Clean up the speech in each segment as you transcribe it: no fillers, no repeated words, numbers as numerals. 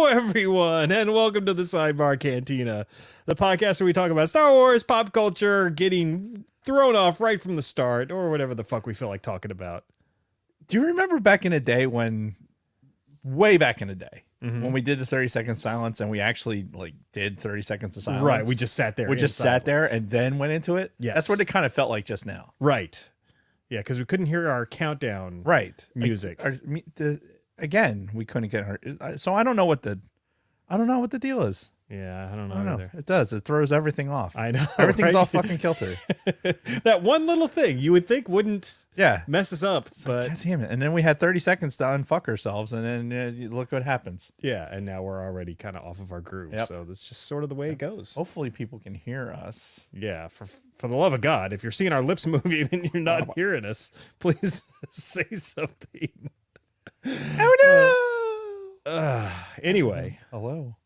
Hello, everyone, and welcome to the Sidebar Cantina, the podcast where we talk about Star Wars, pop culture, getting thrown off right from the start, or whatever the fuck we feel like talking about. Do you remember back in the day way back in the day, when we did the 30-second silence and we actually did 30 seconds of silence? Right, we just sat there. We just sat there and then went into it? Yes. That's what it kind of felt like just now. Right. Yeah, because we couldn't hear our countdown music. Again, we couldn't get her. So I don't know what the deal is. Yeah, I don't know either. It does. It throws everything off. I know. Everything's right? all fucking kilter. That one little thing you would think wouldn't mess us up, but God damn it. And then we had 30 seconds to unfuck ourselves, and then look what happens. Yeah, and now we're already kind of off of our groove. Yep. So that's just sort of the way it goes. Hopefully people can hear us. Yeah, for the love of God, if you're seeing our lips moving and you're not hearing us, please say something. Oh no! Anyway. Hello.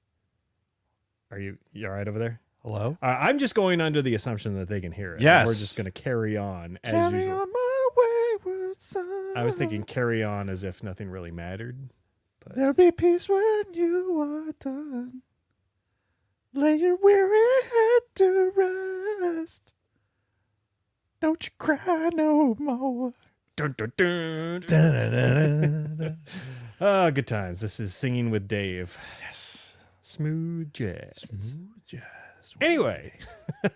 Are you all right over there? Hello? I'm just going under the assumption that they can hear it. Yes. We're just going to carry on as Carry usual. on my wayward son. I was thinking carry on as if nothing really mattered. But There'll be peace when you are done. Lay your weary head to rest. Don't you cry no more. Dun, dun, dun. Dun-dun-dun-dun-dun. Good times. This is Singing with Dave. Yes. Smooth jazz. Smooth jazz. Anyway,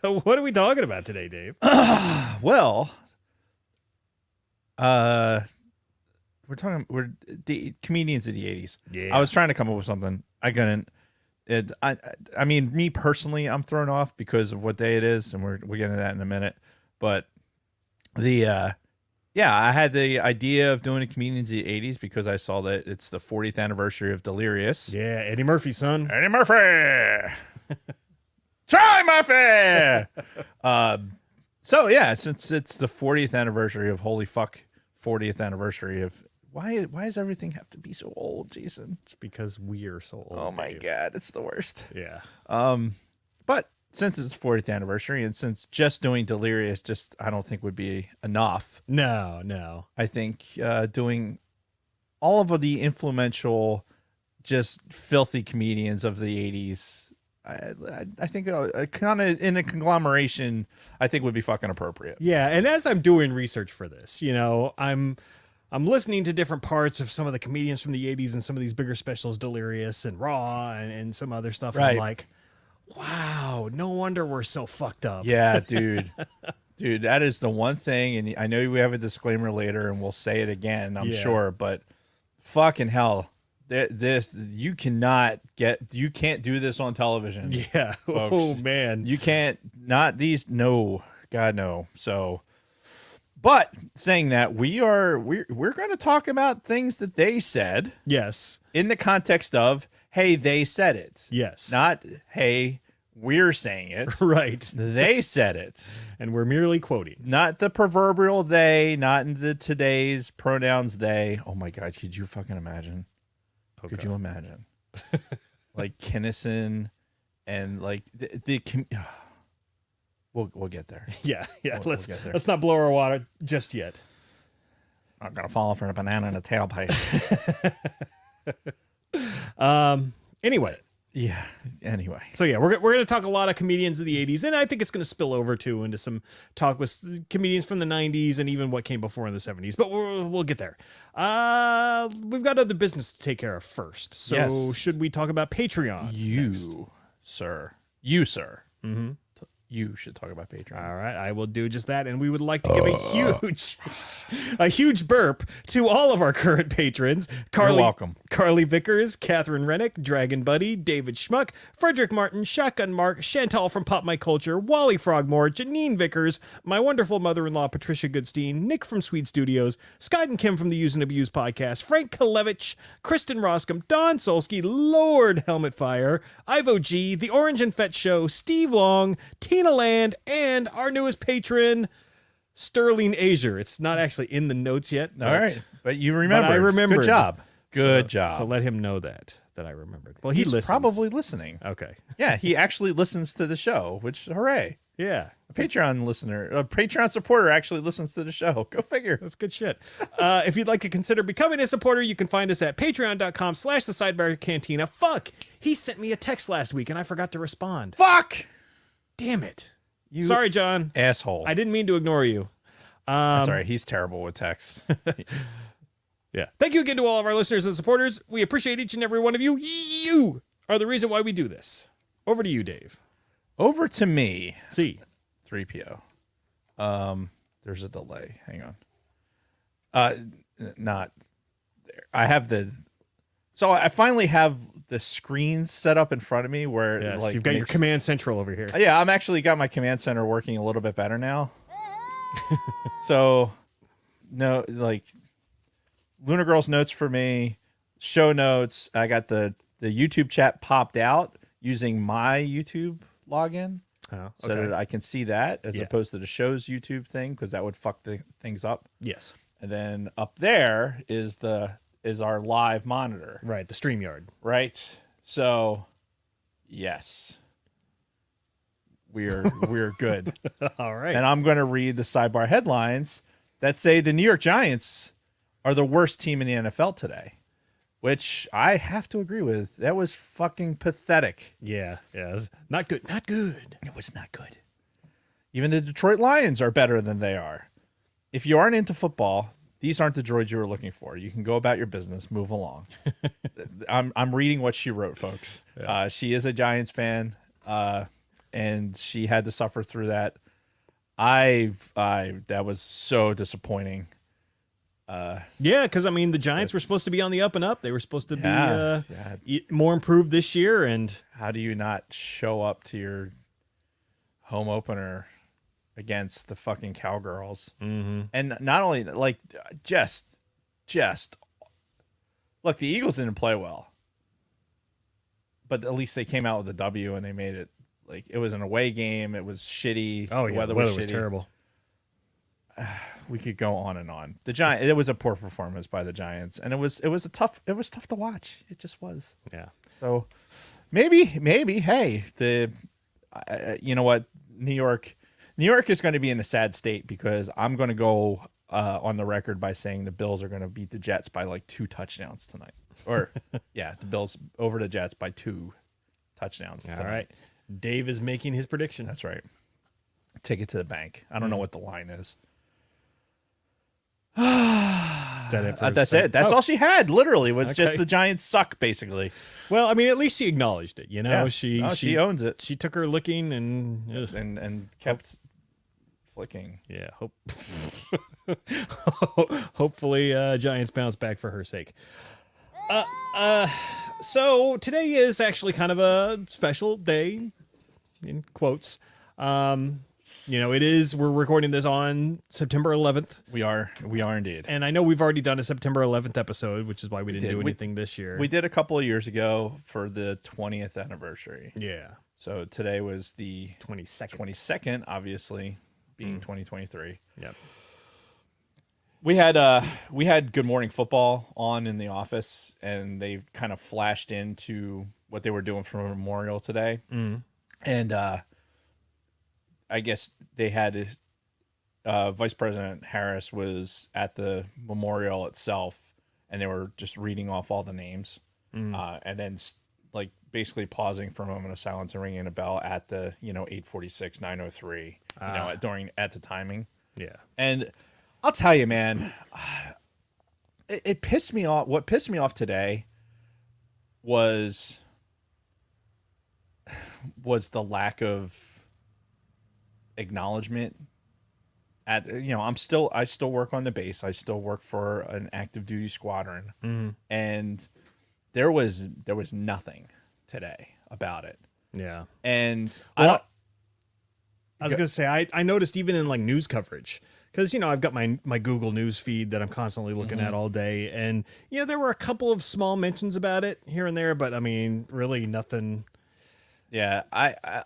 what are we talking about today, Dave? Well, we're the comedians of the 80s. Yeah. I was trying to come up with something. I couldn't. I mean, me personally, I'm thrown off because of what day it is, and we'll get into that in a minute. But I had the idea of doing a comedians of the 80s because I saw that it's the 40th anniversary of Delirious. Yeah, Eddie Murphy, son. Eddie Murphy! Charlie Murphy! So, yeah, since it's the 40th anniversary of holy fuck, 40th anniversary of... Why does everything have to be so old, Jason? It's because we are so old. Oh, my Dave. God, it's the worst. Yeah. But since it's 40th anniversary and since just doing Delirious I don't think would be enough. No. I think doing all of the influential, just filthy comedians of the 80s, I think kind of in a conglomeration, I think would be fucking appropriate. Yeah, and as I'm doing research for this, I'm listening to different parts of some of the comedians from the 80s and some of these bigger specials, Delirious and Raw and some other stuff. Right. And I'm like, wow, no wonder we're so fucked up. Yeah, dude. Dude, that is the one thing, and I know we have a disclaimer later, and we'll say it again, I'm sure, but fucking hell, you can't do this on television. Yeah. Folks. Oh, man. You can't, no, God, no. So, but saying that, we're going to talk about things that they said. Yes. In the context of, hey, they said it. Yes. Not, hey, we're saying it. Right. They said it. And we're merely quoting. Not the proverbial they, not in the today's pronouns they. Oh my God, could you fucking imagine? Okay. Could you imagine? Like Kinison and like we'll get there. Yeah. We'll get there. Let's not blow our water just yet. I'm gonna fall for a banana in a tailpipe. Anyway. Yeah. Anyway. So yeah, we're going to talk a lot of comedians of the 80s, and I think it's going to spill over too into some talk with comedians from the 90s and even what came before in the 70s. But we'll get there. We've got other business to take care of first. So Yes. should we talk about Patreon? You, sir. Mm-hmm. You should talk about Patreon. All right, I will do just that, and we would like to give a huge burp to all of our current patrons. You're welcome. Carly Vickers, Catherine Rennick, Dragon Buddy, David Schmuck, Frederick Martin, Shotgun Mark, Chantal from Pop My Culture, Wally Frogmore, Janine Vickers, my wonderful mother-in-law Patricia Goodstein, Nick from Sweet Studios, Scott and Kim from the Use and Abuse podcast, Frank Kalevich, Kristen Roscom, Don Solsky, Lord Helmet Fire, Ivo G, The Orange and Fett Show, Steve Long, Tina Land, and our newest patron, Sterling Azier. It's not actually in the notes yet. All right. But you remember. I remembered. Good job. Good job. So let him know that I remembered. Well, he He's listens. probably listening. Okay. Yeah, he actually listens to the show, which, hooray. Yeah. A Patreon listener, a Patreon supporter actually listens to the show. Go figure. That's good shit. If you'd like to consider becoming a supporter, you can find us at patreon.com/the Sidebar Cantina. Fuck! He sent me a text last week and I forgot to respond. Fuck! Damn it. You Sorry, John. asshole. I didn't mean to ignore you. That's all right. He's terrible with text. Yeah. Thank you again to all of our listeners and supporters. We appreciate each and every one of you. You are the reason why we do this. Over to you, Dave. Over to me. See. 3PO. There's a delay. Hang on. Not there. I have so I finally have the screen set up in front of me where Yes, like you've got your command central over here. Yeah, I'm actually got my command center working a little bit better now. So no, like Lunar Girls notes for me, show notes. I got the YouTube chat popped out using my YouTube login. Oh, so that I can see that as opposed to the show's YouTube thing, because that would fuck things up. Yes. And then up there is our live monitor. Right, the StreamYard. Right. So, yes, we're good. All right. And I'm going to read the sidebar headlines that say the New York Giants are the worst team in the NFL today, which I have to agree with. That was fucking pathetic. Yeah. It was not good. Not good. It was not good. Even the Detroit Lions are better than they are. If you aren't into football, these aren't the droids you were looking for. You can go about your business, move along. I'm reading what she wrote, folks. Yeah. She is a Giants fan, and she had to suffer through that. That was so disappointing. Yeah, because I mean the Giants were supposed to be on the up and up. They were supposed to be more improved this year. And how do you not show up to your home opener against the fucking Cowgirls? Mm-hmm. And not only like just look, the Eagles didn't play well, but at least they came out with a W and they made it. Like, it was an away game. It was shitty. Oh yeah, the weather was terrible. We could go on and on. It was a poor performance by the Giants, and it was tough to watch. It just was. Yeah. So maybe, hey, you know what, New York is going to be in a sad state, because I'm going to go on the record by saying the Bills are going to beat the Jets by like 2 touchdowns tonight. Or the Bills over the Jets by 2 touchdowns tonight. All right. Dave is making his prediction. That's right. Take it to the bank. I don't know what the line is. That's it. That's all she had. Literally was just the Giants suck, basically. Well, I mean, at least she acknowledged it. You know, yeah. she owns it. She took her licking and kept flicking. Yeah. Hopefully, Giants bounce back for her sake. So today is actually kind of a special day, in quotes. You know, it is. We're recording this on September 11th. We are indeed. And I know we've already done a September 11th episode, which is why we didn't do anything this year. We did a couple of years ago for the 20th anniversary. Yeah. So today was the 22nd. 22nd, obviously, being 2023. Yep. We had Good Morning Football on in the office, and they kind of flashed into what they were doing for Memorial today. Mm. And I guess they had Vice President Harris was at the memorial itself, and they were just reading off all the names, and then like basically pausing for a moment of silence and ringing a bell at the 8:46, 9:03, at the timing. Yeah, and I'll tell you, man, it pissed me off. What pissed me off today was the lack of acknowledgement. I still work on the base. I still work for an active duty squadron, and there was nothing today about it. Yeah, and I was gonna say I noticed even in like news coverage, because I've got my Google News feed that I'm constantly looking at all day, and there were a couple of small mentions about it here and there, but I mean really nothing. Yeah, I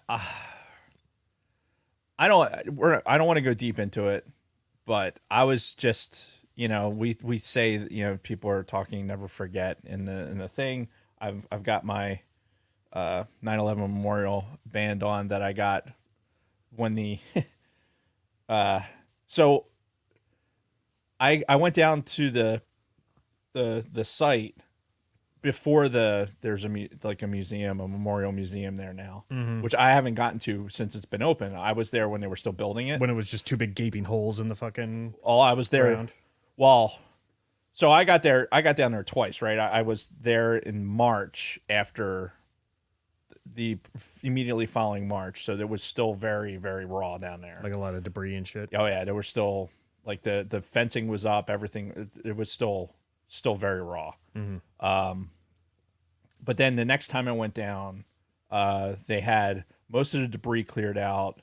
don't want to go deep into it, but I was just, we say, people are talking, never forget in the thing. I've got my 9/11 memorial band on that I got when the So I went down to the site before there's a museum, a memorial museum there now, which I haven't gotten to since it's been open. I was there when they were still building it. When it was just two big gaping holes in the fucking I was there. ground. Well, so I got down there twice, right? I was there in March after the immediately following March, so there was still very, very raw down there. Like a lot of debris and shit. Oh yeah, there were still like the fencing was up, everything. It was still very raw. But then the next time I went down, they had most of the debris cleared out,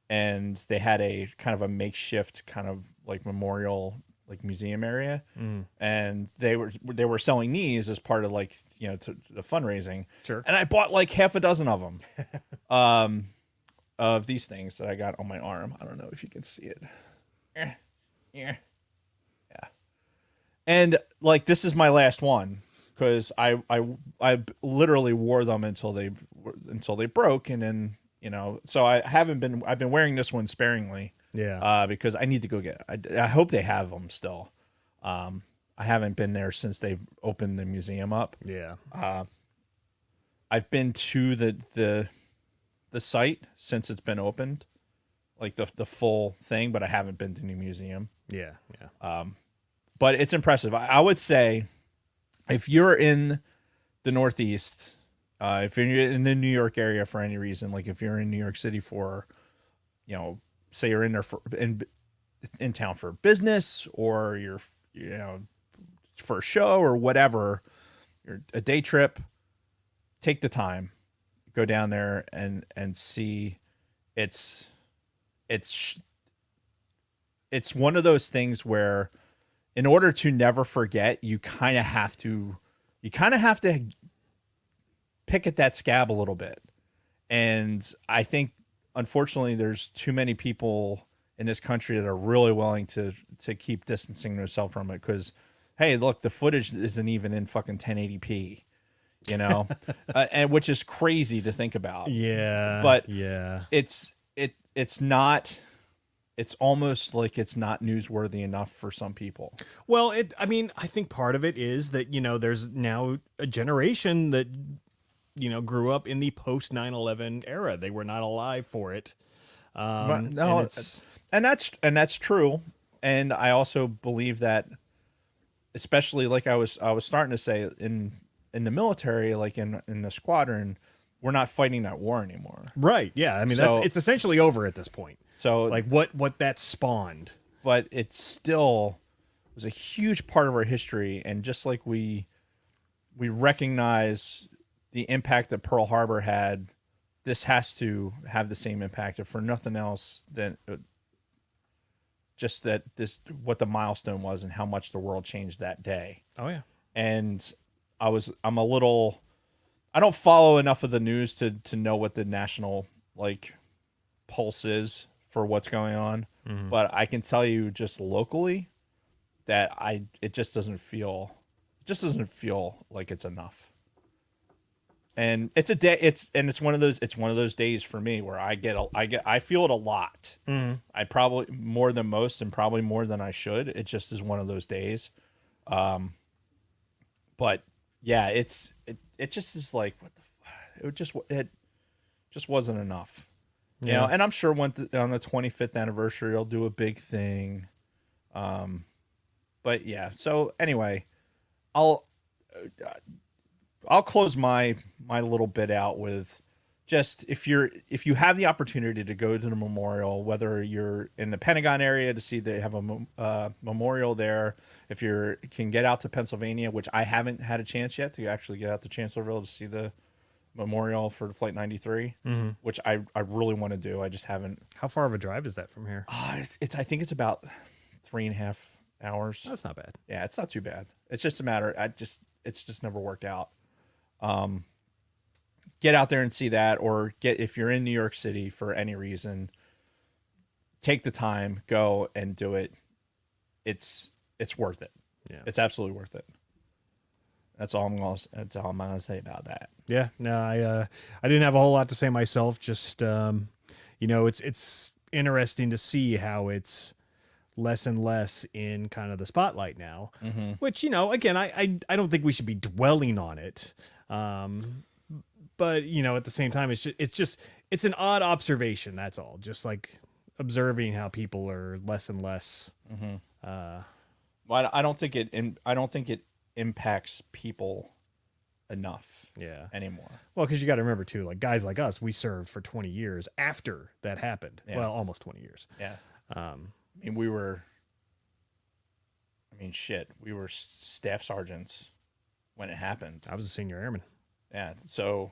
and they had a kind of a makeshift kind of like memorial, like museum area, and they were selling these as part of like the fundraising. Sure. And I bought like half a dozen of them, of these things that I got on my arm. I don't know if you can see it. Yeah. And like this is my last one because I literally wore them until they broke, and then so I've been wearing this one sparingly. Yeah. Because I need to go get it. I hope they have them still. I haven't been there since they've opened the museum up. Yeah. I've been to the site since it's been opened, like the full thing, but I haven't been to the museum. Yeah. Yeah. But it's impressive. I would say if you're in the Northeast, if you're in the New York area for any reason, like if you're in New York City for, say you're in there in town for business, or you're, for a show or whatever, you're a day trip, take the time, go down there and see. It's one of those things where, in order to never forget, you kind of have to pick at that scab a little bit. And I think, unfortunately, there's too many people in this country that are really willing to keep distancing themselves from it. Because, hey, look, the footage isn't even in fucking 1080p, and which is crazy to think about. Yeah. But yeah, it's not. It's almost like it's not newsworthy enough for some people. Well, I think part of it is that, there's now a generation that, grew up in the post 9/11 era. They were not alive for it. No, and that's true. And I also believe that, especially like I was starting to say, in the military, like in the squadron, we're not fighting that war anymore. Right. Yeah. It's essentially over at this point. So like what that spawned. But it still was a huge part of our history. And just like we recognize the impact that Pearl Harbor had, this has to have the same impact, if for nothing else than just that what the milestone was and how much the world changed that day. Oh yeah. And I don't follow enough of the news to know what the national like pulse is for what's going on. But I can tell you just locally that it just doesn't feel like it's enough. And it's one of those days for me where I feel it a lot. I probably more than most, and probably more than I should. It just is one of those days. But yeah, it just is like, it just wasn't enough. Yeah. And I'm sure on the 25th anniversary, I'll do a big thing. But yeah, so anyway, I'll close my little bit out with just if you have the opportunity to go to the memorial, whether you're in the Pentagon area to see they have a memorial there, if you can get out to Pennsylvania, which I haven't had a chance yet to actually get out to Chancellorsville to see the memorial for Flight 93, which I really want to do. I just haven't. How far of a drive is that from here? I think it's about 3.5 hours. That's not bad. Yeah, it's not too bad. It's just a matter. It's just never worked out. Get out there and see that, or if you're in New York City for any reason, take the time, go and do it. It's worth it. Yeah, it's absolutely worth it. That's all I'm gonna say about that. Yeah, no, I didn't have a whole lot to say myself. Just it's interesting to see how it's less and less in kind of the spotlight now, which, again, I don't think we should be dwelling on it. But at the same time, it's an odd observation. That's all. Just like observing how people are less and less. Well, I don't think it impacts people enough. Anymore. Well, because you got to remember too, like guys like us, we served for 20 years after that happened. Yeah. Well, almost 20 years. Yeah. We were staff sergeants when it happened. I was a senior airman. Yeah. So.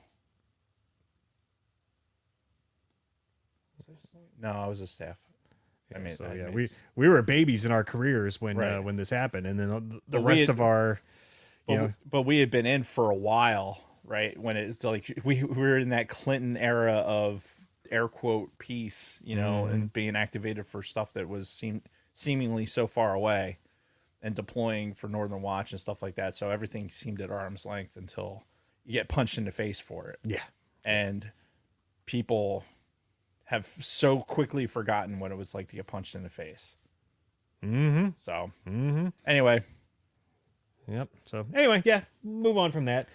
No, I was a staff. We were babies in our careers when this happened, and then the rest of our, but we had been in for a while, right? When it's like we were in that Clinton era of air quote peace, and being activated for stuff that was seemingly so far away, and deploying for Northern Watch and stuff like that. So everything seemed at arm's length until you get punched in the face for it. Yeah, and people have so quickly forgotten what it was like to get punched in the face. So, anyway. Yep. So, anyway, yeah, move on from that.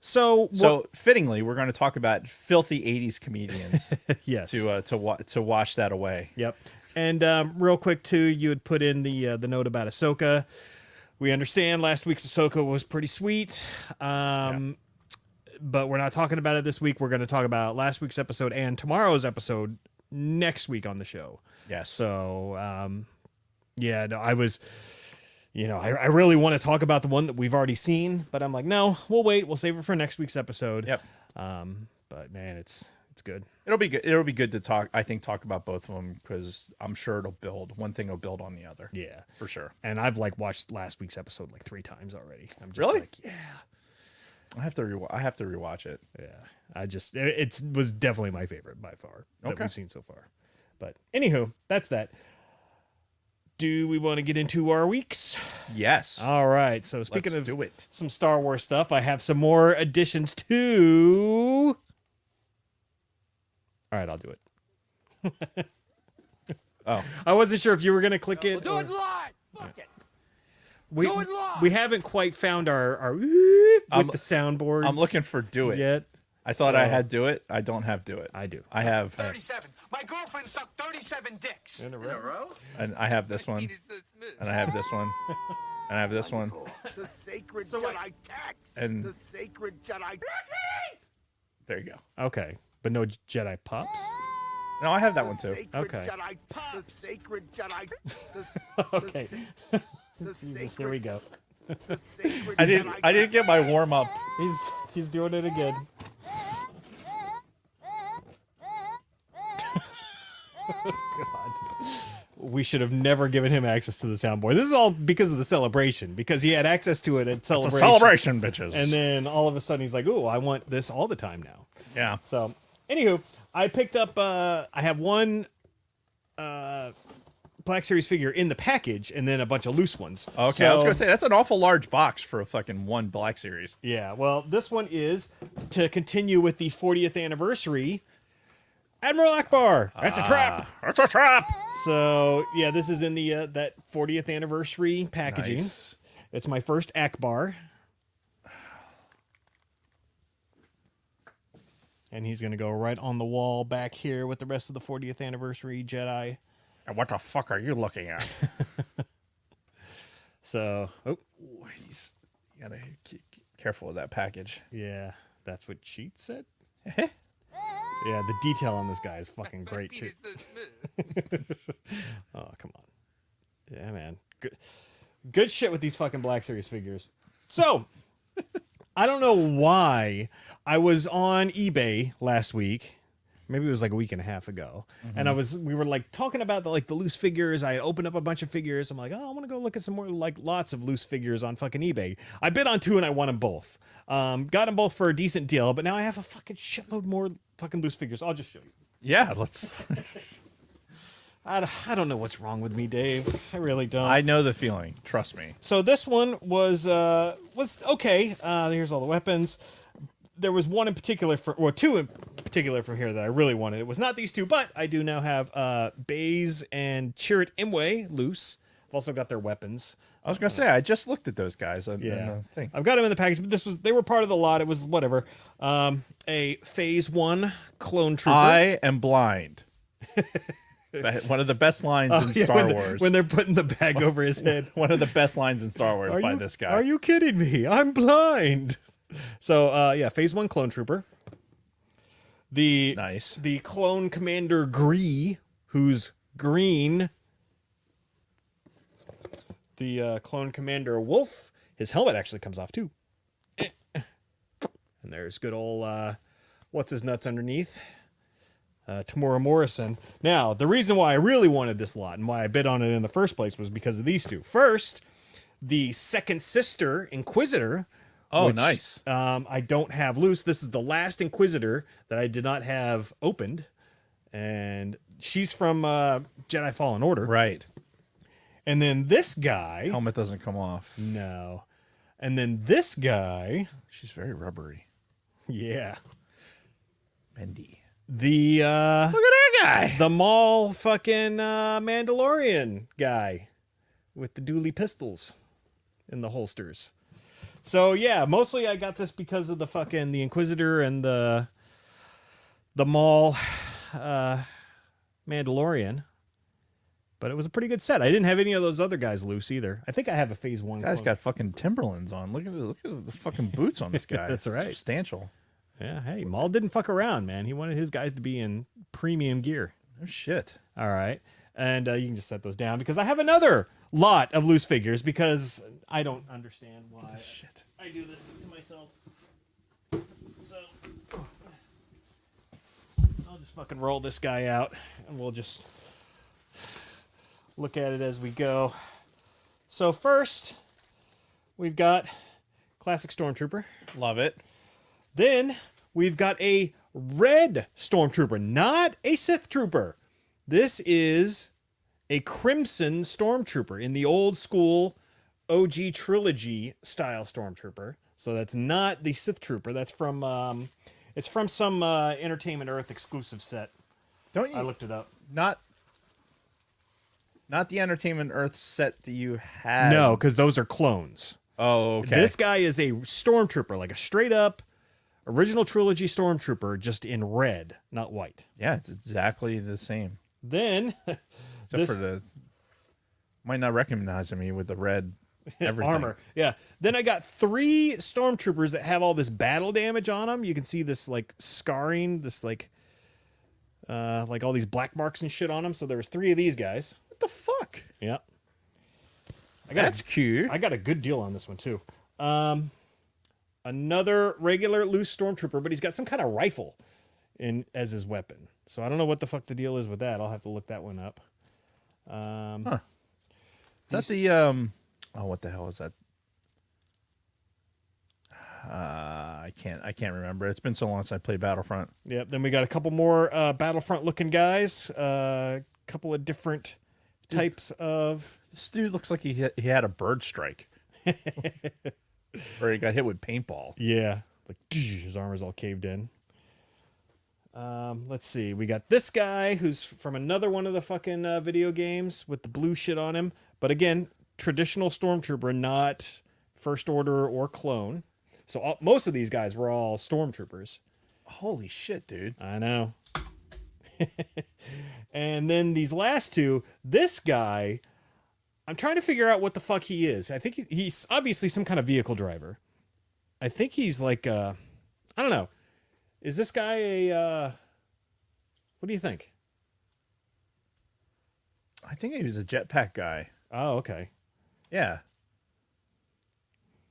So fittingly, we're going to talk about filthy 80s comedians. Yes. To wash that away. Yep. And real quick, too, you had put in the note about Ahsoka. We understand last week's Ahsoka was pretty sweet. But we're not talking about it this week. We're going to talk about last week's episode and tomorrow's episode next week on the show. Yes. So, I was, I really want to talk about the one that we've already seen, but I'm like, no, we'll wait. We'll save it for next week's episode. Yep. But man, it's good. It'll be good. It'll be good to talk about both of them because I'm sure it'll build. One thing will build on the other. Yeah, for sure. And I've watched last week's episode 3 times already. I'm just really? yeah. I have to rewatch it. Yeah, it was definitely my favorite by far that Okay. we've seen so far. But anywho, that's that. Do we want to get into our weeks? Yes. All right. So speaking Let's of do it. some Star Wars stuff, I have some more additions to. All right, I'll do it. Oh, I wasn't sure if you were gonna click it. We'll do it live. Fuck it. We Do it live. we haven't quite found our with the soundboards. I'm looking for do it yet. I thought So- I had do it. I don't have do it. I do. I have 37. My girlfriend sucked 37 dicks. In a row. and I have this one, and I have this one, and I have this one, The sacred So Jedi wait. text. and The sacred Jedi. there you go. Okay, but no Jedi pops. No, I have that one too. Sacred Okay. Jedi. The sacred Jedi. Okay, The Jesus, here we go. The sacred I didn't Jedi get my warm up. He's doing it again. God. We should have never given him access to the soundboard. This is all because of the celebration, because he had access to it at It's a celebration. celebration, bitches. And then all of a sudden he's like, "Oh, I want this all the time now." yeah, So, anywho, I picked up. I have one Black Series figure in the package, and then a bunch of loose ones. okay. I was gonna say that's an awful large box for a fucking one Black Series. Yeah, well, this one is to continue with the 40th anniversary. Admiral Akbar. That's a trap. That's a trap. So yeah, this is in the that 40th anniversary packaging. Nice. It's my first Akbar, and he's gonna go right on the wall back here with the rest of the 40th anniversary Jedi. And what the fuck are you looking at? So, You gotta be careful with that package. yeah, that's what Cheat said. Yeah, the detail on this guy is fucking great too. Oh, come on. Yeah, man. Good shit with these fucking Black Series figures. So, I don't know why I was on eBay last week. Maybe it was like a week and a half ago. And we were like talking about the loose figures. I had opened up a bunch of figures. I'm like, oh, I want to go look at some more, like lots of loose figures on fucking eBay. I bid on 2 and I won them both. Got them both for a decent deal, but now I have a fucking shitload more fucking loose figures. I'll just show you. Yeah, let's. I don't know what's wrong with me, Dave. I really don't. I know the feeling. Trust me. So this one was okay. Here's all the weapons. There was one in particular or two in particular from here that I really wanted. It was not these two, but I do now have Baze and Chirrut Imwe loose. I've also got their weapons. I was gonna say I just looked at those guys. On the thing. I've got them in the package, but they were part of the lot. It was whatever. A Phase 1 clone trooper. I am blind. One of the best lines in Star Wars. When they're putting the bag over his head. One of the best lines in Star Wars by this guy. Are you kidding me? I'm blind. So yeah, Phase 1 clone trooper. The clone commander Gree, who's green. The clone commander Wolf, his helmet actually comes off too. And there's good old what's his nuts underneath, Tamora Morrison. Now the reason why I really wanted this lot and why I bid on it in the first place was because of these two. First, the second sister Inquisitor. Oh, which, nice. I don't have loose. This is the last Inquisitor that I did not have opened, and she's from Jedi Fallen Order. Right. And then this guy... Helmet doesn't come off. No. And then this guy... She's very rubbery. Yeah. Bendy. The... Look at that guy! The Maul fucking Mandalorian guy. With the dually pistols in the holsters. So, yeah, mostly I got this because of the Inquisitor and the Maul Mandalorian. But it was a pretty good set. I didn't have any of those other guys loose either. I think I have a Phase 1. This guy's got fucking Timberlands on. Look at the fucking boots on this guy. That's right. Substantial. Yeah, hey, Maul didn't fuck around, man. He wanted his guys to be in premium gear. Oh, shit. All right. And you can just set those down because I have another lot of loose figures because I don't understand why Shit. I do this to myself. So I'll just fucking roll this guy out and we'll just look at it as we go. So first, we've got classic Stormtrooper. Love it. Then we've got a red Stormtrooper, not a Sith Trooper. This is a Crimson Stormtrooper in the old school OG trilogy style Stormtrooper. So that's not the Sith Trooper. That's from it's from some Entertainment Earth exclusive set. Don't you? I looked it up. Not the Entertainment Earth set that you had. No, because those are clones. Oh, okay. This guy is a Stormtrooper, like a straight up original trilogy Stormtrooper, just in red, not white. Yeah, it's exactly the same. Then, Except for the... Might not recognize me with the red everything. armor. Yeah. Then I got 3 Stormtroopers that have all this battle damage on them. You can see this, like, scarring, this, like all these black marks and shit on them. So there was 3 of these guys. What the fuck? Yep. That's cute. I got a good deal on this one, too. Another regular loose Stormtrooper, but he's got some kind of rifle as his weapon. So I don't know what the fuck the deal is with that. I'll have to look that one up. Is that the oh, what the hell is that? I can't remember. It's been so long since I played Battlefront. Yep. Then we got a couple more Battlefront looking guys. A couple of different types of. This dude looks like he had a bird strike. Or he got hit with paintball. Yeah. Like his armor's all caved in. Let's see. We got this guy who's from another one of the fucking video games with the blue shit on him. But again, traditional Stormtrooper, not First Order or clone. So most of these guys were all Stormtroopers. Holy shit, dude. I know. And then these last two, this guy, I'm trying to figure out what the fuck he is. I think he's obviously some kind of vehicle driver. I think he's like, I don't know. Is this guy a, what do you think? I think he was a jetpack guy. Oh, okay. Yeah.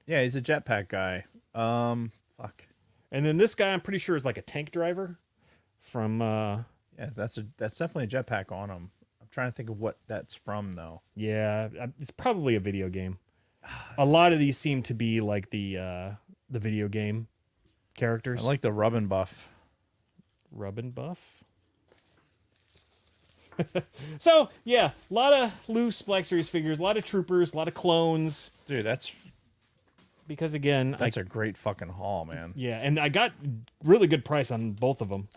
Yeah, he's a jetpack guy. Fuck. And then this guy, I'm pretty sure is like a tank driver from, Yeah, that's definitely a jetpack on him. I'm trying to think of what that's from, though. yeah, it's probably a video game. A lot of these seem to be like the video game characters. I like the rub and buff. Rub and buff. So, yeah, a lot of loose Black Series figures, a lot of troopers, a lot of clones. Dude, that's Because, again, a great fucking haul, man. yeah, and I got really good price on both of them.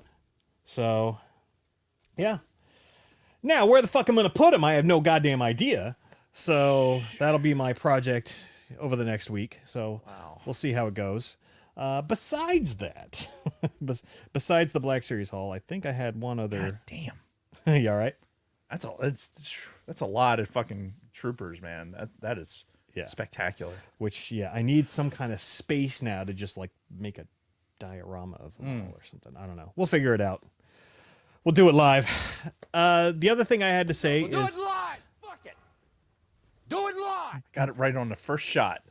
So, yeah. Now, where the fuck I'm going to put them, I have no goddamn idea. So, that'll be my project over the next week. So, we'll see how it goes. Besides that, besides the Black Series Hall, I think I had one other. God damn. You all right? That's a lot of fucking troopers, man. That is spectacular. Which, yeah, I need some kind of space now to just like make a diorama of them all or something. I don't know. We'll figure it out. We'll do it live. The other thing I had to say Do is it live. Fuck it. Do it live. Got it right on the first shot.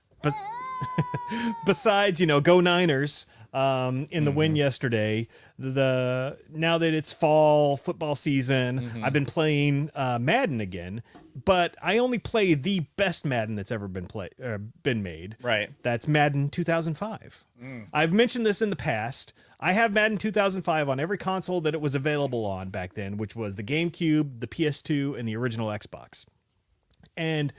besides, go Niners in the win yesterday, now that it's fall football season, I've been playing Madden again, but I only play the best Madden that's ever been made. Right. That's Madden 2005. I've mentioned this in the past. I have Madden 2005 on every console that it was available on back then, which was the GameCube, the PS2, and the original Xbox. And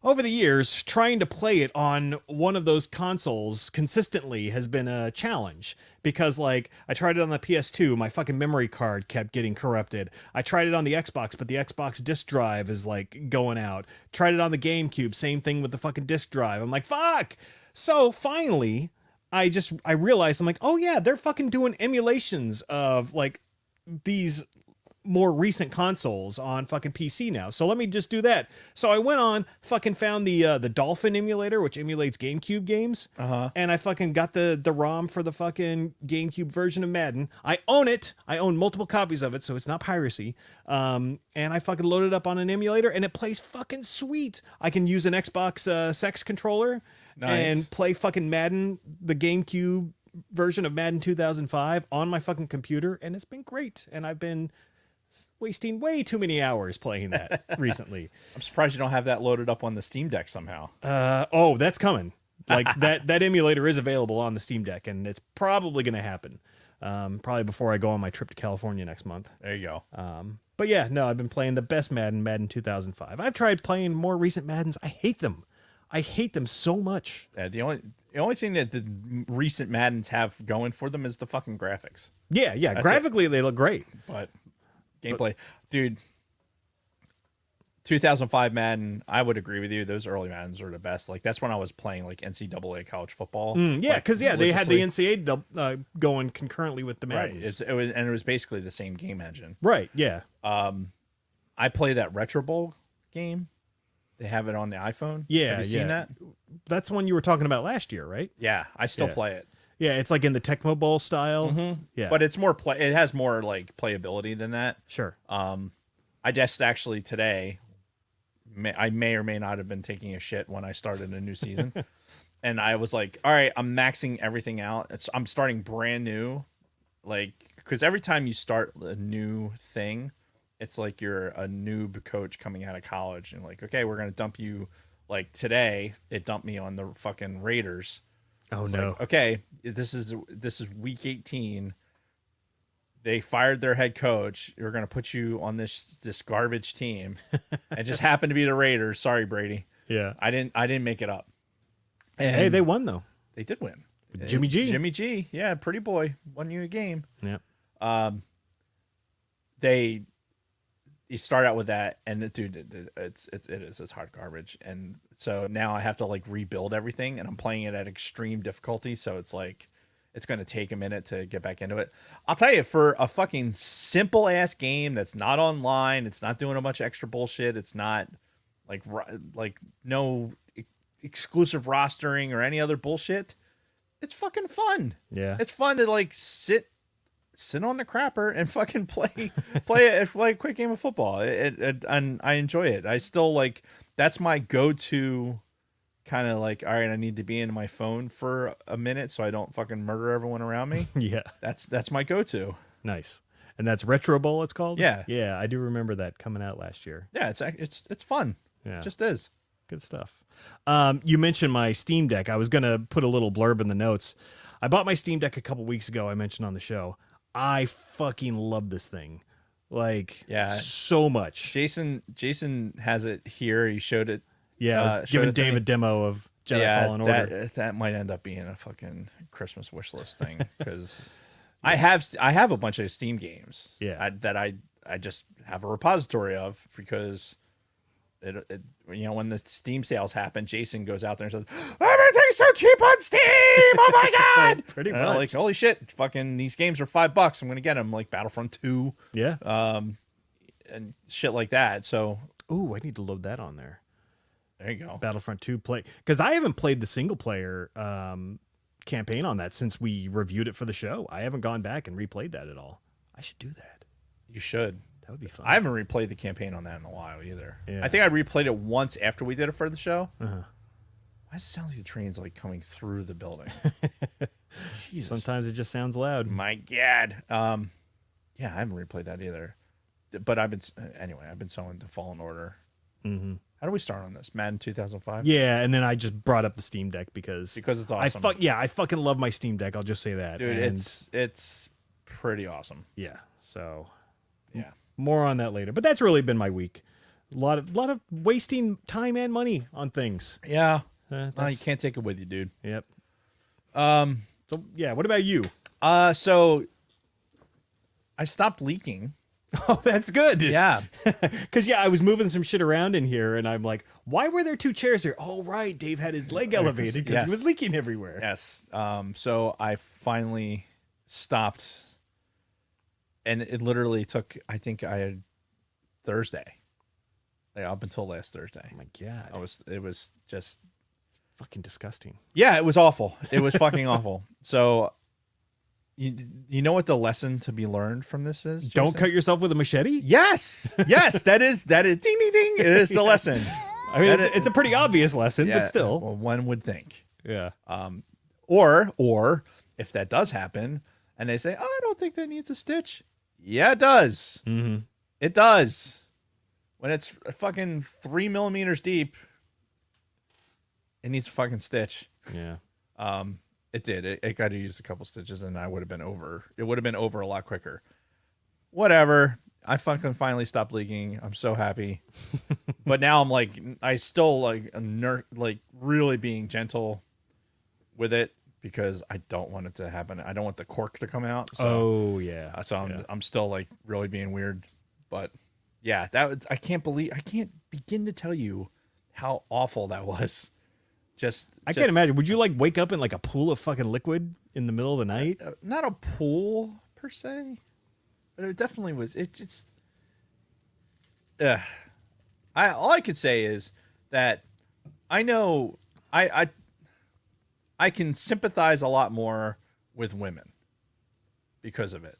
over the years, trying to play it on one of those consoles consistently has been a challenge because, like, I tried it on the PS2, my fucking memory card kept getting corrupted. I tried it on the Xbox, but the Xbox disk drive is, like, going out. Tried it on the GameCube, same thing with the fucking disk drive. I'm like, fuck! So, finally, I realized, I'm like, oh yeah, they're fucking doing emulations of, like, these more recent consoles on fucking PC now. So let me just do that. So I went on, fucking found the Dolphin emulator, which emulates GameCube games. And I fucking got the ROM for the fucking GameCube version of Madden. I own it. I own multiple copies of it, so it's not piracy. And I fucking loaded it up on an emulator, and it plays fucking sweet. I can use an Xbox Sex controller and play fucking Madden, the GameCube version of Madden 2005 on my fucking computer, and it's been great. And I've been wasting way too many hours playing that recently. I'm surprised you don't have that loaded up on the Steam Deck somehow. Oh, that's coming. Like that emulator is available on the Steam Deck, and it's probably going to happen. Probably before I go on my trip to California next month. There you go. But yeah, no, I've been playing the best Madden 2005. I've tried playing more recent Maddens. I hate them. I hate them so much. Yeah, the only thing that the recent Maddens have going for them is the fucking graphics. Yeah. Graphically, they look great. But gameplay, dude. 2005 Madden, I would agree with you. Those early Maddens are the best. Like that's when I was playing like NCAA college football. Yeah, like, because they had the NCAA going concurrently with the right. Maddens. It was basically the same game engine. Right. Yeah. I play that Retro Bowl game. They have it on the iPhone. Yeah. Have you seen that? That's one you were talking about last year, right? Yeah, I still play it. Yeah, it's like in the Tecmo Bowl style. Yeah, But it's more it has more like playability than that. sure. I just actually today, I may or may not have been taking a shit when I started a new season, and I was like, all right, I'm maxing everything out. I'm starting brand new, like because every time you start a new thing, it's like you're a noob coach coming out of college, and like, okay, we're gonna dump you. Like today, it dumped me on the fucking Raiders. Oh It's no. like, okay, this is week 18. They fired their head coach. We're gonna put you on this garbage team. It just happened to be the Raiders. Sorry, Brady. Yeah. I didn't make it up. And Hey, they won though. they did win. Jimmy G. Jimmy G. Yeah, pretty boy won you a game. Yeah. You start out with that, and dude, it's hard garbage, and so now I have to like rebuild everything, and I'm playing it at extreme difficulty, so it's like it's going to take a minute to get back into it. I'll tell you, for a fucking simple ass game that's not online, it's not doing a bunch of extra bullshit, it's not like no exclusive rostering or any other bullshit. It's fucking fun. Yeah. It's fun to like sit on the crapper and fucking play a quick game of football. And I enjoy it. I still like that's my go-to kind of like, all right, I need to be in my phone for a minute so I don't fucking murder everyone around me. Yeah. That's my go-to. Nice. And that's Retro Bowl, it's called? Yeah. Yeah, I do remember that coming out last year. Yeah, it's fun. Yeah. It just is. Good stuff. You mentioned my Steam Deck. I was going to put a little blurb in the notes. I bought my Steam Deck a couple weeks ago, I mentioned on the show. I fucking love this thing. Like, Yeah. so much. Jason has it here. He showed it. Yeah, I was showed giving it to Dave me. a demo of Jedi Fallen Order. That might end up being a fucking Christmas wish list thing because I have a bunch of Steam games. Yeah. That I just have a repository of because it when the Steam sales happen, Jason goes out there and says everything's so cheap on Steam. Oh my god! Pretty And much. I'm like, holy shit! Fucking these games are $5. I'm gonna get them, like Battlefront 2, Yeah. and shit like that. So Ooh, I need to load that on there. there you go. Battlefront 2 play, because I haven't played the single player campaign on that since we reviewed it for the show. I haven't gone back and replayed that at all. I should do that. You should. That would be fun. I haven't replayed the campaign on that in a while either. Yeah. I think I replayed it once after we did it for the show. Uh-huh. Why does it sound like the train's like coming through the building? Jesus. Sometimes it just sounds loud. My God. Yeah, I haven't replayed that either. But I've been so into Fallen Order. Mm-hmm. How do we start on this? Madden 2005? Yeah, and then I just brought up the Steam Deck because Because it's awesome. I fucking love my Steam Deck. I'll just say that. Dude, And, it's pretty awesome. yeah. So Yeah. more on that later. But that's really been my week. A lot of wasting time and money on things. Yeah. Uh, You that's- can't take it with you, dude. Yep. So yeah, what about you? So I stopped leaking. Oh, that's good. Yeah. Because, I was moving some shit around in here, and I'm like, why were there 2 chairs here? Oh, right. Dave had his leg elevated because Yes. he was leaking everywhere. Yes. So I finally stopped, and it literally took, I think I had Thursday, like up until last Thursday. Oh, my God. It was just, Fucking disgusting. yeah, it was awful. It was fucking awful. So you know what the lesson to be learned from this is? Don't Jason? cut yourself with a machete? Yes. Yes. that is ding, ding, ding. It is the lesson. I mean, it's a pretty obvious lesson, Yeah, but still. well, one would think. Yeah. Or if that does happen and they say, oh, I don't think that needs a stitch. Yeah, it does. Mm-hmm. It does. When it's fucking 3 millimeters deep, it needs a fucking stitch. Yeah. It did. It got to use a couple stitches and I would have been over. It would have been over a lot quicker. Whatever. I fucking finally stopped leaking. I'm so happy. But now I'm like, I still like really being gentle with it because I don't want it to happen. I don't want the cork to come out. So, Oh, yeah. so I'm still like really being weird. But yeah, I can't begin to tell you how awful that was. I can't imagine. Would you like wake up in like a pool of fucking liquid in the middle of the night? Not a pool per se, but it definitely was. It just, all I could say is that I know I can sympathize a lot more with women because of it,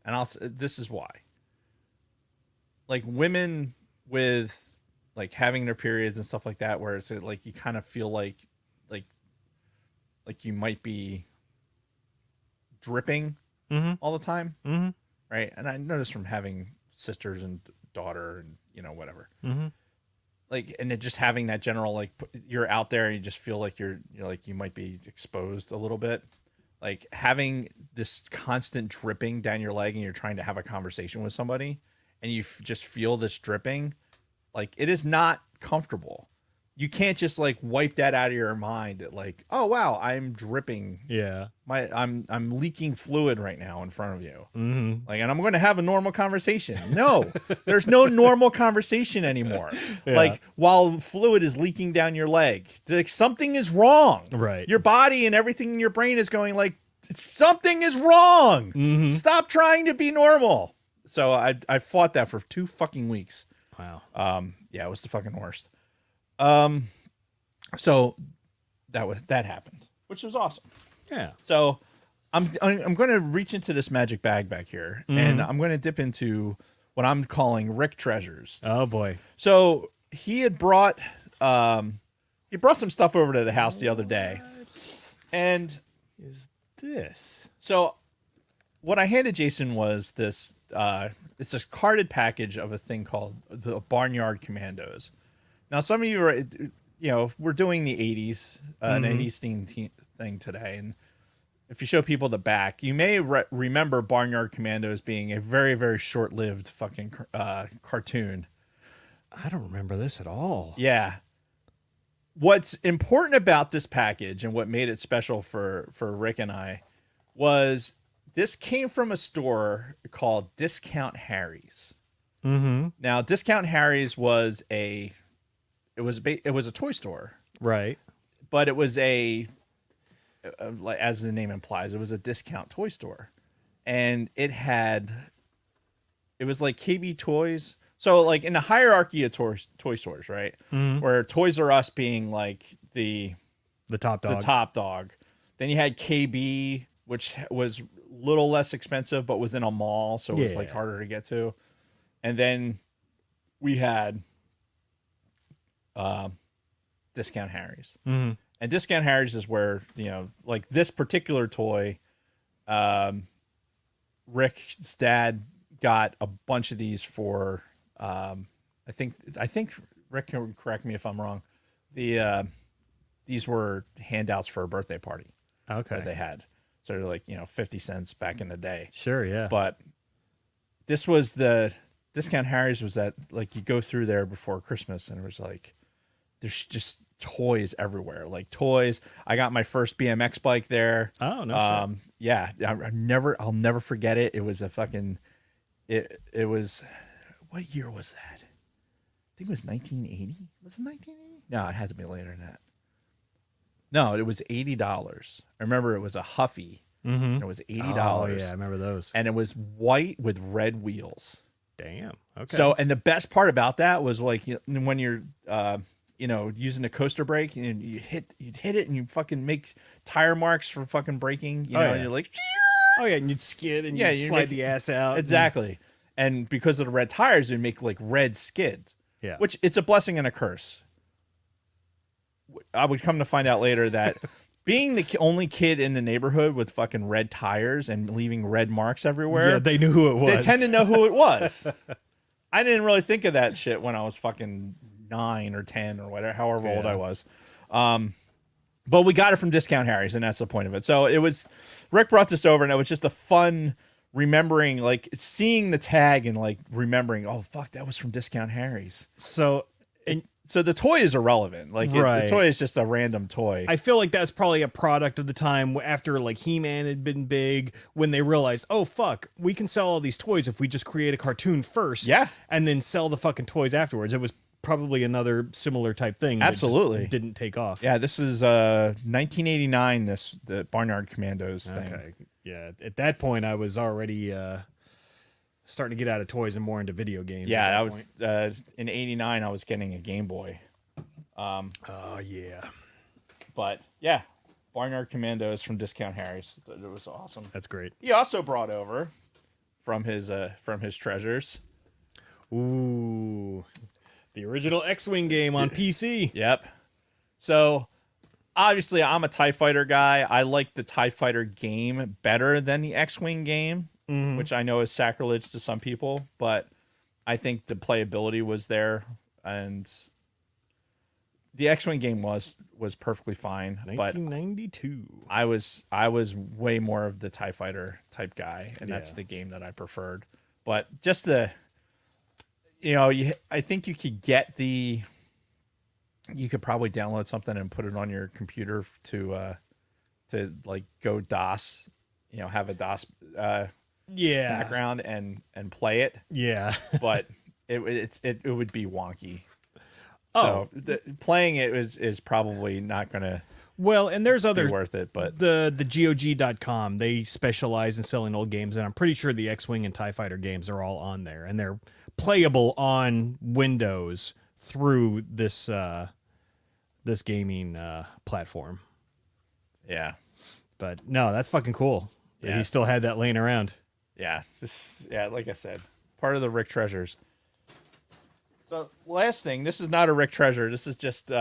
and this is why. Like women with like having their periods and stuff like that, where it's like you kind of feel like you might be dripping all the time, right? And I noticed from having sisters and daughter and whatever, like, and it just having that general like you're out there and you just feel like you're like you might be exposed a little bit, like having this constant dripping down your leg and you're trying to have a conversation with somebody and you just feel this dripping. Like, it is not comfortable. You can't just like wipe that out of your mind that like, oh wow, I'm dripping. Yeah. I'm leaking fluid right now in front of you. Mm-hmm. Like, and I'm going to have a normal conversation. No, there's no normal conversation anymore. Yeah. Like, while fluid is leaking down your leg, like something is wrong. Right. Your body and everything in your brain is going like, something is wrong. Mm-hmm. Stop trying to be normal. So I fought that for 2 fucking weeks. Wow. Yeah, it was the fucking worst. So that happened, which was awesome. Yeah. So I'm going to reach into this magic bag back here, and I'm going to dip into what I'm calling Rick treasures. Oh boy. So he had brought some stuff over to the house the other day, and Is this? so what I handed Jason was this. It's a carded package of a thing called the Barnyard Commandos. Now, some of you are, we're doing the 80s, an 80s theme thing today. And if you show people the back, you may remember Barnyard Commandos being a very, very short-lived fucking cartoon. I don't remember this at all. Yeah. What's important about this package and what made it special for Rick and I was This came from a store called Discount Harry's. Mm-hmm. Now, Discount Harry's was a toy store, Right. but it was like as the name implies, it was a discount toy store, and it was like KB Toys. So like in the hierarchy of toy stores, right? Mm-hmm. Where Toys R Us being like the top dog. the top dog. Then you had KB, which was a little less expensive, but was in a mall, so it was like harder to get to. And then we had Discount Harry's. Mm-hmm. And Discount Harry's is where, like this particular toy, Rick's dad got a bunch of these for, I think Rick can correct me if I'm wrong. These were handouts for a birthday party. Okay. That they had. So they're like, 50 cents back in the day. Sure, yeah. But this was the Discount Harry's was that like you go through there before Christmas and it was like there's just toys everywhere. Like toys. I got my first BMX bike there. Oh, no shit. Yeah, I'll never forget it. It was a fucking it was what year was that? I think it was 1980. Was it 1980? No, it had to be later than that. No, it was $80. I remember it was a Huffy. Mm-hmm. And it was $80. Oh, yeah, I remember those. And it was white with red wheels. Damn. Okay. So, and the best part about that was like when you're, using a coaster brake and you'd hit it and you fucking make tire marks for fucking braking, and you're like, oh yeah, and you'd skid and you'd slide the ass out. Exactly. And because of the red tires, it'd make like red skids. Yeah. Which it's a blessing and a curse. I would come to find out later that being the only kid in the neighborhood with fucking red tires and leaving red marks everywhere. Yeah, they knew who it was. They tend to know who it was. I didn't really think of that shit when I was fucking 9 or 10 or whatever, however old I was. But we got it from Discount Harry's, and that's the point of it. So it was, Rick brought this over, and it was just a fun remembering, like seeing the tag and like remembering, oh fuck, that was from Discount Harry's. So the toy is irrelevant. Like the toy is just a random toy. I feel like that's probably a product of the time after like He-Man had been big, when they realized, oh fuck, we can sell all these toys if we just create a cartoon first, and then sell the fucking toys afterwards. It was probably another similar type thing. Absolutely. That just didn't take off. Yeah, this is 1989. The Barnyard Commandos thing. Okay. Yeah, at that point I was already starting to get out of toys and more into video games. Yeah, I was in '89. I was getting a Game Boy. Oh yeah. But yeah, Barnyard Commandos from Discount Harry's. It was awesome. That's great. He also brought over from his treasures. Ooh, the original X-Wing game on PC. Yep. So obviously, I'm a TIE Fighter guy. I like the TIE Fighter game better than the X-Wing game. Mm-hmm. Which I know is sacrilege to some people, but I think the playability was there, and the X-Wing game was perfectly fine. 1992. But I was way more of the TIE Fighter type guy, and that's the game that I preferred. But just I think you could probably download something and put it on your computer to like go DOS, have a DOS. Background and play it. Yeah. But it would be wonky. Oh. So playing it is probably not going to and there's other be worth it, but the GOG.com, they specialize in selling old games, and I'm pretty sure the X-Wing and TIE Fighter games are all on there, and they're playable on Windows through this this gaming platform. Yeah. But no, that's fucking cool that he still had that laying around. Yeah, like I said, part of the Rick treasures. So last thing, this is not a Rick treasure. This is just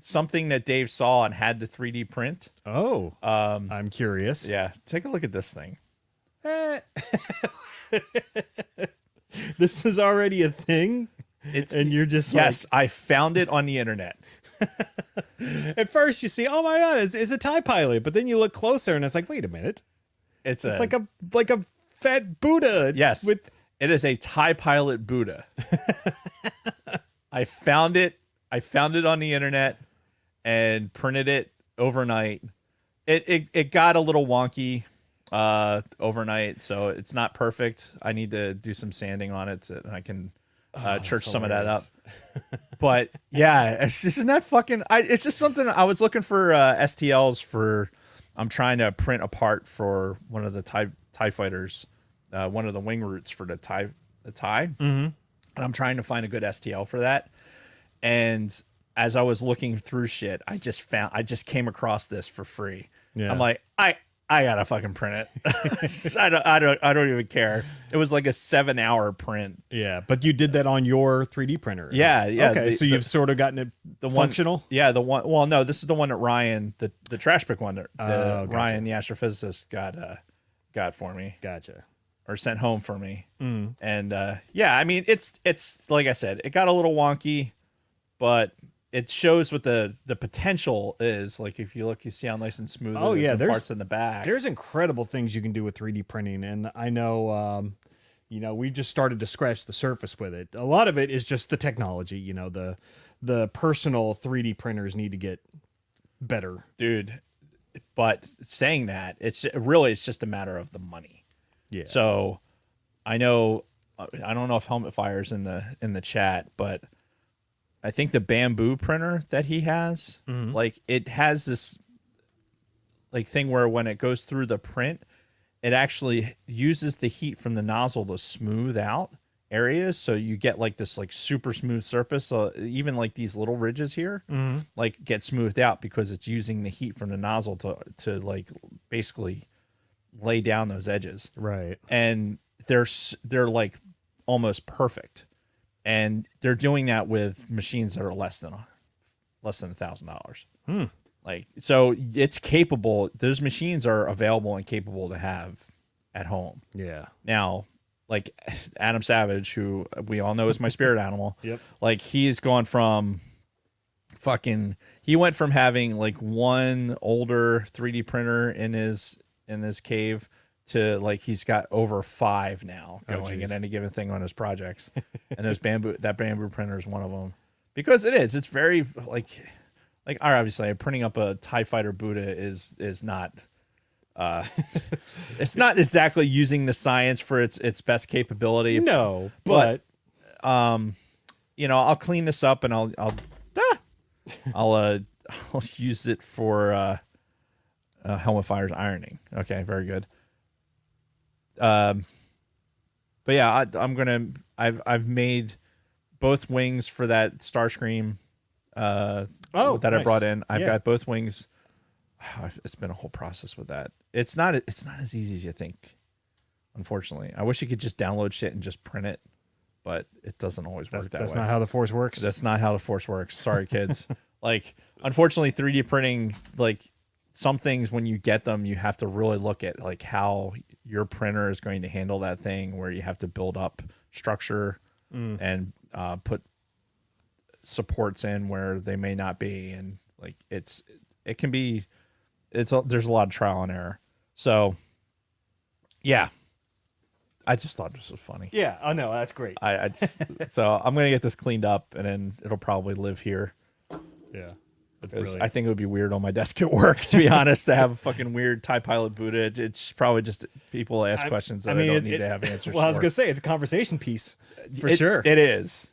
something that Dave saw and had to 3D print. Oh, I'm curious. Yeah, take a look at this thing. This is already a thing, and you're just yes, I found it on the internet. At first, you see, oh my god, it's a TIE pilot, but then you look closer, and it's like, wait a minute, it's like a fat Buddha. Yes, it is a TIE pilot Buddha. I found it on the internet and printed it overnight. It got a little wonky. overnight, so it's not perfect. I need to do some sanding on it, and I can church some of that up. But yeah, isn't that fucking? It's just something I was looking for STLs for. I'm trying to print a part for one of the TIE fighters, one of the wing roots for the TIE. Mm-hmm. And I'm trying to find a good STL for that. And as I was looking through shit, I just came across this for free. Yeah. I'm like, I gotta fucking print it. I don't even care. It was like a 7-hour print. Yeah, but you did that on your 3D printer. Yeah. Okay, so you've sort of gotten it functional? Yeah, the one. Well, no, this is the one that Ryan, the trash pick one that Gotcha. Ryan, the astrophysicist, got for me. Gotcha. Or sent home for me. And yeah, I mean, it's like I said, it got a little wonky, but it shows what the potential is. Like if you look, you see how nice and smooth it is, there's parts in the back. There's incredible things you can do with 3D printing, and I know, we just started to scratch the surface with it. A lot of it is just the technology. The personal 3D printers need to get better, dude. But saying that, it's just a matter of the money. Yeah. So I know, I don't know if Helmet Fire's in the chat, but I think the bamboo printer that he has, like it has this like thing where when it goes through the print, it actually uses the heat from the nozzle to smooth out areas. So you get like this like super smooth surface. So even like these little ridges here, like get smoothed out because it's using the heat from the nozzle to like basically lay down those edges. right? And they're like almost perfect. And they're doing that with machines that are less than $1,000. Like, so it's capable. Those machines are available and capable to have at home. Yeah. Now, like Adam Savage, who we all know is my spirit animal. Yep. Like he's gone from he went from having like one older 3D printer in his cave to like he's got over 5 now going in any given thing on his projects. And that bamboo printer is one of them, because it's very like obviously printing up a TIE fighter Buddha is not it's not exactly using the science for its best capability. No, but I'll clean this up and I'll use it for Helmet Fire's ironing. Okay, very good. But yeah, I've made both wings for that Starscream that nice. I brought in. I've Yeah. got both wings. It's been a whole process with that. It's not as easy as you think, unfortunately. I wish you could just download shit and just print it, but it doesn't always work that way. That's not how the Force works. That's not how the Force works. Sorry, kids. Like, unfortunately, 3D printing, like some things when you get them, you have to really look at like how your printer is going to handle that thing, where you have to build up structure and put supports in where they may not be, and like there's a lot of trial and error. So yeah, I just thought this was funny. Yeah. Oh no, that's great. So I'm gonna get this cleaned up, and then it'll probably live here. Yeah. That's 'Cause brilliant. I think it would be weird on my desk at work, to be honest, to have a fucking weird TIE Pilot Buddha. It's probably just people ask questions that I don't need to have answers Well, I was for. gonna say it's a conversation piece for sure. It is.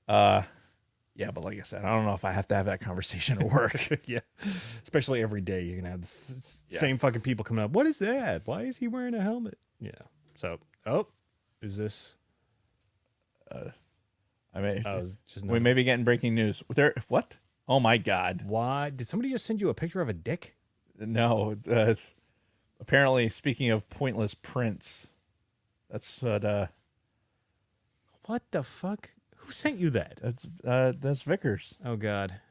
Yeah, but like I said, I don't know if I have to have that conversation at work. Yeah. Especially every day, you're gonna have the same fucking people coming up. What is that? Why is he wearing a helmet? Yeah. So, is this? I mean, just we may be getting breaking news. What? Oh my God! Why did somebody just send you a picture of a dick? No. Apparently, speaking of pointless prints, that's what. What the fuck? Who sent you that? That's Vickers. Oh God.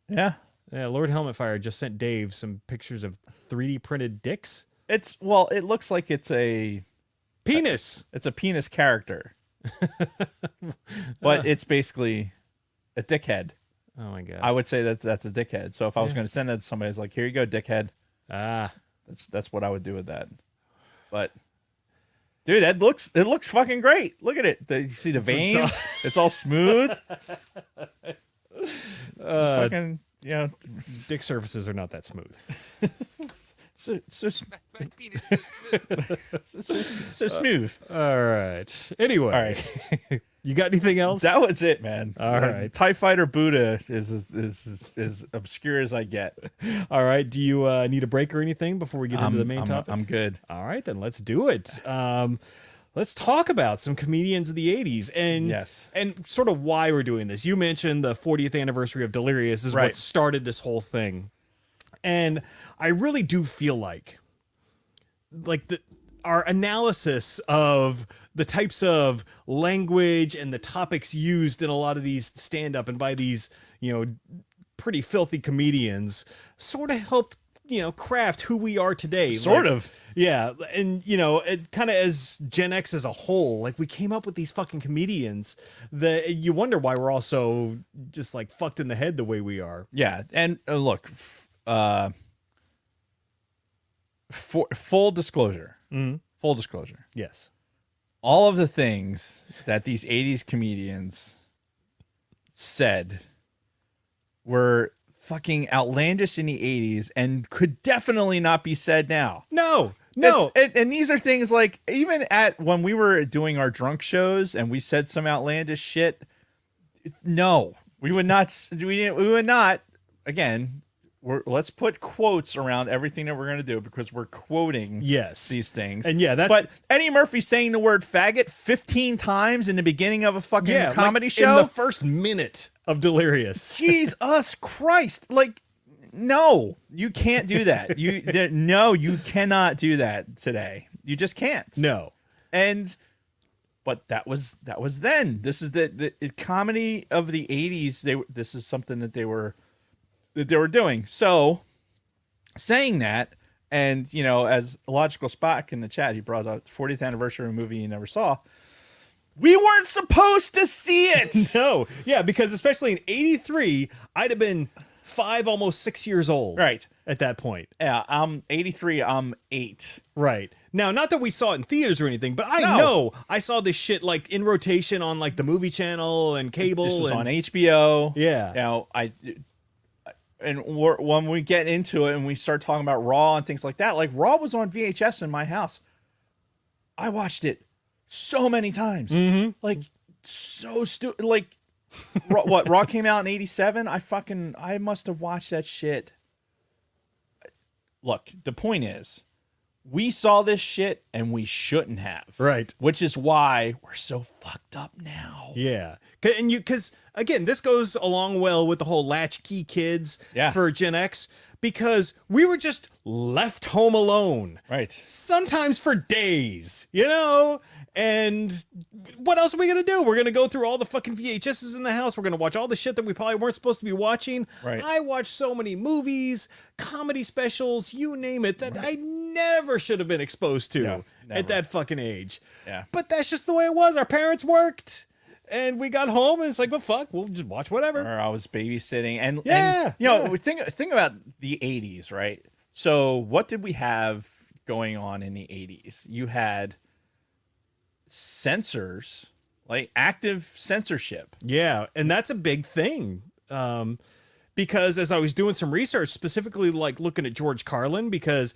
Yeah. Yeah. Lord Helmet Fire just sent Dave some pictures of 3D printed dicks. It looks like it's a Penis. It's a penis character, but it's basically a dickhead. Oh my God. I would say that's a dickhead. So if I was going to send that to somebody, it's like, here you go, dickhead. That's what I would do with that. But dude, it looks fucking great. Look at it. You see the veins? It's all smooth. It's fucking, Dick surfaces are not that smooth. So My penis is smooth. so smooth. All right. Anyway. All right. You got anything else? That was it, man. All right. TIE Fighter Buddha is as obscure as I get. All right. Do you need a break or anything before we get into the main topic? I'm good. All right, then let's do it. Let's talk about some comedians of the 80s and sort of why we're doing this. You mentioned the 40th anniversary of Delirious is Right. what started this whole thing. And I really do feel like our analysis of the types of language and the topics used in a lot of these stand-up and by these, pretty filthy comedians sort of helped craft who we are today. Sort of. Yeah. And, it kind of as Gen X as a whole, like we came up with these fucking comedians that you wonder why we're all so just like fucked in the head the way we are. Yeah. And look, for full disclosure, Yes. all of the things that these 80s comedians said were fucking outlandish in the 80s and could definitely not be said now. No. And these are things like even at when we were doing our drunk shows and we said some outlandish shit. No, we would not. We would not. Again, let's put quotes around everything that we're going to do because we're quoting these things. And yeah, but Eddie Murphy saying the word faggot 15 times in the beginning of a fucking comedy like show in the first minute of Delirious. Jesus Christ. Like, no, you can't do that. No, you cannot do that today. You just can't. No. But that was then. This is the comedy of the 80s. This is something that they were doing. So saying that, and as Logical Spock in the chat, he brought up the 40th anniversary movie he never saw. We weren't supposed to see it. No. Yeah, because especially in 83, I'd have been 5, almost 6 years old. Right. At that point. Yeah, I'm 83, I'm 8. Right. Now, not that we saw it in theaters or anything, but I know I saw this shit like in rotation on like the movie channel and cable. This was on HBO. Yeah. When we get into it and we start talking about Raw and things like that, like Raw was on VHS in my house. I watched it so many times. Mm-hmm. Like, so stupid. Like, Raw came out in 87? I must have watched that shit. Look, the point is, we saw this shit and we shouldn't have. Right. Which is why we're so fucked up now. Yeah. Because, again, this goes along well with the whole latchkey kids for Gen X, because we were just left home alone. Right. Sometimes for days, and what else are we going to do? We're going to go through all the fucking VHSs in the house. We're going to watch all the shit that we probably weren't supposed to be watching. Right. I watched so many movies, comedy specials, you name it, that I never should have been exposed to at that fucking age. Yeah. But that's just the way it was. Our parents worked. And we got home and it's like, well, fuck, we'll just watch whatever. Or I was babysitting. And think about the 80s, right? So what did we have going on in the 80s? You had censors, like active censorship. Yeah, and that's a big thing. Because as I was doing some research, specifically like looking at George Carlin, because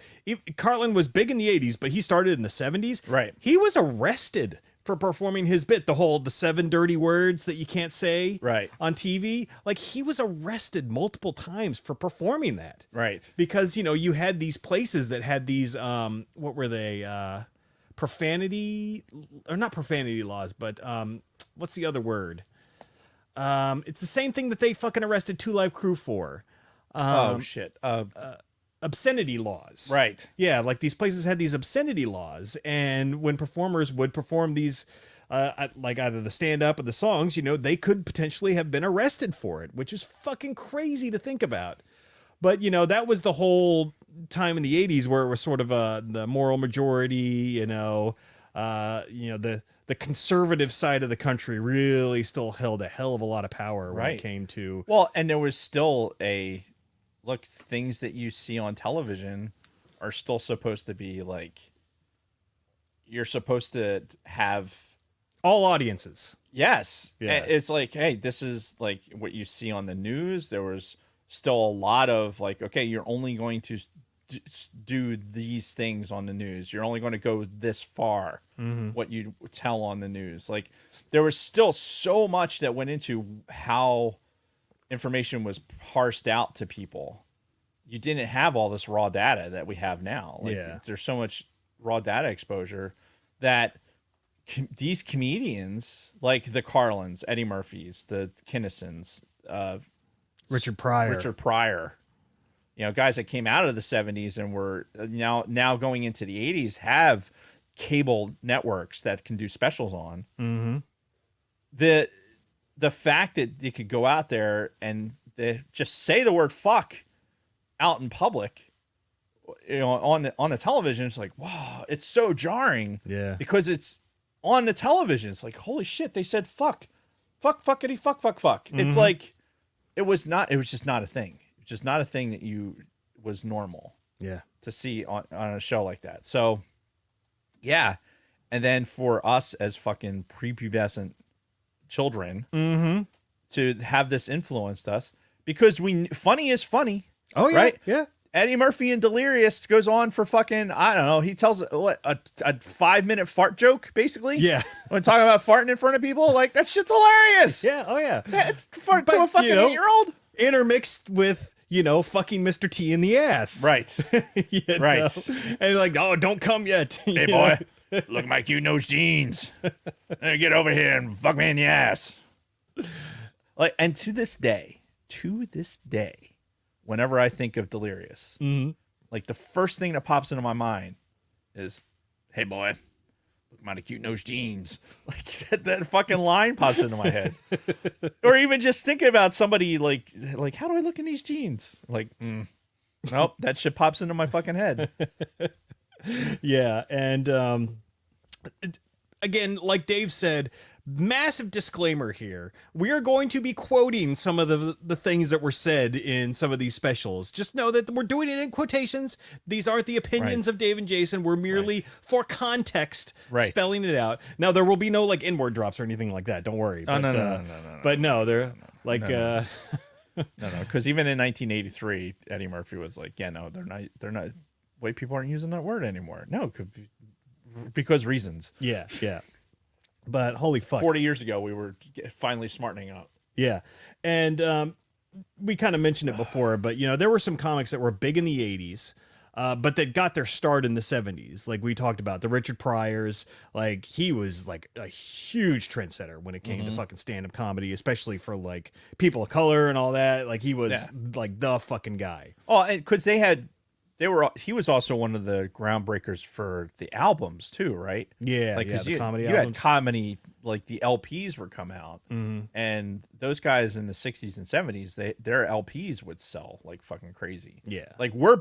Carlin was big in the 80s, but he started in the 70s. Right. He was arrested for performing his bit, the 7 dirty words that you can't say on TV. Like, he was arrested multiple times for performing that. Right. Because, you had these places that had these, what were they? Profanity, or not profanity laws, but what's the other word? It's the same thing that they fucking arrested 2 Live Crew for. Obscenity laws. Right. Yeah, like these places had these obscenity laws, and when performers would perform these, like either the stand-up or the songs, they could potentially have been arrested for it, which is fucking crazy to think about. But, that was the whole time in the 80s where it was sort of the moral majority, the conservative side of the country really still held a hell of a lot of power when it came to... Well, and there was still things that you see on television are still supposed to be like, you're supposed to have... all audiences. Yes. Yeah. It's like, hey, this is like what you see on the news. There was still a lot of like, okay, you're only going to do these things on the news. You're only going to go this far. What you tell on the news, like there was still so much that went into how information was parsed out to people. You didn't have all this raw data that we have now. Like, there's so much raw data exposure that these comedians, like the Carlins, Eddie Murphys, the Kinisons, Richard Pryor, you know, guys that came out of the 70s and were now going into the 80s have cable networks that can do specials on. The fact that they could go out there and they just say the word fuck out in public, you know, on the television, it's like, wow, it's so jarring. Yeah. Because it's on the television. It's like, holy shit, they said fuck. Fuckity fuck. It's like it was just not a thing. It's just not a thing that was normal. Yeah. To see on a show like that. So yeah. And then for us as fucking prepubescent children to have this influenced us, because funny is funny. Oh yeah, right? Yeah. Eddie Murphy in Delirious goes on for fucking, I don't know, he tells a 5-minute fart joke, basically. Yeah. When talking about farting in front of people, like, that shit's hilarious. Yeah. Oh yeah. It's to a fucking 8-year-old. Intermixed with, you know, fucking Mr. T in the ass. Right. You Right. know? And like, oh, don't come yet. Hey, boy, look at my cute nose jeans. Get over here and fuck me in the ass. Like, and to this day, whenever I think of Delirious, like the first thing that pops into my mind is, hey boy, look at my cute nose jeans. Like that fucking line pops into my head. Or even just thinking about somebody like how do I look in these jeans? Like, nope, that shit pops into my fucking head. Yeah. And again, like Dave said, massive disclaimer here. We are going to be quoting some of the things that were said in some of these specials. Just know that we're doing it in quotations. These aren't the opinions of Dave and Jason. We're merely, for context, spelling it out. Now, there will be no like N-word drops or anything like that. Don't worry. Oh, But, no. But no, they're like... No, because even in 1983, Eddie Murphy was like, yeah, no, they're not, white people aren't using that word anymore. No, it could be because reasons. Yeah. But holy fuck. 40 years ago, we were finally smartening up. Yeah. And we kind of mentioned it before, but, you know, there were some comics that were big in the 80s, but that got their start in the 70s. Like we talked about the Richard Pryors, like he was like a huge trendsetter when it came to fucking stand-up comedy, especially for like people of color and all that. Like he was like the fucking guy. Oh, and because he was also one of the groundbreakers for the albums too, right? Yeah, like the comedy you albums. had comedy, like the LPs would come out, and those guys in the 60s and 70s, their LPs would sell like fucking crazy. Yeah, like we're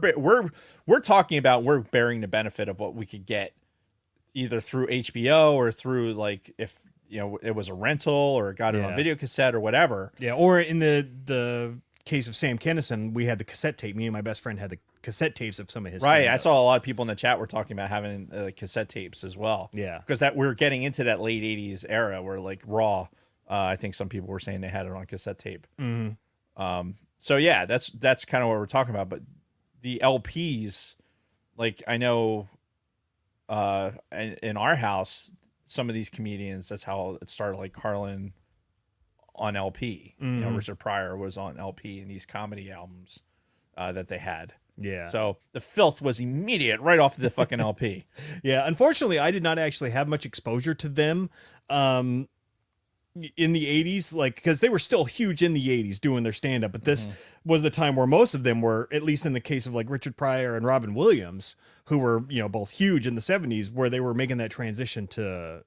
talking about we're bearing the benefit of what we could get either through HBO or through like if you know it was a rental or got it on video cassette or whatever. Yeah, or in the case of Sam Kinison, we had the cassette tape. Me and my best friend had the cassette tapes of some of his I saw a lot of people in the chat were talking about having cassette tapes as well. Yeah, because that we're getting into that late 80s era where like Raw, I think some people were saying they had it on cassette tape. So yeah, that's kind of what we're talking about. But the LPs, like I know in our house, some of these comedians, that's how it started, like Carlin on LP. You know, Richard Pryor was on LP in these comedy albums that they had. Yeah. So the filth was immediate right off the fucking LP. Yeah. Unfortunately, I did not actually have much exposure to them in the 80s, like, because they were still huge in the 80s doing their stand-up. But this was the time where most of them were, at least in the case of like Richard Pryor and Robin Williams, who were, you know, both huge in the 70s, where they were making that transition to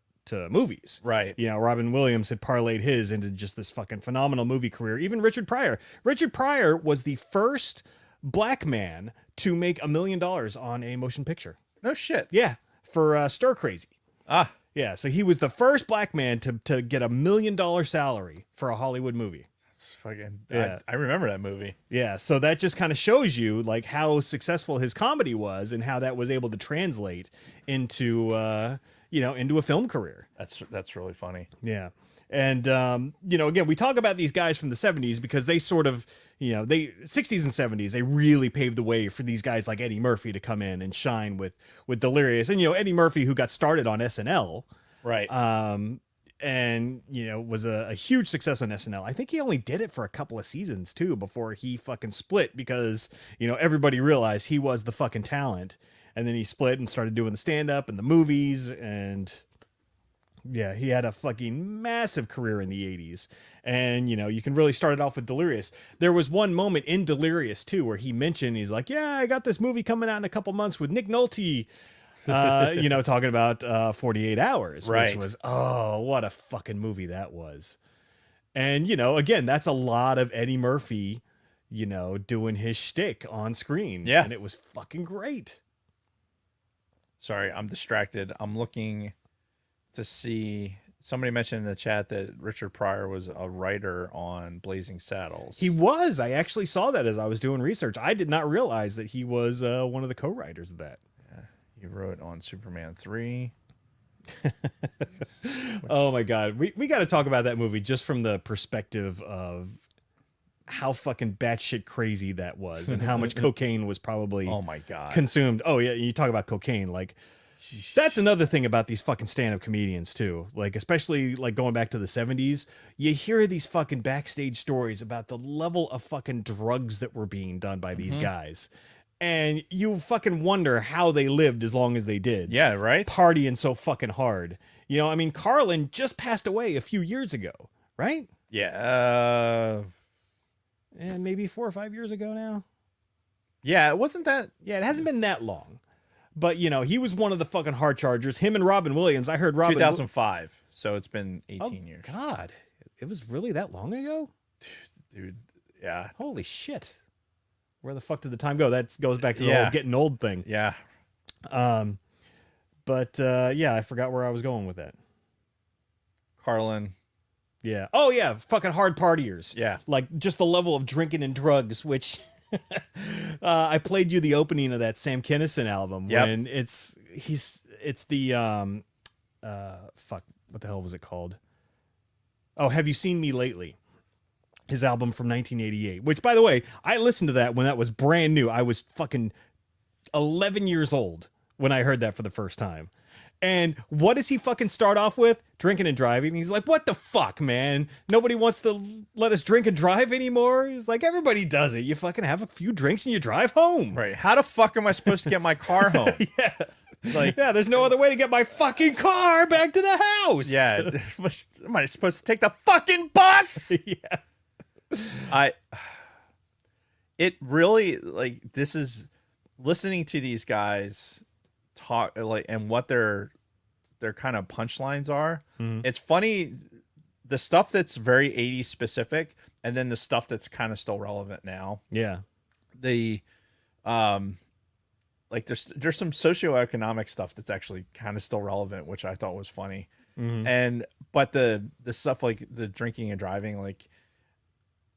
movies. Right. You know, Robin Williams had parlayed his into just this fucking phenomenal movie career. Even Richard Pryor was the first black man to make $1 million on a motion picture. No shit. Yeah, for Stir Crazy. Ah. Yeah, so he was the first black man to get $1 million salary for a Hollywood movie. It's fucking. Yeah. I remember that movie. Yeah, so that just kind of shows you like how successful his comedy was and how that was able to translate into into a film career. That's really funny. Yeah. And, again, we talk about these guys from the 70s because they sort of they 60s and 70s, they really paved the way for these guys like Eddie Murphy to come in and shine with Delirious. And, Eddie Murphy, who got started on SNL, Right. and, was a huge success on SNL. I think he only did it for a couple of seasons too, before he fucking split because, everybody realized he was the fucking talent. And then he split and started doing the stand-up and the movies, and yeah, he had a fucking massive career in the 80s. And, you can really start it off with Delirious. There was one moment in Delirious, too, where he mentioned, he's like, yeah, I got this movie coming out in a couple months with Nick Nolte, talking about 48 Hours, right. which was, oh, what a fucking movie that was. And, again, that's a lot of Eddie Murphy, doing his shtick on screen. Yeah. And it was fucking great. Sorry, I'm distracted. I'm looking to see. Somebody mentioned in the chat that Richard Pryor was a writer on Blazing Saddles. He was. I actually saw that as I was doing research. I did not realize that he was one of the co-writers of that. Yeah, he wrote on Superman 3. Oh my God. We got to talk about that movie just from the perspective of how fucking batshit crazy that was and how much cocaine was probably Oh my God. consumed. Oh yeah, you talk about cocaine, like that's another thing about these fucking stand-up comedians too. Like especially like going back to the 70s, you hear these fucking backstage stories about the level of fucking drugs that were being done by these guys. And you fucking wonder how they lived as long as they did. Yeah, right? Partying so fucking hard. Carlin just passed away a few years ago, right? Yeah. And maybe 4 or 5 years ago now. Yeah, it wasn't that. Yeah, it hasn't been that long. But, he was one of the fucking hard chargers. Him and Robin Williams. I heard Robin. 2005. So it's been 18 years. God, it was really that long ago? Dude, yeah. Holy shit. Where the fuck did the time go? That goes back to the whole getting old thing. Yeah. But I forgot where I was going with that. Carlin. Yeah. Oh, yeah. Fucking hard partiers. Yeah. Like just the level of drinking and drugs, which I played you the opening of that Sam Kinison album when it's the fuck, what the hell was it called? Oh, Have You Seen Me Lately? His album from 1988, which by the way, I listened to that when that was brand new. I was fucking 11 years old when I heard that for the first time. And what does he fucking start off with? Drinking and driving. He's like, what the fuck, man? Nobody wants to let us drink and drive anymore. He's like, everybody does it. You fucking have a few drinks and you drive home. Right. How the fuck am I supposed to get my car home? Yeah, there's no other way to get my fucking car back to the house. Yeah. Am I supposed to take the fucking bus? Yeah. It really, like, this is listening to these guys talk, like, and what their kind of punchlines are. It's funny, the stuff that's very 80s specific, and then the stuff that's kind of still relevant now. Yeah. The like there's some socioeconomic stuff that's actually kind of still relevant, which I thought was funny. But the stuff like the drinking and driving, like,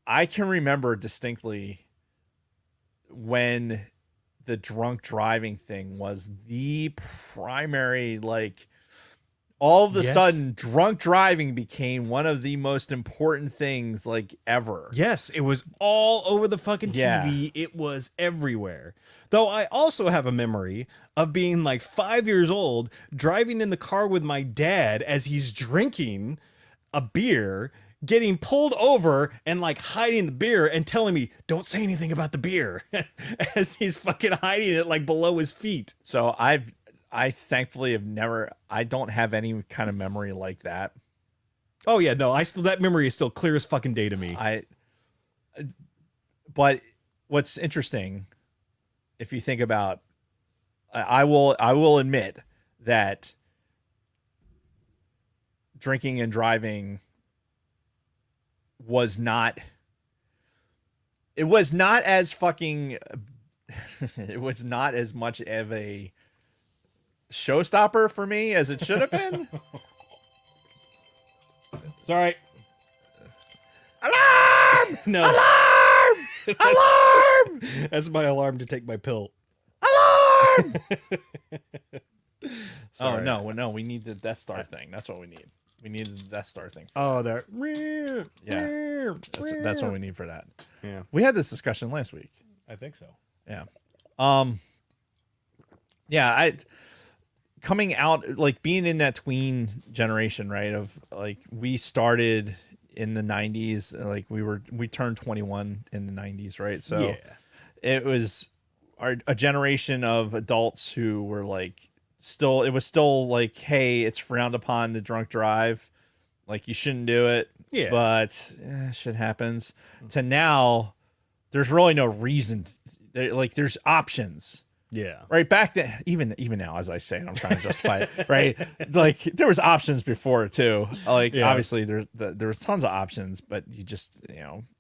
I can remember distinctly when the drunk driving thing was the primary, like, all of a sudden drunk driving became one of the most important things, like, ever. Yes, it was all over the fucking TV. It was everywhere. Though I also have a memory of being like 5 years old, driving in the car with my dad as he's drinking a beer, getting pulled over and like hiding the beer and telling me, don't say anything about the beer as he's fucking hiding it like below his feet. So I thankfully have never, I don't have any kind of memory like that. Oh yeah, no, that memory is still clear as fucking day to me. But what's interesting, if you think about, I will admit that drinking and driving was not as fucking it was not as much of a showstopper for me as it should have been. Sorry. Alarm! No. Alarm! Alarm! That's my alarm to take my pill. Alarm! Sorry. Oh no, we need the Death Star thing. That's what we need. We need the Death Star thing. Oh, there. Yeah. That's what we need for that. Yeah, We had this discussion last week. I think so. Yeah. Yeah, coming out, like being in that tween generation, right? Of like, we started in the 90s, like we turned 21 in the 90s, right? So Yeah. it was a generation of adults who were like, it was still like, hey, it's frowned upon to drunk drive. Like, you shouldn't do it. Yeah. But shit happens. To now, there's really no reason. Like, there's options. Yeah. Right back then, even now, as I say it, I'm trying to justify it. Right, like there was options before too. Like obviously there was tons of options, but you just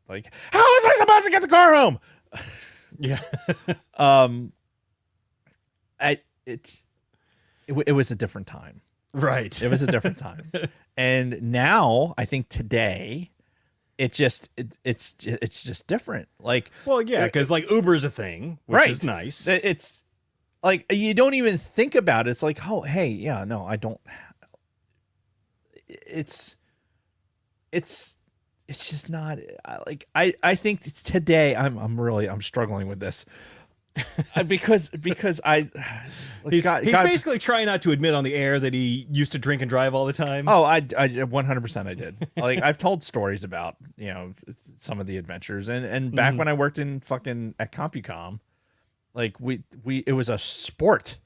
like, how was I supposed to get the car home? Yeah. It was a different time. Right. It was a different time, and now I think today, it's just different. Like, Well, yeah, because like Uber's a thing, which right. is nice. It's like you don't even think about it. It's like, oh, hey, yeah, no, I don't. It's just not like I think today I'm struggling with this because I He's basically trying not to admit on the air that he used to drink and drive all the time. Oh, I 100% I did. Like, I've told stories about, some of the adventures, and back when I worked in fucking at CompuCom, like it was a sport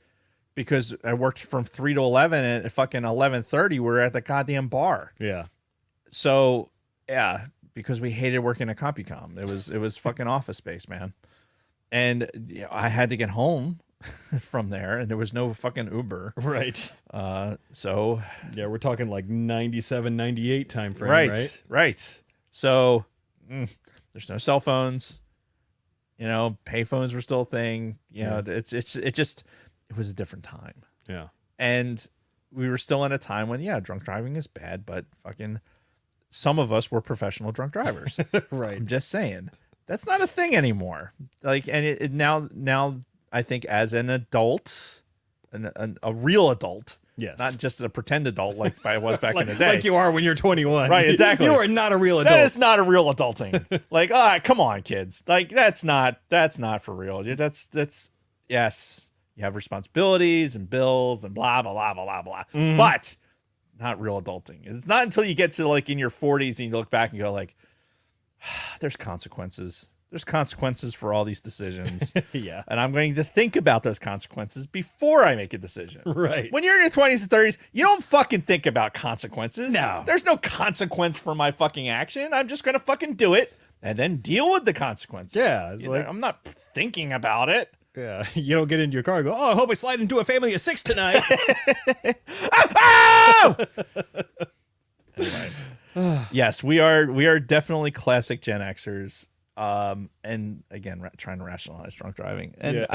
because I worked from 3 to 11, and at fucking 11:30 we were at the goddamn bar. Yeah. So, yeah, because we hated working at CompuCom. It was fucking office space, man. And I had to get home from there, and there was no fucking Uber. Right. So yeah, we're talking like 97, 98 time frame, right? Right. So there's no cell phones. Payphones were still a thing. It was a different time. Yeah. And we were still in a time when, drunk driving is bad, but fucking some of us were professional drunk drivers. Right. I'm just saying. That's not a thing anymore. Like, and it now I think as an adult, a real adult, Yes. not just a pretend adult like I was back in the day. Like you are when you're 21. Right, exactly. You are not a real adult. That is not a real adulting. Like, come on, kids. Like, that's not for real. That's yes, you have responsibilities and bills and blah blah blah blah blah blah. Mm-hmm. But not real adulting. It's not until you get to like in your 40s and you look back and go like, there's consequences. There's consequences for all these decisions. Yeah. And I'm going to think about those consequences before I make a decision. Right. When you're in your 20s and 30s, you don't fucking think about consequences. No. There's no consequence for my fucking action. I'm just going to fucking do it and then deal with the consequences. Yeah. It's like, I'm not thinking about it. yeah. You don't get into your car and go, oh, I hope I slide into a family of 6 tonight. Oh! Anyway. Yes, we are definitely classic Gen Xers. And again, trying to rationalize drunk driving. And yeah.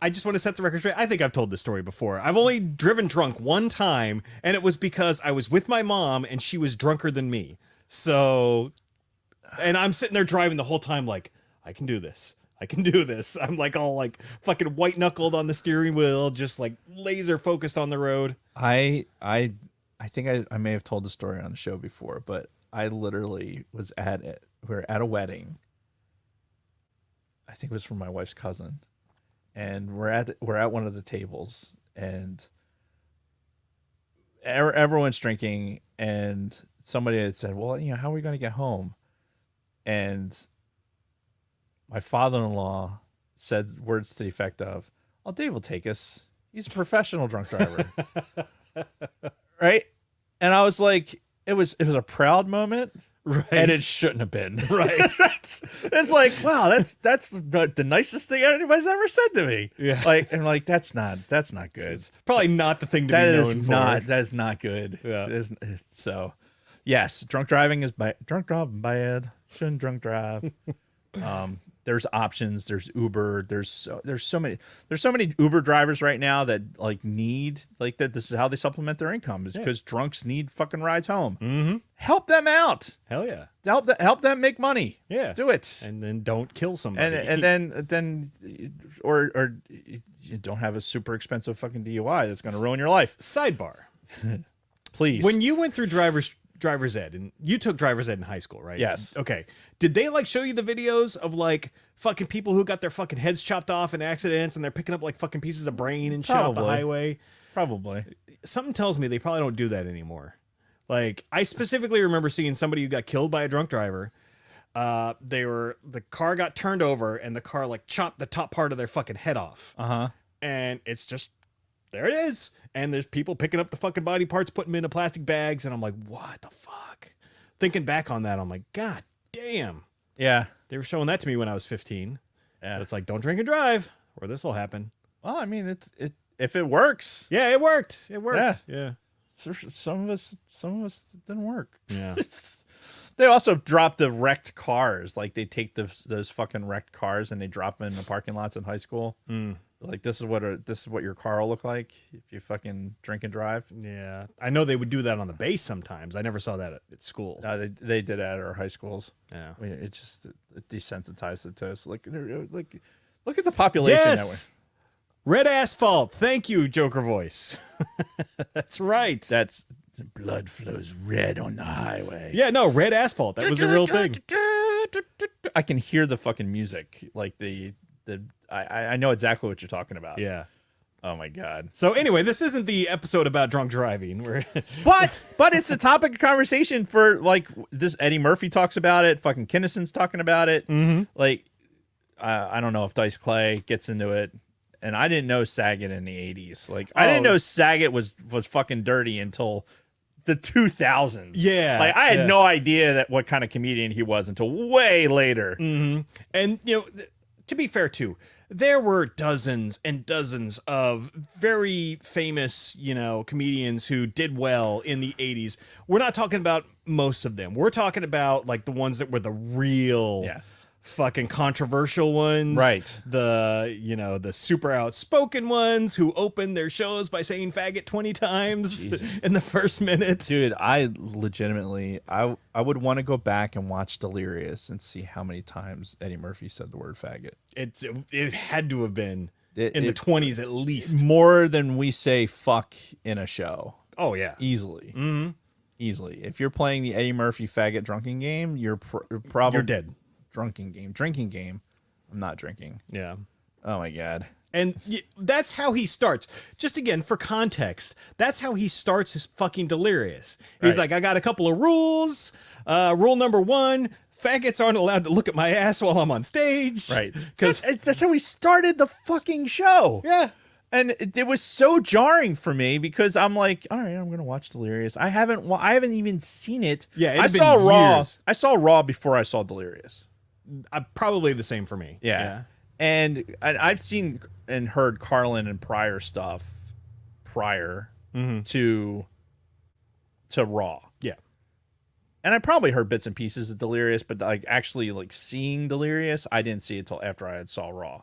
I just want to set the record straight. I think I've told this story before. I've only driven drunk one time, and it was because I was with my mom and she was drunker than me. So, and I'm sitting there driving the whole time like, I can do this. I can do this. I'm like all like fucking white knuckled on the steering wheel, just like laser focused on the road. I think I may have told the story on the show before, but I literally was we were at a wedding. I think it was for my wife's cousin. And we're at one of the tables, and everyone's drinking, and somebody had said, well, how are we going to get home? And my father-in-law said words to the effect of, oh, Dave will take us. He's a professional drunk driver. Right? And I was like, it was a proud moment. Right. And it shouldn't have been. Right. It's like, wow, that's the nicest thing anybody's ever said to me. Yeah. Like, and like, that's not good. It's probably not the thing to be known for. That is not good. Yeah. So, yes, drunk driving is bad. Drunk driving bad. Shouldn't drunk drive. There's options. There's Uber. There's so many Uber drivers right now that like need like that. This is how they supplement their income is because drunks need fucking rides home. Mm-hmm. Help them out. Hell yeah. Help them make money. Yeah. Do it. And then don't kill somebody. And then or you don't have a super expensive fucking DUI that's going to ruin your life. Sidebar. Please. When you went through driver's driver's ed, and you took driver's ed in high school, right? Yes. Okay. Did they like show you the videos of like fucking people who got their fucking heads chopped off in accidents and they're picking up like fucking pieces of brain and shit off the Probably. highway? Probably. Something tells me they probably don't do that anymore. Like, I specifically remember seeing somebody who got killed by a drunk driver. The car got turned over and the car like chopped the top part of their fucking head off. And it's just, there it is. And there's people picking up the fucking body parts, putting them into plastic bags. And I'm like, what the fuck? Thinking back on that, I'm like, God damn. Yeah. They were showing that to me when I was 15. Yeah. So it's like, don't drink and drive or this will happen. Well, I mean, if it works. Yeah, it worked. It worked. Yeah. Some of us didn't work. Yeah. They also drop the wrecked cars. Like they take those fucking wrecked cars and they drop them in the parking lots in high school. Like this is what your car will look like if you fucking drink and drive. Yeah. I know they would do that on the base sometimes. I never saw that at school. They did that at our high schools. Yeah. It just desensitized it to us. Like look at the population that way. Yes. Red asphalt. Thank you, Joker voice. That's right. That's blood flows red on the highway. Yeah, no, red asphalt. That was a real thing. I can hear the fucking music. Like I know exactly what you're talking about. Yeah. Oh my god. So anyway, this isn't the episode about drunk driving. But it's a topic of conversation for like this. Eddie Murphy talks about it. Fucking Kinison's talking about it. Like I don't know if Dice Clay gets into it. And I didn't know Saget in the 80s. Like I didn't know Saget was fucking dirty until the 2000s. Yeah. Like I had no idea what kind of comedian he was until way later. And to be fair too, there were dozens and dozens of very famous, comedians who did well in the 80s. We're not talking about most of them. We're talking about like the ones that were the real fucking controversial ones, right? The super outspoken ones who opened their shows by saying faggot 20 times in the first minute. Dude, I legitimately I would want to go back and watch Delirious and see how many times Eddie Murphy said the word faggot. It had to have been in the 20s at least, more than we say fuck in a show. Oh yeah, easily. Easily. If you're playing the Eddie Murphy faggot drinking game, you're probably you're dead. Drinking game. I'm not drinking. Yeah. Oh my god. And that's how he starts. Just again, for context, that's how he starts his fucking Delirious. He's like, I got a couple of rules. Rule number 1, faggots aren't allowed to look at my ass while I'm on stage. Right. Because that's how he started the fucking show. Yeah. And it was so jarring for me because I'm like, all right, I'm gonna watch Delirious. I haven't even seen it. Yeah, I saw Raw. I saw Raw before I saw Delirious. Probably the same for me. Yeah. And I've seen and heard Carlin and Pryor stuff prior to Raw. Yeah. And I probably heard bits and pieces of Delirious, but like actually like seeing Delirious, I didn't see it till after I had saw Raw.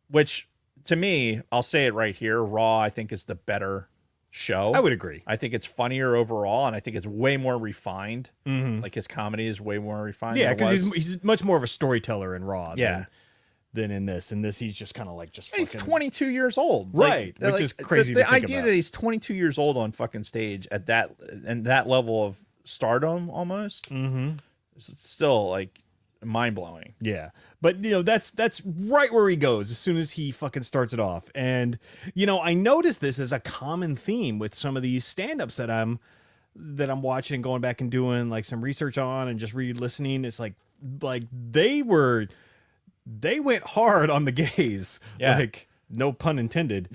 Which to me, I'll say it right here, Raw I think is the better show. I would agree. I think it's funnier overall, and I think it's way more refined. Like his comedy is way more refined. Yeah, because he's much more of a storyteller in Raw. Yeah. Than in this. In this, he's just kind of like he's 22 years old, right? Which is crazy. The to think idea about. that he's 22 years old on fucking stage at that level of stardom, almost, it's still like mind blowing. Yeah, but that's right where he goes as soon as he fucking starts it off. And I noticed this as a common theme with some of these stand-ups that I'm watching and going back and doing like some research on and just re-listening. It's like they went hard on the gays. Yeah. Like no pun intended.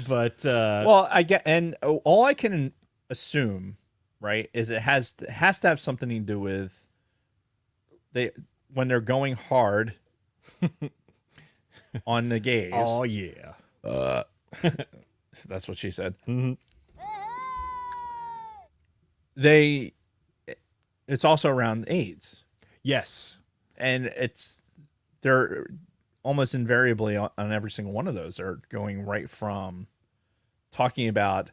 But well, I get, and all I can assume, right, is it has to have something to do with when they're going hard on the gays. Oh yeah. That's what she said. It's also around AIDS. Yes. And they're almost invariably on every single one of those. They're going right from talking about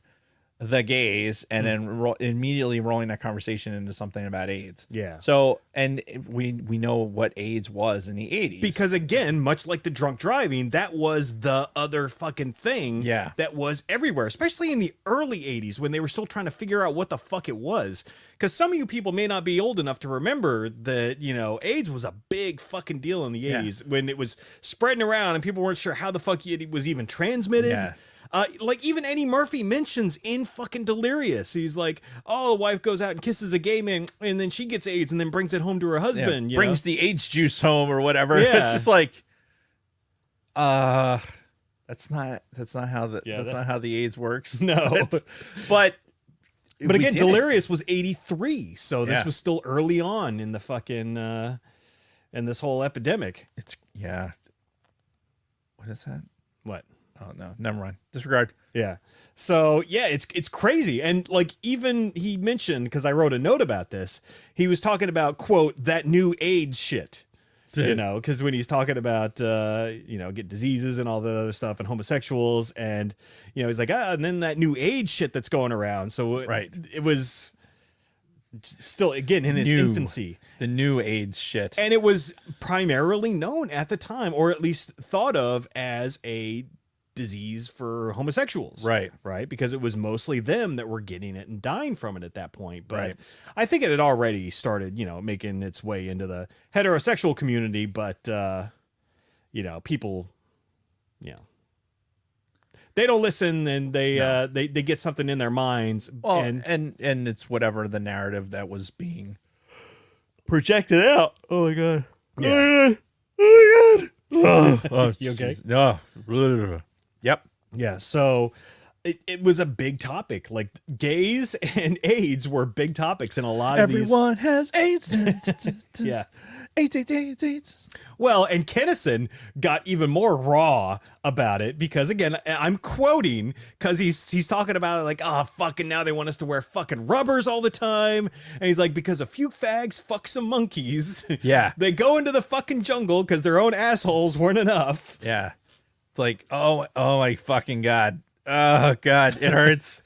the gays and then immediately rolling that conversation into something about AIDS. Yeah. So, and we know what AIDS was in the 80s. Because again, much like the drunk driving, that was the other fucking thing that was everywhere, especially in the early 80s when they were still trying to figure out what the fuck it was. Because some of you people may not be old enough to remember that, you know, AIDS was a big fucking deal in the 80s when it was spreading around and people weren't sure how the fuck it was even transmitted. Yeah. Like even Eddie Murphy mentions in fucking Delirious, he's like, "Oh, the wife goes out and kisses a gay man, and then she gets AIDS, and then brings it home to her husband. You brings know? the AIDS juice home or whatever." Yeah. It's just like, that's not how not how the AIDS works. No, but again, Delirious was 83, so this Yeah. was still early on in the fucking in this whole epidemic. It's What is that? What? Oh no, never mind. Disregard. Yeah. So yeah, it's crazy. And like even he mentioned, because I wrote a note about this, he was talking about, quote, that new AIDS shit. You know, because when he's talking about you know, get diseases and all the other stuff and homosexuals, and you know, he's like, and then that new AIDS shit that's going around. So it was still again in its infancy. The new AIDS shit. And it was primarily known at the time, or at least thought of as a disease for homosexuals, right, because it was mostly them that were getting it and dying from it at that point. But I think it had already started, you know, making its way into the heterosexual community, but you know, people, you know, they don't listen, and they get something in their minds. Well, and it's whatever the narrative that was being projected out. Oh my god. Yeah. Oh my god. Oh, you okay? No. Yep. Yeah. So it was a big topic. Like gays and AIDS were big topics in a lot of these. Everyone has AIDS. Yeah. AIDS. Well, and Kinison got even more raw about it because, again, I'm quoting because he's talking about it like, oh, fucking now they want us to wear fucking rubbers all the time. And he's like, because a few fags fuck some monkeys. Yeah. They go into the fucking jungle because their own assholes weren't enough. Yeah. It's like, oh my fucking God. Oh God, it hurts.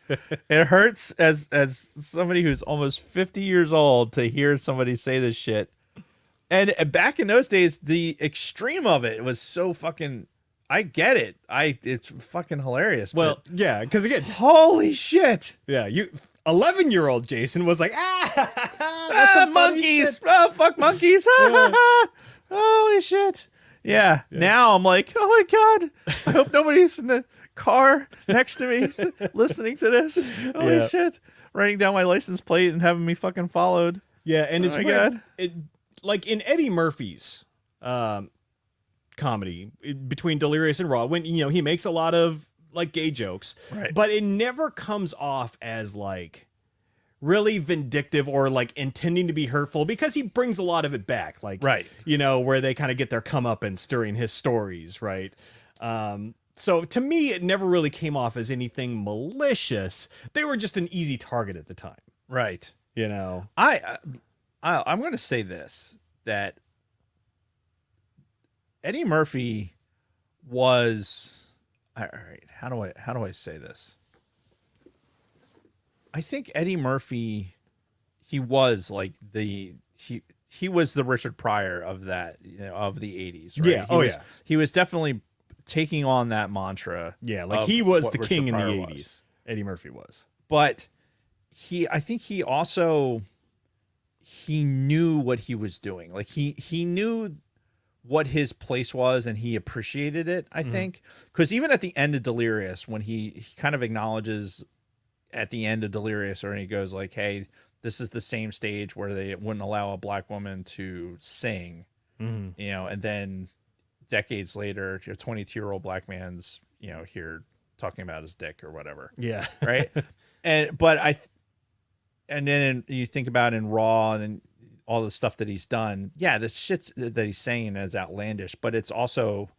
It hurts as somebody who's almost 50 years old to hear somebody say this shit. And back in those days, the extreme of it was so fucking, I get it. It's fucking hilarious. Well, yeah, because again, holy shit. Yeah, 11-year-old Jason was like, that's some monkeys. Shit. Oh, fuck monkeys. Holy shit. Yeah. Now I'm like, oh my God. I hope nobody's in the car next to me listening to this. Holy shit. Writing down my license plate and having me fucking followed. Yeah, and it's weird. Like in Eddie Murphy's comedy between Delirious and Raw, when you know he makes a lot of like gay jokes, but it never comes off as like really vindictive or like intending to be hurtful, because he brings a lot of it back, like you know, where they kind of get their comeuppance during his stories, right? So to me, it never really came off as anything malicious. They were just an easy target at the time, right? You know, I'm going to say this, that Eddie Murphy was, all right, how do I say this? I think Eddie Murphy, he was like he was the Richard Pryor of that, you know, of the 80s, right? Yeah. He was definitely taking on that mantra. Yeah, like he was the Richard king in the Pryor 80s. was. Eddie Murphy was. But I think he also, he knew what he was doing. Like he knew what his place was, and he appreciated it, I think. Because even at the end of Delirious, when he kind of acknowledges at the end of Delirious, or he goes like, hey, this is the same stage where they wouldn't allow a black woman to sing, you know, and then decades later, your 22-year-old black man's, you know, here talking about his dick or whatever. Yeah. Right. And then you think about in Raw and all the stuff that he's done. Yeah, the shit that he's saying is outlandish, but it's also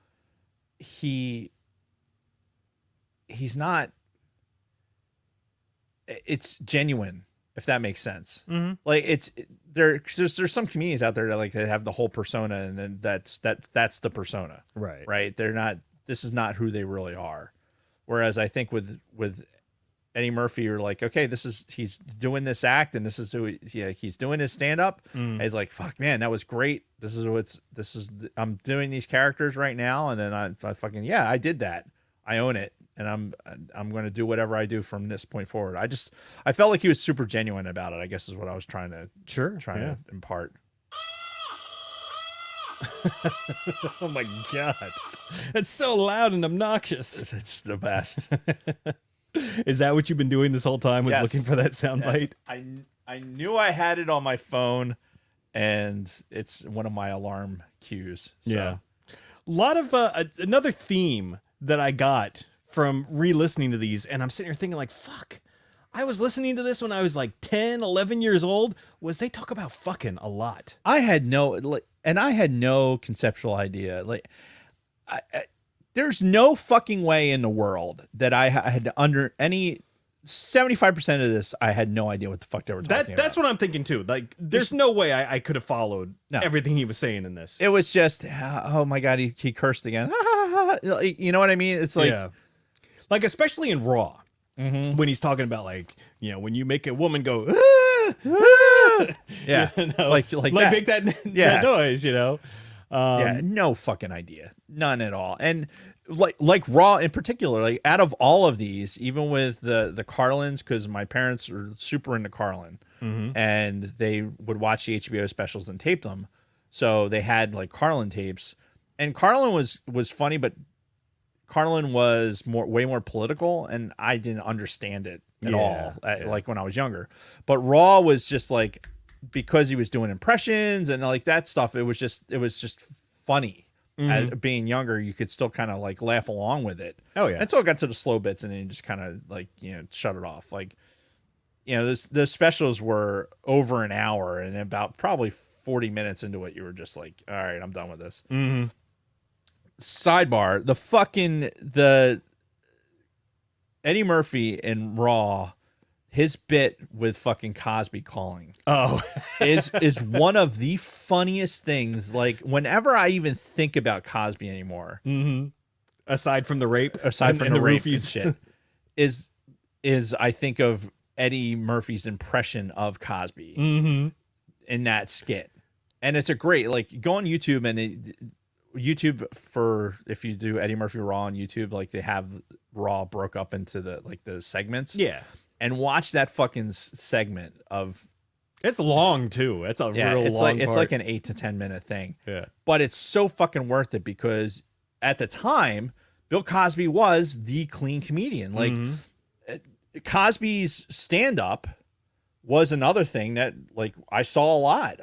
he's not. It's genuine, if that makes sense. Like there's some comedians out there that like they have the whole persona, and then that's the persona, right? They're not. This is not who they really are. Whereas I think with Eddie Murphy were like, okay, he's doing this act, and this is who he's doing his stand up. And he's like, fuck, man, that was great. I'm doing these characters right now, and then I fucking I did that. I own it, and I'm going to do whatever I do from this point forward. I felt like he was super genuine about it, I guess is what I was trying to to impart. Oh my God. It's so loud and obnoxious. It's the best. Is that what you've been doing this whole time? Was looking for that soundbite? I knew I had it on my phone, and it's one of my alarm cues. So. Yeah. A lot of another theme that I got from re-listening to these, and I'm sitting here thinking like, fuck, I was listening to this when I was like 10, 11 years old, was they talk about fucking a lot. I had no conceptual idea. There's no fucking way in the world that I had under any 75% of this. I had no idea what the fuck they were talking about. That's what I'm thinking too. Like, there's no way I could have followed everything he was saying in this. It was just, oh my God, he cursed again. You know what I mean? It's like, like especially in Raw, when he's talking about like, when you make a woman go, yeah, like that. Make that noise, no fucking idea, none at all. And like Raw in particular, like out of all of these, even with the Carlins, because my parents are super into Carlin, and they would watch the HBO specials and tape them, so they had like Carlin tapes, and Carlin was funny, but Carlin was way more political, and I didn't understand it at all, like when I was younger. But Raw was just like, because he was doing impressions and like that stuff, it was just funny. As being younger, you could still kind of like laugh along with it. Oh yeah. Until it got to the slow bits, and then you just kind of like shut it off. Like the specials were over an hour, and about probably 40 minutes into it, you were just like, all right, I'm done with this. Sidebar: the Eddie Murphy in Raw, his bit with fucking Cosby calling is one of the funniest things. Like, whenever I even think about Cosby anymore, aside from the rape, from the rape and shit, is I think of Eddie Murphy's impression of Cosby in that skit, and it's a great, like, go on YouTube and YouTube for, if you do Eddie Murphy Raw on YouTube, like they have Raw broke up into the segments, and watch that fucking segment of. It's long too. It's a real long part. It's like an 8 to 10 minute thing. Yeah, but it's so fucking worth it, because at the time Bill Cosby was the clean comedian. Like Cosby's stand up was another thing that like I saw a lot.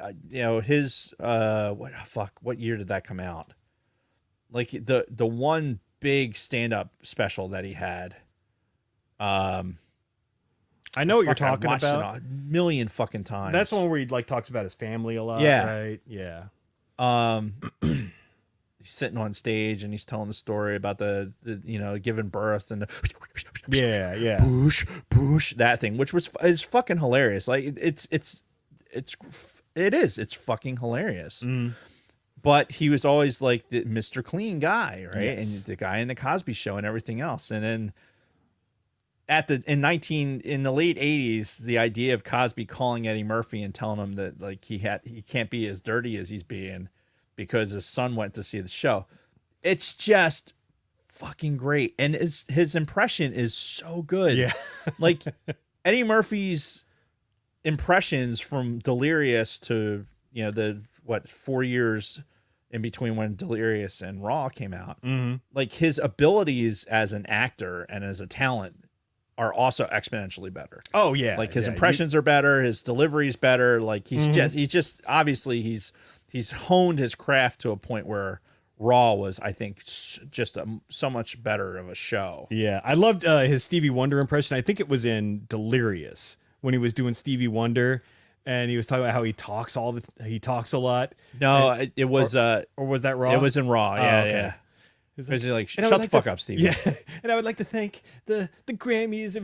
His what year did that come out? Like the one big stand up special that he had. I know what you're talking about. I've watched it a million fucking times. That's one where he like talks about his family a lot. Yeah. Right. Yeah. He's sitting on stage and he's telling the story about the giving birth and push that thing, which is fucking hilarious. Like it's fucking hilarious. But he was always like the Mr. Clean guy, right? Yes. And the guy in the Cosby Show and everything else. And then in the late 80s, the idea of Cosby calling Eddie Murphy and telling him that like he can't be as dirty as he's being because his son went to see the show. It's just fucking great. And his impression is so good. Yeah. Like Eddie Murphy's impressions from Delirious to, 4 years in between when Delirious and Raw came out. Like his abilities as an actor and as a talent are also exponentially better. Oh yeah. Like his impressions are better, his delivery's better. Like he's just obviously he's honed his craft to a point where Raw was, I think, just so much better of a show. Yeah, I loved his Stevie Wonder impression. I think it was in Delirious when he was doing Stevie Wonder, and he was talking about how he talks a lot. No, it was or was that Raw? It was in Raw. Yeah, okay. yeah. He's like, shut the fuck up, Stevie. Yeah, and I would like to thank the Grammys.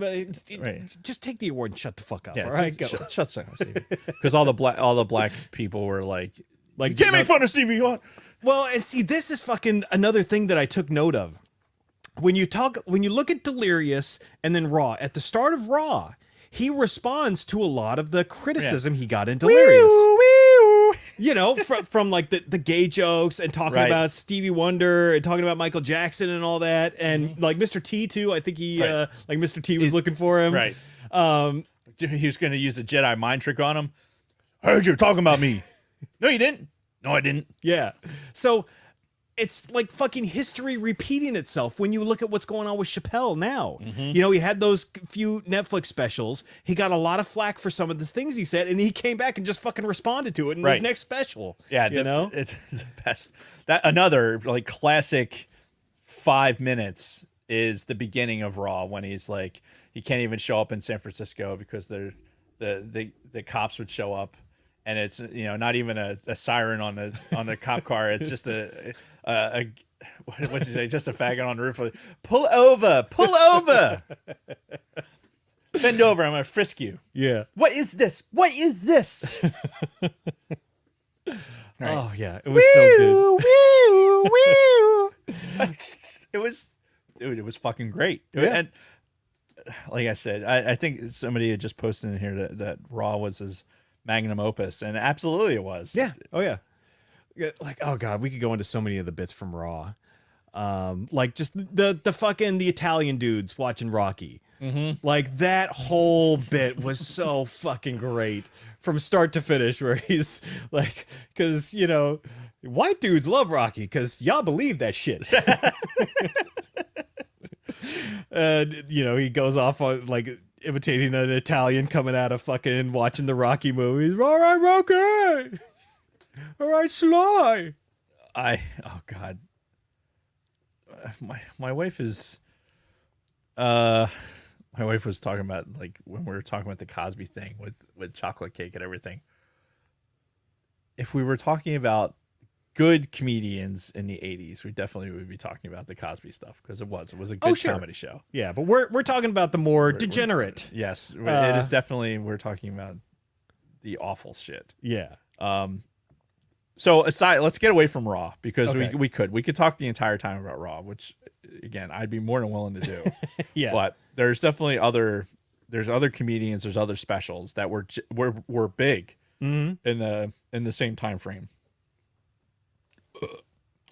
Right. Just take the award and shut the fuck up. Yeah, all right, go. Shut the fuck up, Stevie. Because all the black people were like you can't getting make fun of Stevie. Well, and see, this is fucking another thing that I took note of. when you look at Delirious and then Raw, at the start of Raw, he responds to a lot of the criticism he got in Delirious. You know, from like the gay jokes and talking about Stevie Wonder and talking about Michael Jackson and all that, and like Mr. T too. I think he like Mr. T was looking for him. Right. He was going to use a Jedi mind trick on him. I heard you talking about me. No, you didn't. No, I didn't. Yeah. So it's like fucking history repeating itself when you look at what's going on with Chappelle now. You know, he had those few Netflix specials. He got a lot of flack for some of the things he said, and he came back and just fucking responded to it in his next special. Yeah, you know? It's the best. That another like classic 5 minutes is the beginning of Raw when he's like he can't even show up in San Francisco because the cops would show up. And it's, you know, not even a siren on the cop car. It's just a what's he say? Just a faggot on the roof. Pull over, bend over. I'm gonna frisk you. Yeah. What is this? What is this? Oh yeah, it was so good. It was, dude. It was fucking great. Yeah. And like I said, I think somebody had just posted in here that Raw was his magnum opus, and absolutely it was. Yeah. Oh yeah. Like, oh god, we could go into so many of the bits from Raw. Like just the fucking the Italian dudes watching Rocky. Like that whole bit was so fucking great from start to finish, where he's like, because you know, white dudes love Rocky because y'all believe that shit. And you know, he goes off on like imitating an Italian coming out of fucking watching the Rocky movies. All right, Rocky. All right, Sly. Oh god. My wife is my wife was talking about, like, when we were talking about the Cosby thing with chocolate cake and everything. If we were talking about good comedians in the 80s, we definitely would be talking about the Cosby stuff, because it was a good comedy show. Yeah, but we're talking about the more degenerate. Yes, it is definitely, we're talking about the awful shit. Yeah. So aside, let's get away from Raw, because we could talk the entire time about Raw, which again I'd be more than willing to do. Yeah. But there's definitely other comedians, there's other specials that were big in the same time frame.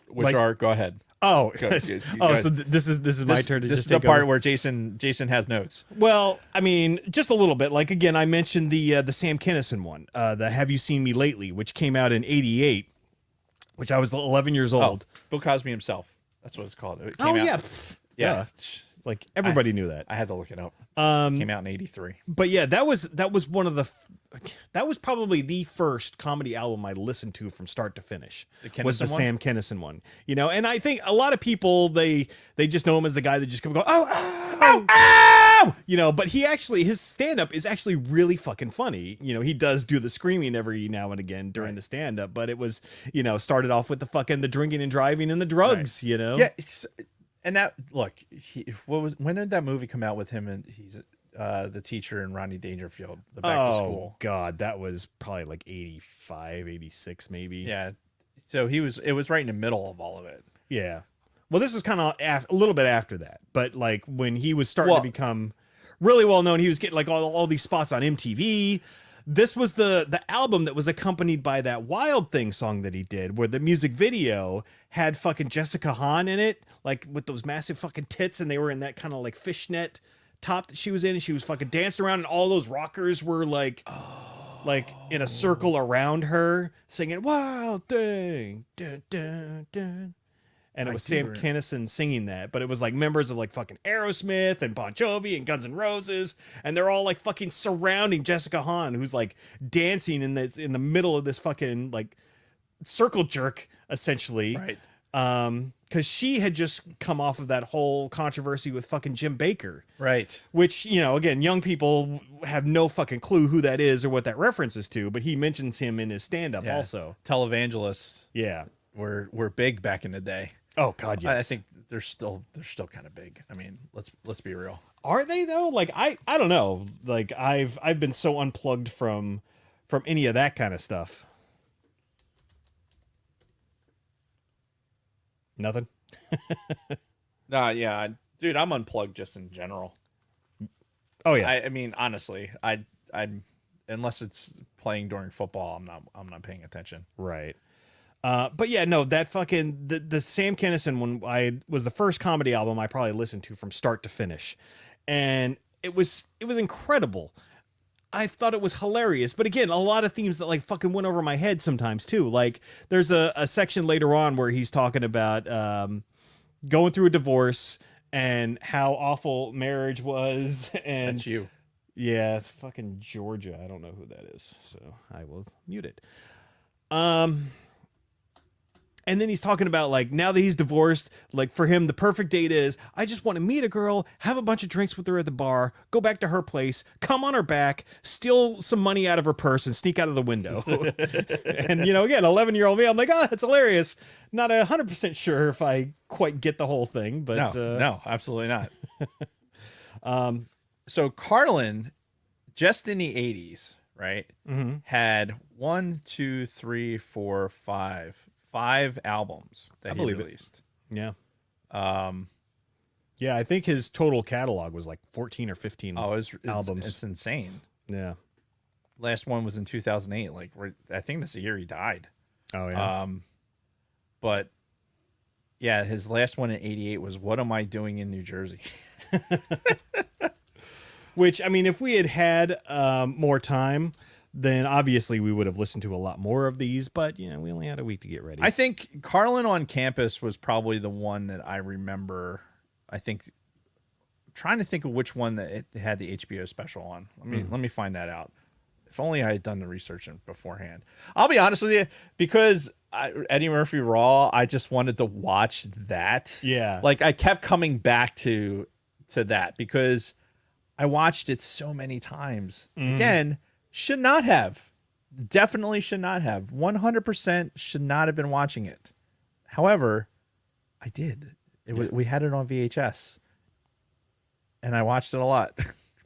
Which like, go ahead. Oh, go so this is my turn to this just is the take part over. where Jason has notes. Well, I mean, just a little bit. Like again, I mentioned the Sam Kinison one, the Have You Seen Me Lately, which came out in '88, which I was 11 years old. Bill Cosby himself. That's what it's called. It came out, yeah. Like everybody knew that. I had to look it up. Came out in '83. But yeah, that was one of the that was probably the first comedy album I listened to from start to finish. Was the Sam Kinison one, you know? And I think a lot of people they just know him as the guy that just kept going, oh, you know. But his stand up is actually really fucking funny. You know, he does do the screaming every now and again during the stand up, but it was, you know, started off with the drinking and driving and the drugs, you know. Yeah. And that, look, when did that movie come out with him? And he's the teacher in Rodney Dangerfield, the Back to School. God, that was probably like 85, 86 maybe. Yeah. So it was right in the middle of all of it. Yeah. Well, this was kind of a little bit after that, but like when he was starting to become really well known, he was getting like all these spots on MTV. This was the album that was accompanied by that Wild Thing song that he did, where the music video had fucking Jessica Hahn in it, like with those massive fucking tits, and they were in that kind of like fishnet top that she was in, and she was fucking dancing around, and all those rockers were like in a circle around her singing Wild Thing, dun, dun, dun. And it was Sam Kinison singing that, but it was like members of like fucking Aerosmith and Bon Jovi and Guns N' Roses, and they're all like fucking surrounding Jessica Hahn, who's like dancing in the middle of this fucking like circle jerk essentially, right? Because she had just come off of that whole controversy with fucking Jim Baker, right? Which, you know, again, young people have no fucking clue who that is or what that references to, but he mentions him in his stand-up also. Televangelists, yeah, were big back in the day. Oh God, yes. I think they're still kind of big. I mean, let's be real. Are they though? Like I don't know. Like I've been so unplugged from any of that kind of stuff. Nothing. Nah, yeah, dude, I'm unplugged just in general. Oh yeah, I mean, honestly, I'm unless it's playing during football, I'm not paying attention. right. But yeah, no, that fucking the Sam Kinison one was the first comedy album I probably listened to from start to finish, and it was incredible. I thought it was hilarious, but again, a lot of themes that like fucking went over my head sometimes too. Like there's a section later on where he's talking about going through a divorce and how awful marriage was, and That's you. yeah, it's fucking Georgia. I don't know who that is, so I will mute it. And then he's talking about like now that he's divorced, like for him, the perfect date is I just want to meet a girl, have a bunch of drinks with her at the bar, go back to her place, come on her back, steal some money out of her purse, and sneak out of the window. And you know, again, 11-year-old me, I'm like, oh, that's hilarious. Not 100% sure if I quite get the whole thing, but No, absolutely not. So Carlin, just in the 80s, right, had 5 albums that he believe it. released. yeah. Yeah, I think his total catalog was like 14 or 15 albums. It's insane. Yeah. Last one was in 2008. Like, I think that's the year he died. Oh yeah. But yeah, his last one in 88 was "What Am I Doing in New Jersey?" Which, I mean, if we had more time, then obviously we would have listened to a lot more of these, but you know, we only had a week to get ready. I think Carlin on Campus was probably the one that I remember. I think trying to think of which one that it had the HBO special on. Let me find that out. If only I had done the research beforehand. I'll be honest with you, because Eddie Murphy Raw, I just wanted to watch that. Yeah. Like I kept coming back to that because I watched it so many times. Again, should not have. Definitely should not have. 100% should not have been watching it. However, I did. We had it on VHS. And I watched it a lot.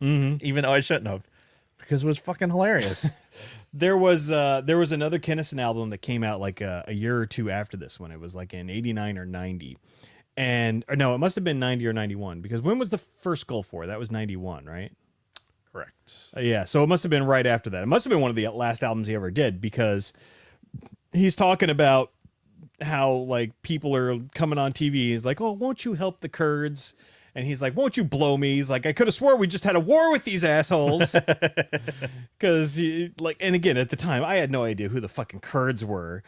Even though I shouldn't have. Because it was fucking hilarious. There was another Kinison album that came out like a year or two after this one. It was like in 89 or 90. Or no, it must have been 90 or 91, because when was the first Gulf War? That was 91, right? Correct. Yeah, so it must have been right after that. It must have been one of the last albums he ever did, because he's talking about how like people are coming on TV. He's like, "Oh, won't you help the Kurds?" And he's like, "Won't you blow me?" He's like, "I could have swore we just had a war with these assholes." Because like, and again, at the time, I had no idea who the fucking Kurds were.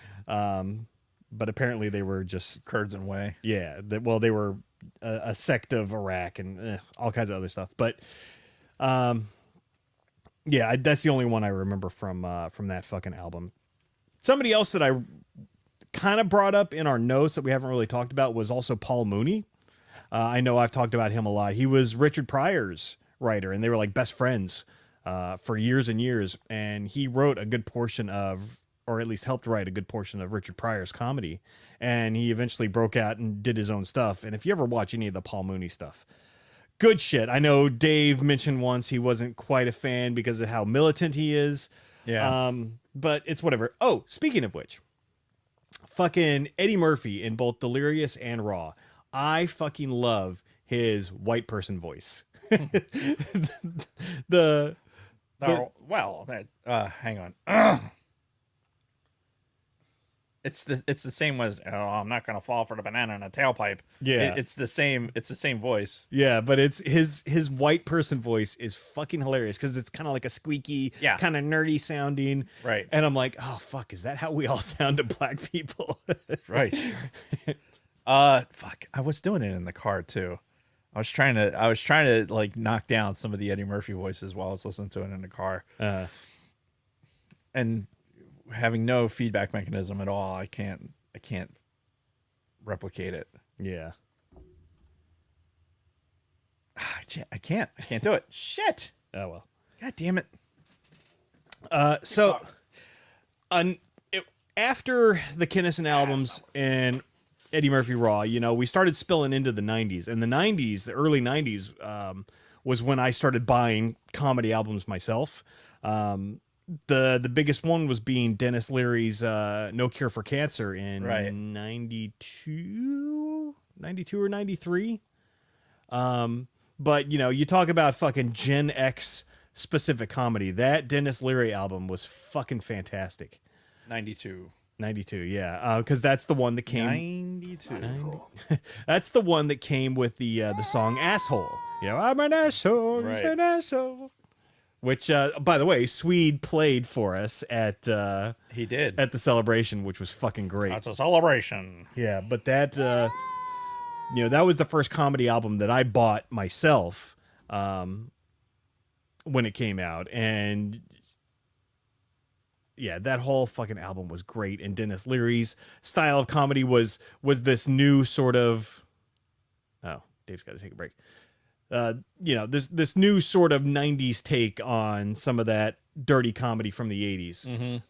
But apparently they were just Kurds and Way. Yeah, they were a sect of Iraq and all kinds of other stuff. But yeah, that's the only one I remember from that fucking album. Somebody else that I kind of brought up in our notes that we haven't really talked about was also Paul Mooney. I know I've talked about him a lot. He was Richard Pryor's writer, and they were like best friends for years and years. And he wrote a good portion of, or at least helped write a good portion of Richard Pryor's comedy. And he eventually broke out and did his own stuff. And if you ever watch any of the Paul Mooney stuff, good shit. I know Dave mentioned once he wasn't quite a fan because of how militant he is. Yeah. But it's whatever. Oh, speaking of which, fucking Eddie Murphy in both Delirious and Raw. I fucking love his white person voice. Hang on. It's the same as, "Oh, I'm not gonna fall for the banana in a tailpipe." Yeah. It's the same voice. Yeah, but it's his white person voice is fucking hilarious because it's kind of like a squeaky, Yeah. kind of nerdy sounding. Right. And I'm like, oh fuck, is that how we all sound to black people? Right. Fuck. I was doing it in the car too. I was trying to like knock down some of the Eddie Murphy voices while I was listening to it in the car. And having no feedback mechanism at all, I can't replicate it. Yeah. I can't do it. Shit. Oh well. God damn it. After the Kinison albums and Eddie Murphy Raw, you know, we started spilling into the 90s. And the 90s, the early 90s, was when I started buying comedy albums myself. The biggest one was being Dennis Leary's No Cure for Cancer in Right. 92, 92 or 93. But, you know, you talk about fucking Gen X specific comedy. That Dennis Leary album was fucking fantastic. 92. 92, yeah. Because that's the one that came... 92. That's the one that came with the song Asshole. You know, I'm an asshole, Right. you're an asshole. Which, by the way, Swede played for us at He did. the celebration, which was fucking great. That's a celebration. Yeah, but that, you know, that was the first comedy album that I bought myself when it came out. And yeah, that whole fucking album was great. And Dennis Leary's style of comedy was this new sort of... Oh, Dave's got to take a break. You know, this new sort of 90s take on some of that dirty comedy from the 80s.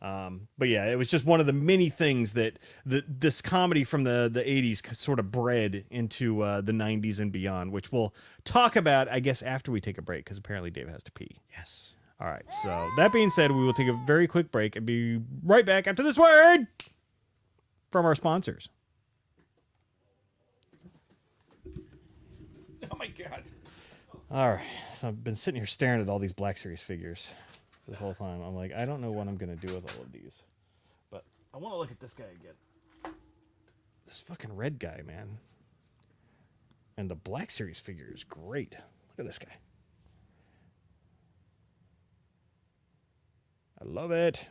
But yeah, it was just one of the many things that this comedy from the 80s sort of bred into the 90s and beyond, which we'll talk about, I guess, after we take a break, because apparently Dave has to pee. Yes. All right, so that being said, we will take a very quick break and be right back after this word from our sponsors. Oh my God. All right, so I've been sitting here staring at all these Black Series figures this whole time. I'm like, I don't know what I'm going to do with all of these. But I want to look at this guy again. This fucking red guy, man. And the Black Series figure is great. Look at this guy. I love it.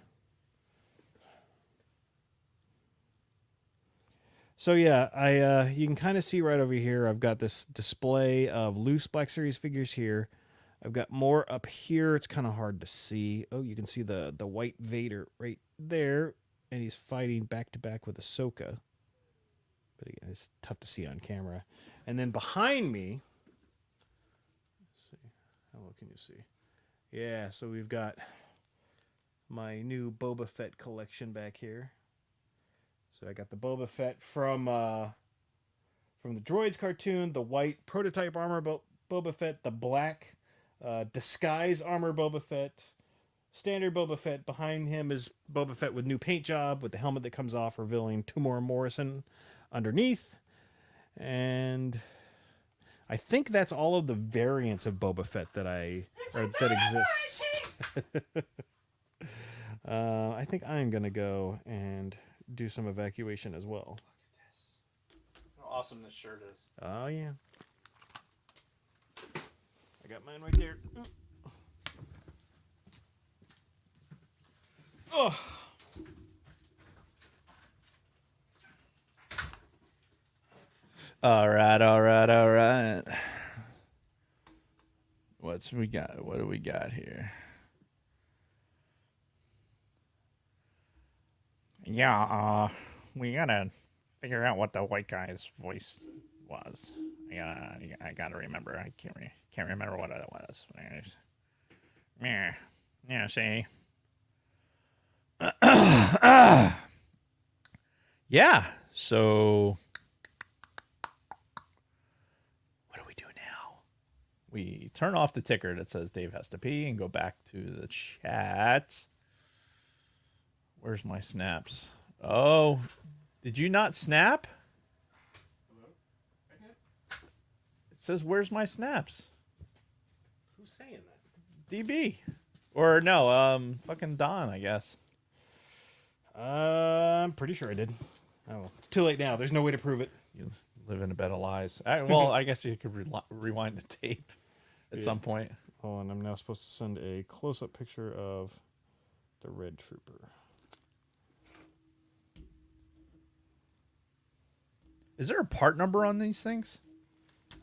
So yeah, you can kind of see right over here, I've got this display of loose Black Series figures here. I've got more up here. It's kind of hard to see. Oh, you can see the white Vader right there, and he's fighting back to back with Ahsoka. But again, it's tough to see on camera. And then behind me, let's see, how well can you see? Yeah, so we've got my new Boba Fett collection back here. So I got the Boba Fett from the Droids cartoon, the white prototype armor Boba Fett, the black disguise armor Boba Fett, standard Boba Fett. Behind him is Boba Fett with new paint job, with the helmet that comes off, revealing Timor Morrison underneath. And I think that's all of the variants of Boba Fett that exist. I think I'm gonna go and do some evacuation as well. How awesome this shirt is. Oh yeah, I got mine right there. Oh. All right. What do we got here? Yeah, we gotta figure out what the white guy's voice was. I gotta remember. I can't remember what it was. Yeah. See. Yeah. So, what do we do now? We turn off the ticker that says Dave has to pee and go back to the chat. Where's my snaps? Oh, did you not snap? Hello? I did. It says, where's my snaps? Who's saying that? DB. Or no, fucking Don, I guess. I'm pretty sure I did. Oh, it's too late now. There's no way to prove it. You live in a bed of lies. Well, I guess you could rewind the tape at some point. Oh, and I'm now supposed to send a close-up picture of the Red Trooper. Is there a part number on these things?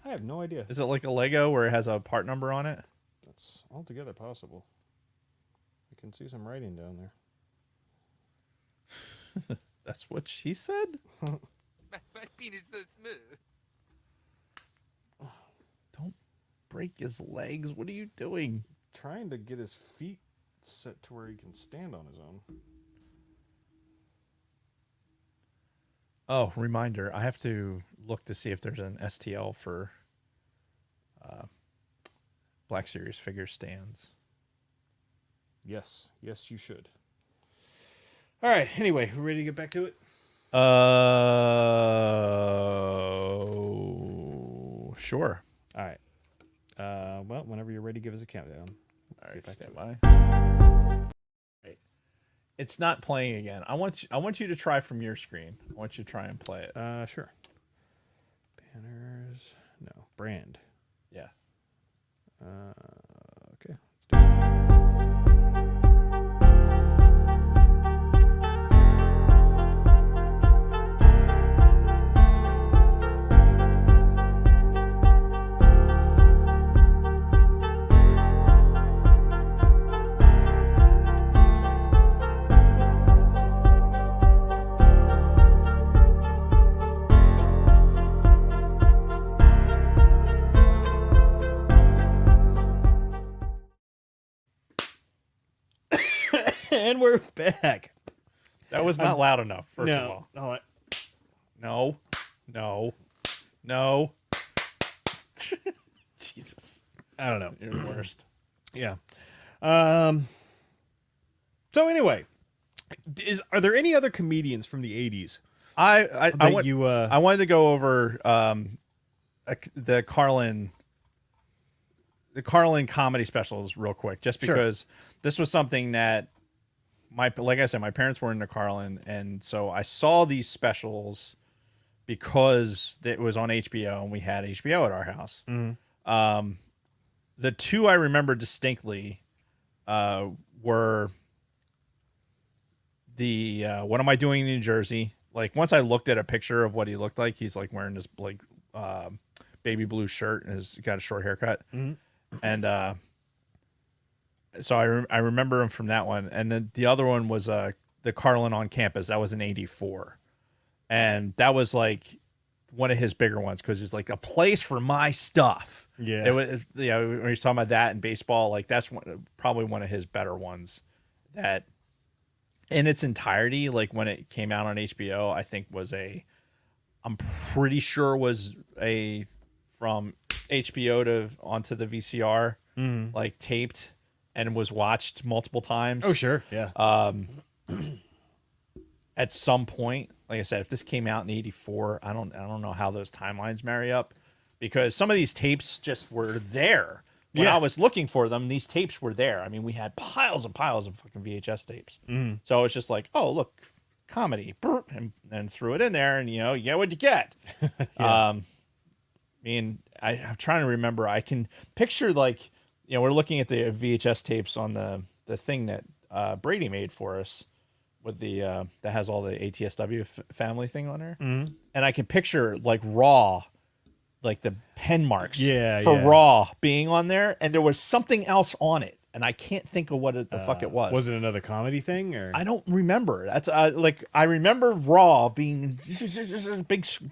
I have no idea. Is it like a Lego where it has a part number on it? That's altogether possible. I can see some writing down there. That's what she said? My penis so smooth. Don't break his legs. What are you doing? Trying to get his feet set to where he can stand on his own. Oh, reminder. I have to look to see if there's an STL for Black Series figure stands. Yes, you should. All right. Anyway, we ready to get back to it? Sure. All right. Well, whenever you're ready, give us a countdown. All right, stand by. Right. It's not playing again. I want you to try from your screen. I want you to try and play it. Sure. Banners. No. Brand. Yeah. Okay. And we're back. That was not loud enough, first of No. all. No. Jesus. I don't know. You're the worst. Yeah. So anyway, are there any other comedians from the 80s I wanted to go over the Carlin comedy specials real quick, just because this was something that like I said, my parents were into Carlin, and so I saw these specials because it was on HBO and we had HBO at our house. The two I remember distinctly were the What Am I Doing in New Jersey? Like, once I looked at a picture of what he looked like, he's like wearing this like baby blue shirt and has got a short haircut. And so I remember him from that one. And then the other one was the Carlin on Campus. That was in '84. And that was like one of his bigger ones because it's like a place for my stuff. Yeah. It was, when he's talking about that and baseball, like that's probably one of his better ones that in its entirety, like when it came out on HBO, I think I'm pretty sure was from HBO to onto the VCR, like taped and was watched multiple times. Oh, sure. Yeah. At some point, like I said, if this came out in '84, I don't know how those timelines marry up, because some of these tapes just were there when I was looking for them. These tapes were there. I mean, we had piles and piles of fucking VHS tapes. So it's just like, oh, look, comedy, and threw it in there, and you get what you get. I mean, I'm trying to remember. I can picture, like, we're looking at the VHS tapes on the thing that Brady made for us with the that has all the ATSW family thing on there, and I can picture like Raw, like the pen marks for Raw being on there, and there was something else on it, and I can't think of what the fuck it was. Was it another comedy thing, or I don't remember. That's like I remember Raw being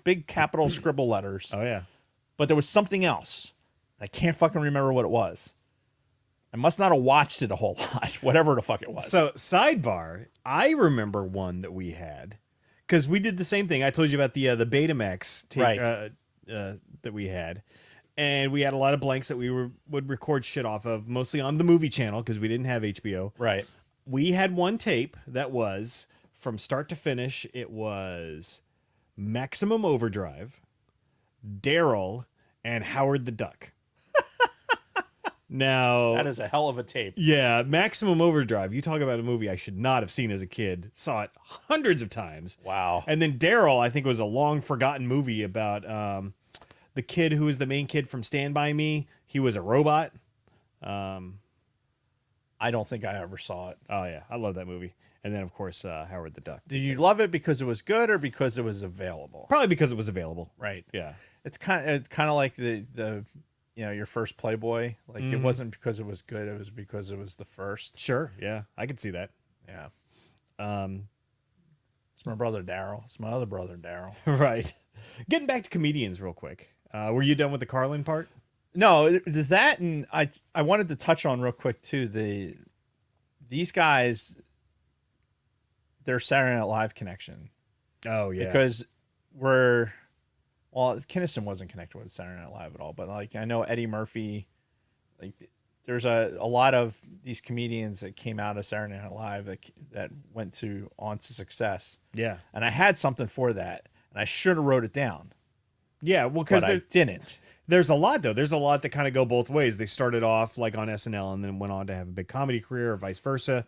big capital scribble letters. Oh yeah. But there was something else. I can't fucking remember what it was. I must not have watched it a whole lot, whatever the fuck it was. So, sidebar, I remember one that we had, because we did the same thing. I told you about the Betamax tape that we had, and we had a lot of blanks that we would record shit off of, mostly on the movie channel, because we didn't have HBO. Right. We had one tape that was, from start to finish, it was Maximum Overdrive, Daryl, and Howard the Duck. Now, that is a hell of a tape. Yeah, Maximum Overdrive. You talk about a movie I should not have seen as a kid. Saw it hundreds of times. Wow. And then Daryl, I think, was a long forgotten movie about the kid who was the main kid from Stand By Me. He was a robot. I don't think I ever saw it. Oh yeah, I love that movie. And then of course Howard the Duck. Did you love it because it was good or because it was available? Probably because it was available. Right. Yeah. It's kind of like the your first Playboy. Like it wasn't because it was good, it was because it was the first. Sure. Yeah, I could see that. Yeah. It's my brother Daryl. It's my other brother Daryl. Right. Getting back to comedians real quick. Were you done with the Carlin part? No, there's that, and I wanted to touch on real quick too these guys, their Saturday Night Live connection. Oh yeah. Because Kinison wasn't connected with Saturday Night Live at all, but like I know Eddie Murphy, like there's a lot of these comedians that came out of Saturday Night Live that went on to success. Yeah. And I had something for that, and I should have wrote it down. Yeah, well, but because I didn't. there's a lot though. There's a lot that kind of go both ways. They started off like on SNL and then went on to have a big comedy career, or vice versa.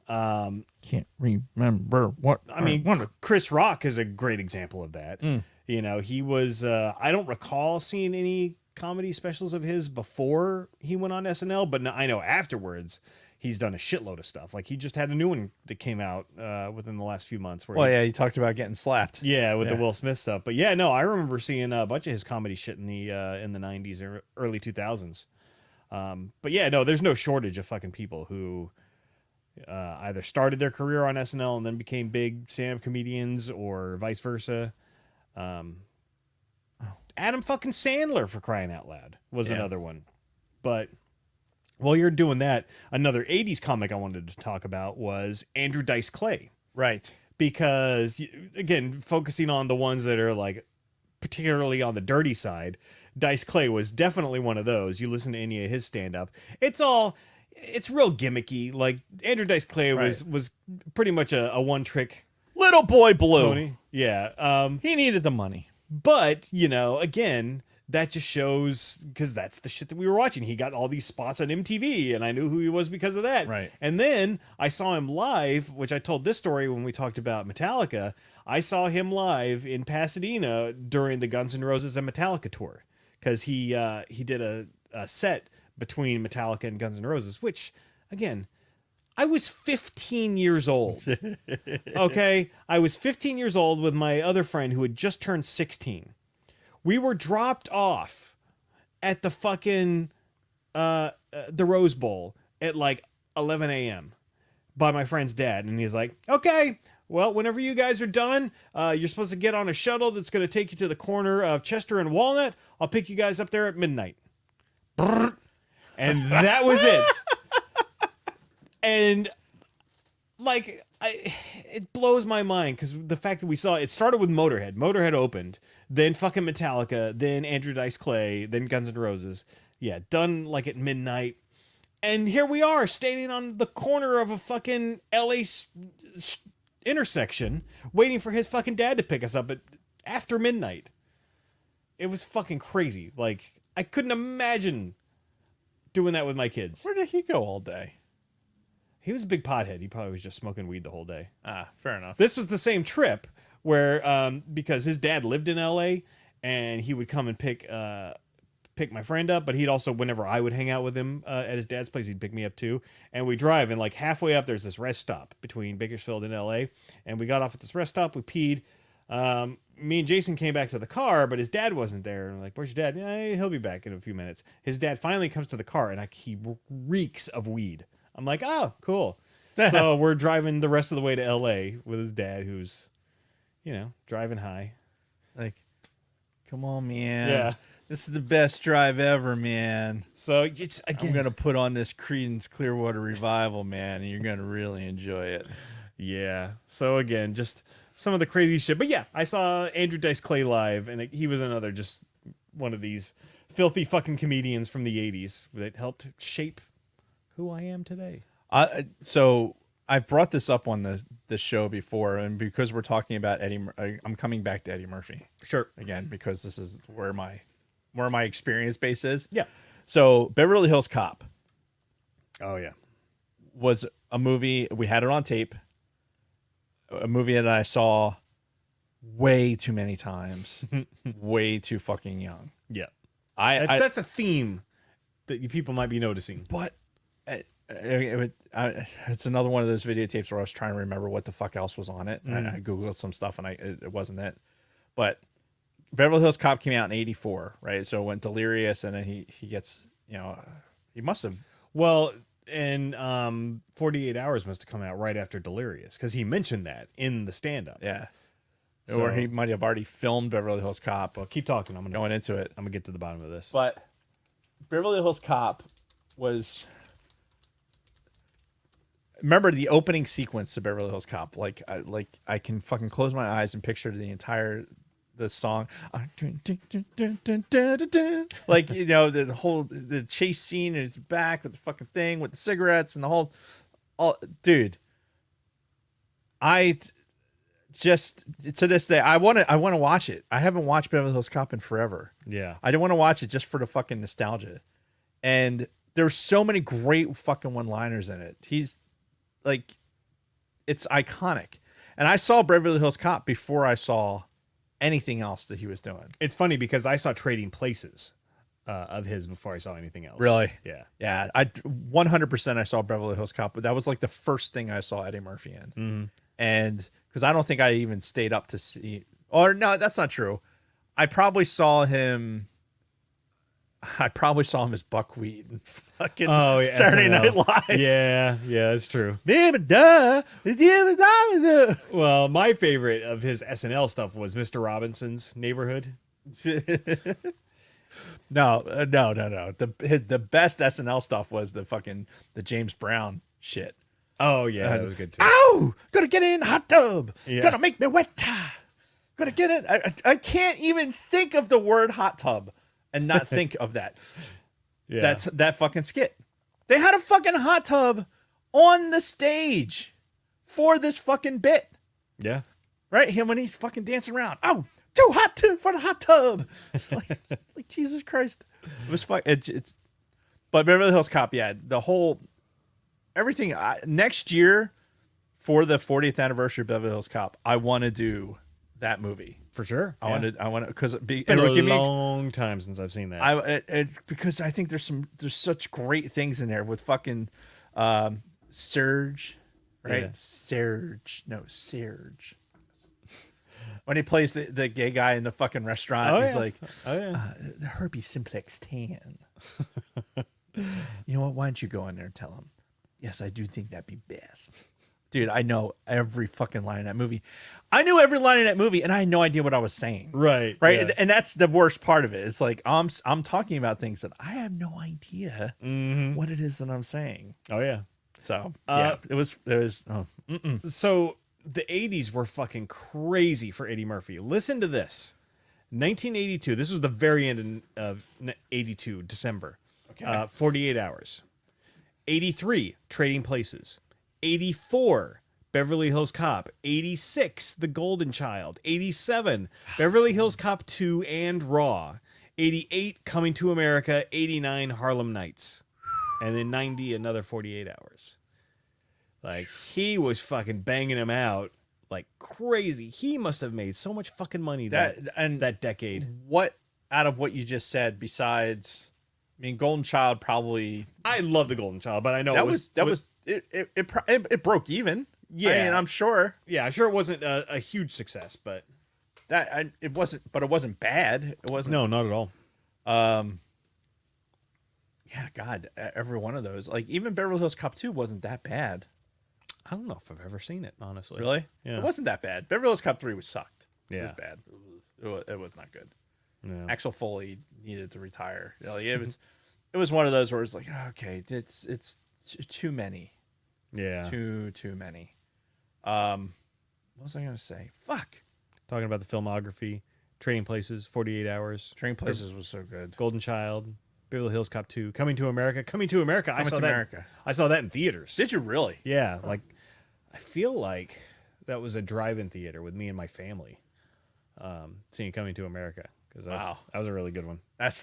Can't remember what I mean, Chris Rock is a great example of that. You know, he was. I don't recall seeing any comedy specials of his before he went on SNL, but I know afterwards he's done a shitload of stuff. Like he just had a new one that came out within the last few months. Well, yeah, you talked about getting slapped. Yeah, with the Will Smith stuff. But yeah, no, I remember seeing a bunch of his comedy shit in the 90s or early 2000s. But yeah, no, there's no shortage of fucking people who either started their career on SNL and then became big stand-up comedians or vice versa. Adam fucking Sandler, for crying out loud, was another one. But while you're doing that, another 80s comic I wanted to talk about was Andrew Dice Clay. Right. Because, again, focusing on the ones that are like particularly on the dirty side, Dice Clay was definitely one of those. You listen to any of his stand-up, it's real gimmicky. Like Andrew Dice Clay was pretty much a one-trick Little Boy Blue. pony. Yeah. He needed the money. But, you know, again, that just shows, because that's the shit that we were watching. He got all these spots on MTV, and I knew who he was because of that. Right. And then I saw him live, which I told this story when we talked about Metallica. I saw him live in Pasadena during the Guns N' Roses and Metallica tour, because he did a set between Metallica and Guns N' Roses, which, again, I was 15 years old. Okay? I was 15 years old with my other friend who had just turned 16. We were dropped off at the fucking the Rose Bowl at like 11 a.m. by my friend's dad. And he's like, okay, well, whenever you guys are done, you're supposed to get on a shuttle that's going to take you to the corner of Chester and Walnut. I'll pick you guys up there at midnight. And that was it. And like, it blows my mind because the fact that we saw it started with Motorhead. Motorhead opened, then fucking Metallica, then Andrew Dice Clay, then Guns N' Roses. Yeah, done like at midnight. And here we are standing on the corner of a fucking LA intersection waiting for his fucking dad to pick us up after midnight. It was fucking crazy. Like, I couldn't imagine doing that with my kids. Where did he go all day? He was a big pothead. He probably was just smoking weed the whole day. Ah, fair enough. This was the same trip where, because his dad lived in LA and he would come and pick my friend up, but he'd also, whenever I would hang out with him at his dad's place, he'd pick me up too. And we drive, and like halfway up, there's this rest stop between Bakersfield and LA. And we got off at this rest stop, we peed. Me and Jason came back to the car, but his dad wasn't there. And I'm like, where's your dad? Yeah, he'll be back in a few minutes. His dad finally comes to the car, and he reeks of weed. I'm like, oh, cool. So we're driving the rest of the way to LA with his dad, who's, you know, driving high. Like, come on, man. Yeah. This is the best drive ever, man. So it's, again, I'm going to put on this Creedence Clearwater Revival, man, and you're going to really enjoy it. yeah. So again, just some of the crazy shit. But yeah, I saw Andrew Dice Clay live, and he was another just one of these filthy fucking comedians from the 80s that helped shape who I am today. So I brought this up on the show before, and because we're talking about Eddie, I'm coming back to Eddie Murphy. Sure. Again, because this is where my experience base is. Yeah. So Beverly Hills Cop Oh yeah. was a movie, we had it on tape, a movie that I saw way too many times, way too fucking young. Yeah. That's that's a theme that you people might be noticing. But it's another one of those videotapes where I was trying to remember what the fuck else was on it. I Googled some stuff and it wasn't it. But Beverly Hills Cop came out in 84, right? So it went Delirious, and then he gets, you know, he must have. Well, and 48 Hours must have come out right after Delirious, because he mentioned that in the stand-up. Yeah. So- Or he might have already filmed Beverly Hills Cop. Well, keep talking. I'm Going into it. gonna get to the bottom of this. But Beverly Hills Cop was. Remember the opening sequence of Beverly Hills Cop? Like I can fucking close my eyes and picture the song. Like, you know, the chase scene and it's back with the fucking thing with the cigarettes and the whole, dude. just to this day, I want to watch it. I haven't watched Beverly Hills Cop in forever. Yeah. I don't want to watch it just for the fucking nostalgia. And there's so many great fucking one-liners in it. He's like, it's iconic. And I saw Beverly Hills Cop before I saw anything else that he was doing. It's funny because I saw Trading Places of his before I saw anything else. Really? Yeah. Yeah. 100% I saw Beverly Hills Cop, but that was like the first thing I saw Eddie Murphy in. Mm-hmm. And because I don't think I even stayed up to see, or no, that's not true. I probably saw him as Buckwheat in fucking Saturday SNL. Night Live. Yeah, that's true. Well, Well, my favorite of his SNL stuff was Mr. Robinson's Neighborhood. No. The best SNL stuff was the James Brown shit. Oh yeah, that was good too. Ow! Gonna get in the hot tub. Yeah. Gonna make me wet. Gonna get it. I can't even think of the word hot tub and not think of that. Yeah. That's that fucking skit. They had a fucking hot tub on the stage for this fucking bit. Yeah. Right? Him when he's fucking dancing around. Oh, too hot for the hot tub. It's like Jesus Christ. It was fun. It's but Beverly Hills Cop, yeah, the whole everything next year for the 40th anniversary of Beverly Hills Cop, I want to do that movie. For sure. I want to because It's been a long time since I've seen that. Because I think there's such great things in there with fucking Serge, right? Yeah. Serge. When he plays the gay guy in the fucking restaurant, Oh, he's yeah. like, Oh the herpes simplex tan. You know what? Why don't you go in there and tell him? Yes, I do think that'd be best. Dude, I know every fucking line in that movie. I knew every line in that movie, and I had no idea what I was saying. Right. Right. Yeah. And that's the worst part of it. It's like I'm talking about things that I have no idea what it is that I'm saying. Oh yeah. So yeah, it was. So the 80s were fucking crazy for Eddie Murphy. Listen to this. 1982. This was the very end of 82, December. Okay. 48 Hours. 83, Trading Places. 84, Beverly Hills Cop. 86, The Golden Child. 87, Beverly Hills Cop 2 and Raw. 88, Coming to America. 89, Harlem Nights. And then 90, another 48 Hours. Like, he was fucking banging them out like crazy. He must have made so much fucking money that decade. What out of what you just said, besides, I mean, Golden Child probably. I love The Golden Child, but I know it broke even. Yeah, I mean, I'm sure. Yeah, I'm sure it wasn't a huge success, but it wasn't bad. It wasn't. No, not at all. Yeah, God, every one of those. Like even Beverly Hills Cop 2 wasn't that bad. I don't know if I've ever seen it, honestly. Really? Yeah. It wasn't that bad. Beverly Hills Cop 3 was sucked. Yeah. It was bad. It was not good. Yeah. Axel Foley needed to retire. Like, it was one of those where it's like, okay, it's too many. Yeah. Too many. What was I gonna say? Fuck. Talking about the filmography, Trading Places, 48 Hours, Trading Places was so good. Golden Child, Beverly Hills Cop 2, Coming to America. I saw that. I saw that in theaters. Did you really? Yeah, like I feel like that was a drive-in theater with me and my family. Seeing Coming to America because that was a really good one. That's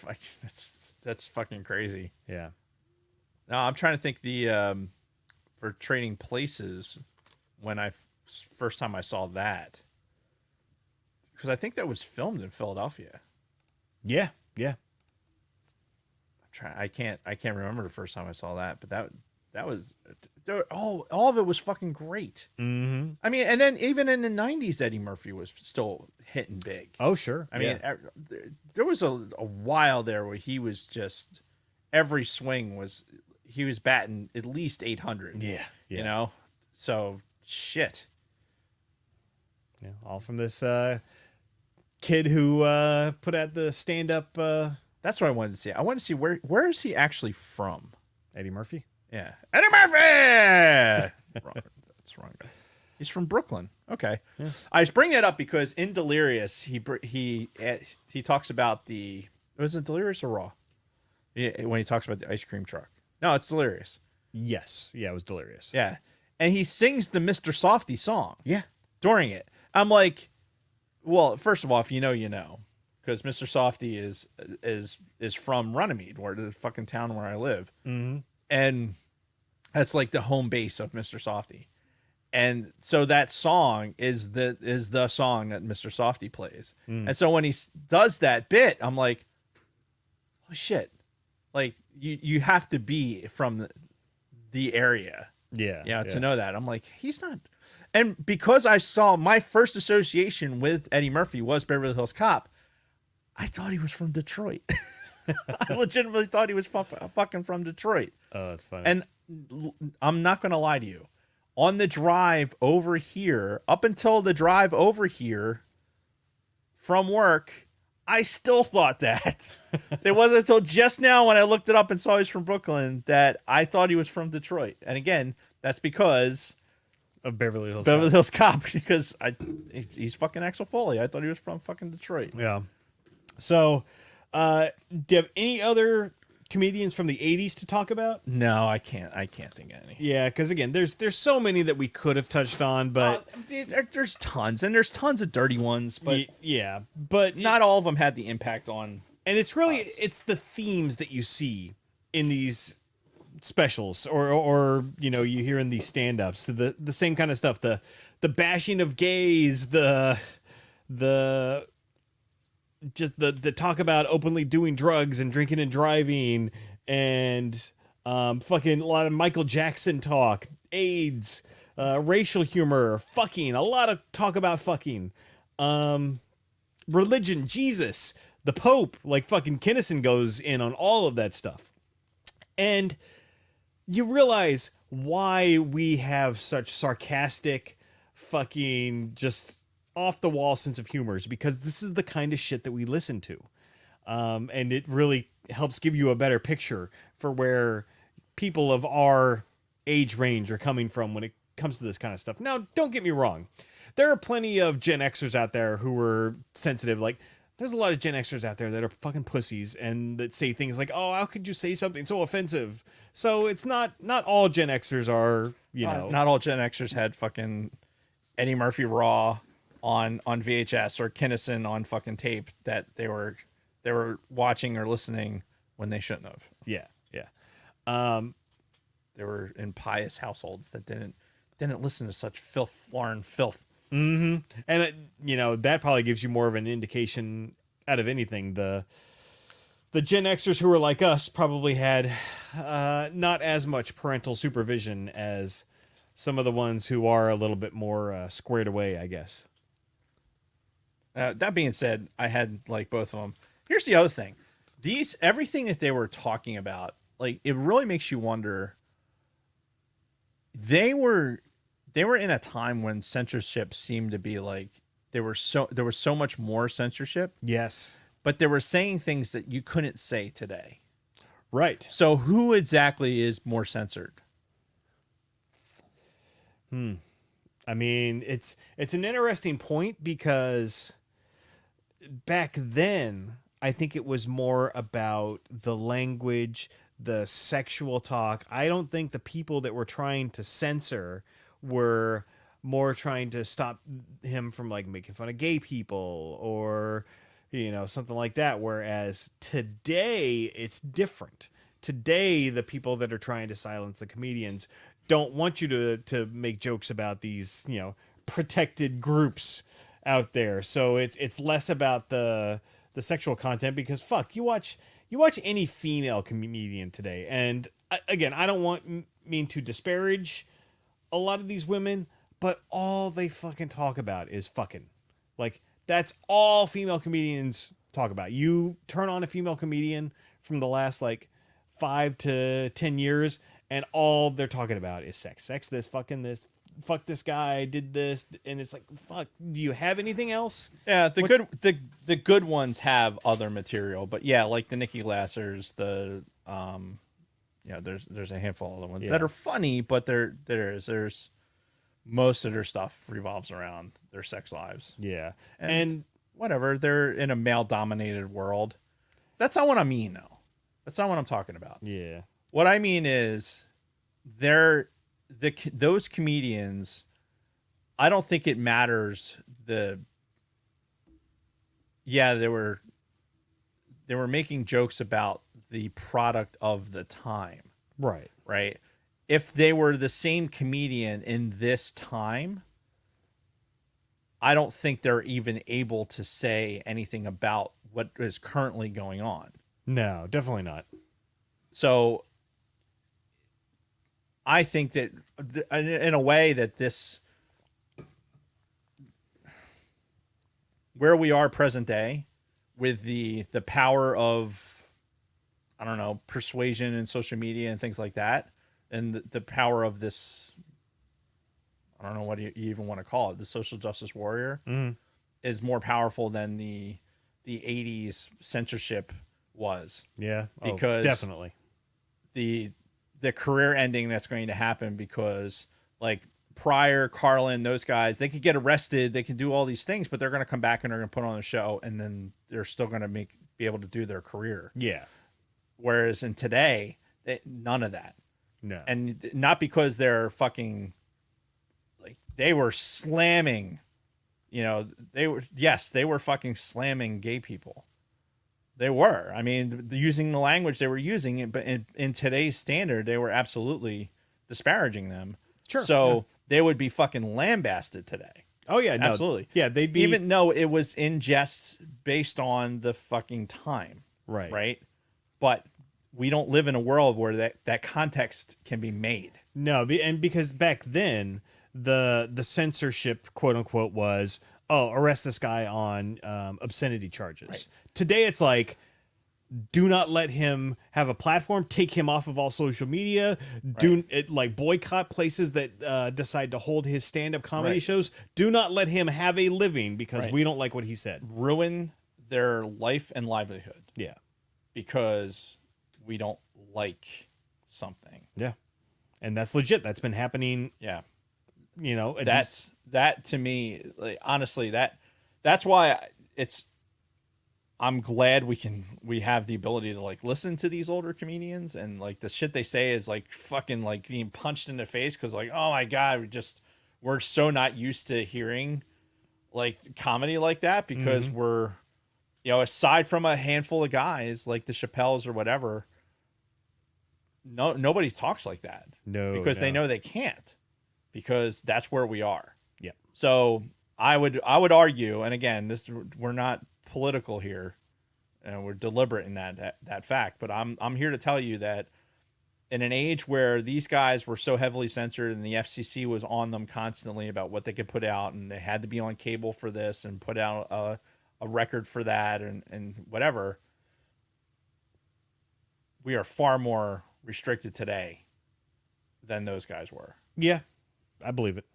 fucking crazy. Yeah. No, I'm trying to think for Trading Places when first time I saw that, because I think that was filmed in Philadelphia. Yeah. I can't remember the first time I saw that, but that was all of it was fucking great. Mm-hmm. I mean, and then even in the 90s, Eddie Murphy was still hitting big. Oh, sure. I mean, there was a while there where he was just every swing he was batting at least 800. Yeah. You know, so shit. Yeah, all from this kid who put out the stand-up. That's what I wanted to see. I wanted to see where is he actually from? Eddie Murphy. Yeah, Eddie Murphy. Wrong. That's wrong. He's from Brooklyn. Okay, yeah. I was bringing it up because in Delirious, he talks about was it Delirious or Raw? When he talks about the ice cream truck. No, it's Delirious. Yes. Yeah, it was Delirious. Yeah, and he sings the Mr. Softy song. Yeah. During it. I'm like, well, first of all, if you know, you know, because Mr. Softy is from Runnymede, where the fucking town where I live, and that's like the home base of Mr. Softy. And so that song is the song that Mr. Softy plays. And so when he does that bit, I'm like, oh shit, like you have to be from the area, to know that. I'm like, he's not. And because I saw my first association with Eddie Murphy was Beverly Hills Cop, I thought he was from Detroit. I legitimately thought he was fucking from Detroit. Oh, that's funny. And I'm not gonna lie to you. On the drive over here, up until the drive over here from work, I still thought that. It wasn't until just now when I looked it up and saw he's from Brooklyn that I thought he was from Detroit. And again, that's because of Beverly Hills Cop, because he's fucking Axel Foley. I thought he was from fucking Detroit. Yeah. So, do you have any other comedians from the 80s to talk about? No, I can't think of any. Yeah, because again, there's so many that we could have touched on, but there's tons, and there's tons of dirty ones, but but not all of them had the impact on. And it's really it's the themes that you see in these specials, or you know, you hear in these stand-ups, the same kind of stuff, the bashing of gays, the talk about openly doing drugs and drinking and driving, and fucking a lot of Michael Jackson talk, AIDS, racial humor, fucking, a lot of talk about fucking, religion, Jesus, the Pope, like fucking Kinison goes in on all of that stuff. And you realize why we have such sarcastic, fucking just off the wall sense of humor, is because this is the kind of shit that we listen to. And it really helps give you a better picture for where people of our age range are coming from when it comes to this kind of stuff. Now, don't get me wrong. There are plenty of Gen Xers out there who are sensitive. Like, there's a lot of Gen Xers out there that are fucking pussies and that say things like, oh, how could you say something so offensive? So it's not all Gen Xers are, you know. Not all Gen Xers had fucking Eddie Murphy Raw on VHS or Kinison on fucking tape that they were watching or listening when they shouldn't have. Yeah. They were in pious households that didn't listen to such foreign filth. Mm-hmm. And you know, that probably gives you more of an indication out of anything. The Gen Xers who are like us probably had not as much parental supervision as some of the ones who are a little bit more squared away, I guess. That being said, I had like both of them. Here's the other thing. Everything that they were talking about, like, it really makes you wonder. They were in a time when censorship seemed to be like there was so much more censorship. Yes. But they were saying things that you couldn't say today. Right. So who exactly is more censored? I mean, it's an interesting point because back then, I think it was more about the language, the sexual talk. I don't think the people that were trying to censor were more trying to stop him from like making fun of gay people or, you know, something like that. Whereas today it's different. Today, the people that are trying to silence the comedians don't want you to make jokes about these, you know, protected groups out there. So it's less about the sexual content, because fuck, you watch any female comedian today, and again, I don't mean to disparage a lot of these women, but all they fucking talk about is fucking. Like, that's all female comedians talk about. You turn on a female comedian from the last like 5 to 10 years, and all they're talking about is sex, this, fucking this, fuck this guy, did this, and it's like, fuck, do you have anything else? Yeah, the good ones have other material, but yeah, like the Nikki Glassers, there's a handful of other ones that are funny, but there's most of their stuff revolves around their sex lives. Yeah, and whatever, they're in a male-dominated world. That's not what I mean, though. That's not what I'm talking about. Yeah, what I mean is those comedians I don't think it matters. They were making jokes about the product of the time, Right. right? If they were the same comedian in this time, I don't think they're even able to say anything about what is currently going on. No, definitely not. So I think that in a way that this, where we are present day with the power of, I don't know, persuasion and social media and things like that, and the power of this, I don't know what you even want to call it, the social justice warrior, is more powerful than the 80s censorship was. Yeah. Because definitely. The career ending that's going to happen, because like Pryor, Carlin, those guys, they could get arrested, they can do all these things, but they're going to come back and they're going to put on a show, and then they're still going to be able to do their career. Yeah. Whereas in today, none of that. No. And not because they're fucking, like, they were slamming, they were fucking slamming gay people. They were. I mean, using the language they were using it, but in today's standard, they were absolutely disparaging them. Sure. So they would be fucking lambasted today. Oh yeah, no. Absolutely. Yeah, they'd be Even though it was in jest based on the fucking time. right. Right. But we don't live in a world where that context can be made. No, and because back then the censorship, quote unquote, was, oh, arrest this guy on obscenity charges. Right. Today it's like, do not let him have a platform. Take him off of all social media. Like boycott places that decide to hold his stand-up comedy Right. shows. Do not let him have a living because Right. we don't like what he said. Ruin their life and livelihood Yeah, because we don't like something. yeah, and that's legit. That's been happening. Yeah. That To me, like, honestly, that's why I'm glad we have the ability to like listen to these older comedians, and like the shit they say is like fucking like being punched in the face, because like, oh my God, we're so not used to hearing like comedy like that, because we're, aside from a handful of guys like the Chappelles or whatever, nobody talks like that. No, because they no. know they can't, because that's where we are. Yeah. So I would argue, and again, we're not political here, and we're deliberate in that fact, but I'm here to tell you that in an age where these guys were so heavily censored and the FCC was on them constantly about what they could put out, and they had to be on cable for this and put out a record for that and whatever, we are far more restricted today than those guys were. Yeah, I believe it.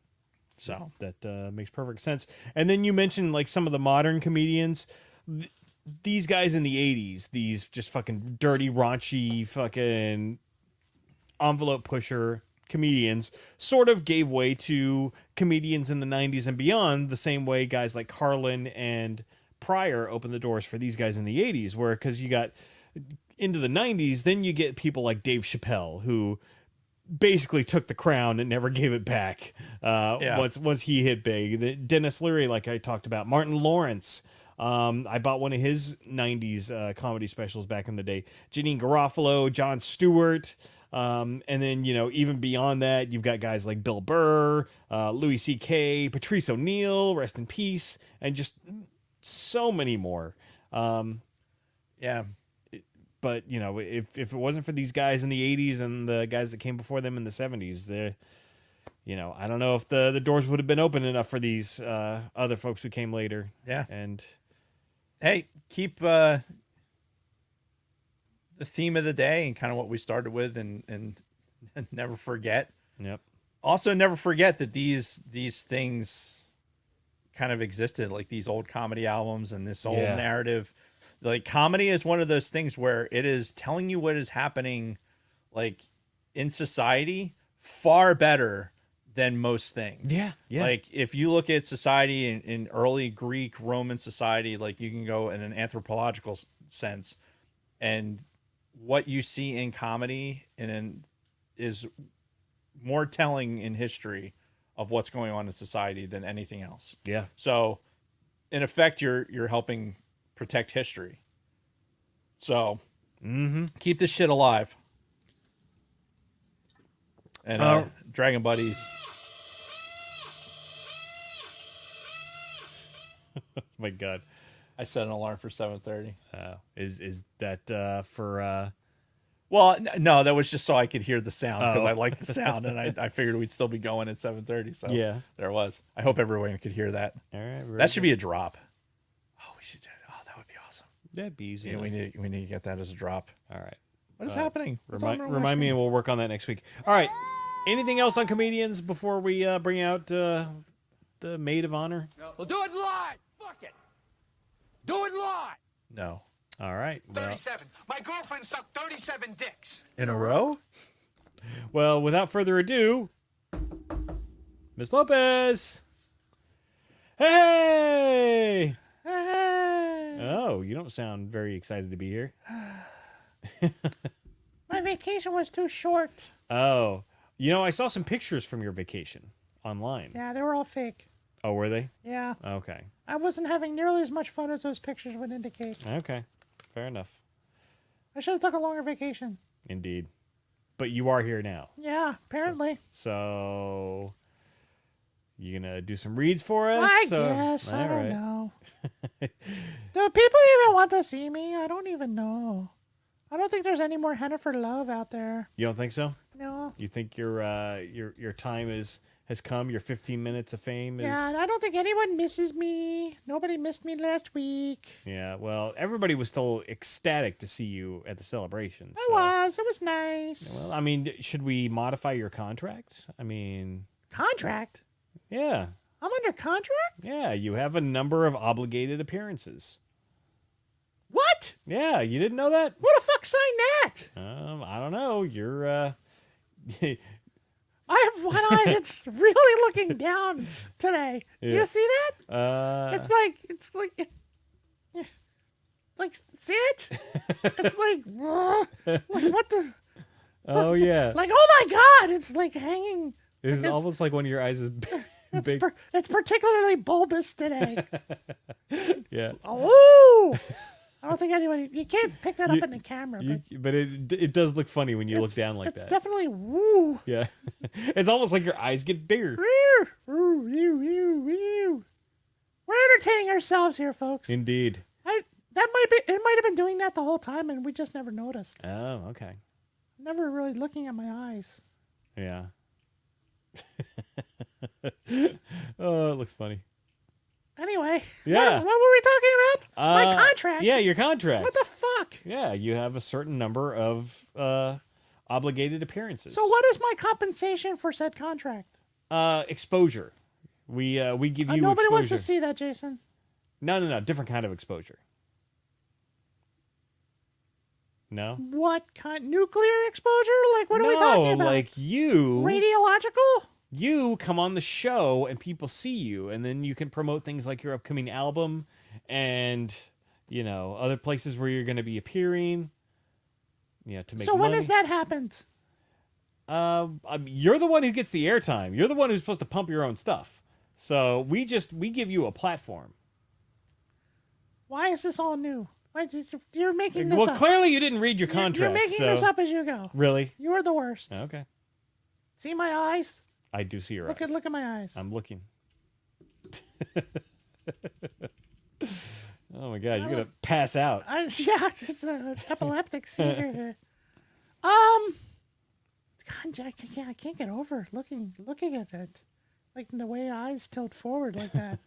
So That makes perfect sense. And then you mentioned like some of the modern comedians. These guys in the 80s, these just fucking dirty, raunchy, fucking envelope pusher comedians sort of gave way to comedians in the 90s and beyond, the same way guys like Carlin and Pryor opened the doors for these guys in the 80s, where because you got into the 90s, then you get people like Dave Chappelle, who basically took the crown and never gave it back once he hit big. Dennis Leary, like I talked about, Martin Lawrence. I bought one of his 90s comedy specials back in the day. Janine Garofalo, Jon Stewart. And then, even beyond that, you've got guys like Bill Burr, Louis C.K., Patrice O'Neill, rest in peace, and just so many more. yeah. But, if it wasn't for these guys in the 80s and the guys that came before them in the 70s, I don't know if the doors would have been open enough for these other folks who came later. Yeah. And Hey, keep the theme of the day and kind of what we started with, and never forget. yep. Also, never forget that these things kind of existed, like these old comedy albums and this old Yeah. narrative. Like, comedy is one of those things where it is telling you what is happening, like, in society far better than most things. Yeah. Yeah. Like, if you look at society in early Greek, Roman society, like, you can go in an anthropological sense, and what you see in comedy is more telling in history of what's going on in society than anything else. Yeah. So, in effect, you're helping protect history. So, keep this shit alive. And Dragon Buddies. My God. I set an alarm for 7:30. Is that for? Well, no, that was just so I could hear the sound because I like the sound, and I figured we'd still be going at 7:30. So Yeah. there it was. I hope everyone could hear that. All right. That should be a drop. Oh, we should. Oh, that would be awesome. That'd be easy. Yeah, we need to get that as a drop. All right. What is happening? What's on our Remind me, screen? and we'll work on that next week. All right. Anything else on comedians before we bring out the maid of honor? We'll do it live. Fuck it. Do it live. No. All right. Well, 37. My girlfriend sucked 37 dicks. In a row? well, without further ado, Miss Lopez. Hey. Oh, you don't sound very excited to be here. My vacation was too short. Oh, I saw some pictures from your vacation online. Yeah, they were all fake. Oh, were they? Yeah. Okay. I wasn't having nearly as much fun as those pictures would indicate. Okay. Fair enough. I should have took a longer vacation. Indeed. But you are here now. Yeah, apparently. So you gonna do some reads for us? I guess. I All don't right. know. Do people even want to see me? I don't even know. I don't think there's any more Hennifer love out there. You don't think so? No. You think your time has come? Your 15 minutes of fame is? Yeah, and I don't think anyone misses me. Nobody missed me last week. Yeah. Well, everybody was still ecstatic to see you at the celebration. I so- was. It was nice. Well, I mean, should we modify your contract? I mean, Contract? yeah, I'm under contract? yeah. You have a number of obligated appearances. What? Yeah, you didn't know that? Who the fuck signed that? I don't know. You're I have one eye that's really looking down today. Do Yeah. you see that? It's like see it? It's like what the oh yeah. like oh my god! It's like hanging. It's almost like one of your eyes is big. It's particularly bulbous today. Yeah. Oh, I don't think anybody. You can't pick that up in the camera, but But it does look funny when you look down like it's that. definitely woo. Yeah. It's almost like your eyes get bigger. We're entertaining ourselves here, folks. Indeed. It might have been doing that the whole time, and we just never noticed. Oh, okay. Never really looking at my eyes. Yeah. Oh, it looks funny. Anyway, Yeah. what were we talking about? My contract. Yeah, your contract. What the fuck? Yeah, you have a certain number of obligated appearances. So what is my compensation for said contract? Exposure. We give you Nobody exposure. wants to see that, Jason. No. Different kind of exposure. No? What kind? Nuclear exposure? Like what are we talking about? like you Radiological? you come on the show and people see you, and then you can promote things like your upcoming album and other places where you're going to be appearing. Yeah, to make So when money. has that happened? You're the one who gets the airtime. You're the one who's supposed to pump your own stuff. So we give you a platform. Why is this all new? You're making this Well, up. clearly you didn't read your contract. You're making so- this up as you go. Really? You're the worst. Okay. See my eyes? I do see your eyes. Look at my eyes. I'm looking. Oh my god, you're gonna pass out. Yeah, it's an epileptic seizure here. God, I can't get over looking at it, like the way eyes tilt forward like that.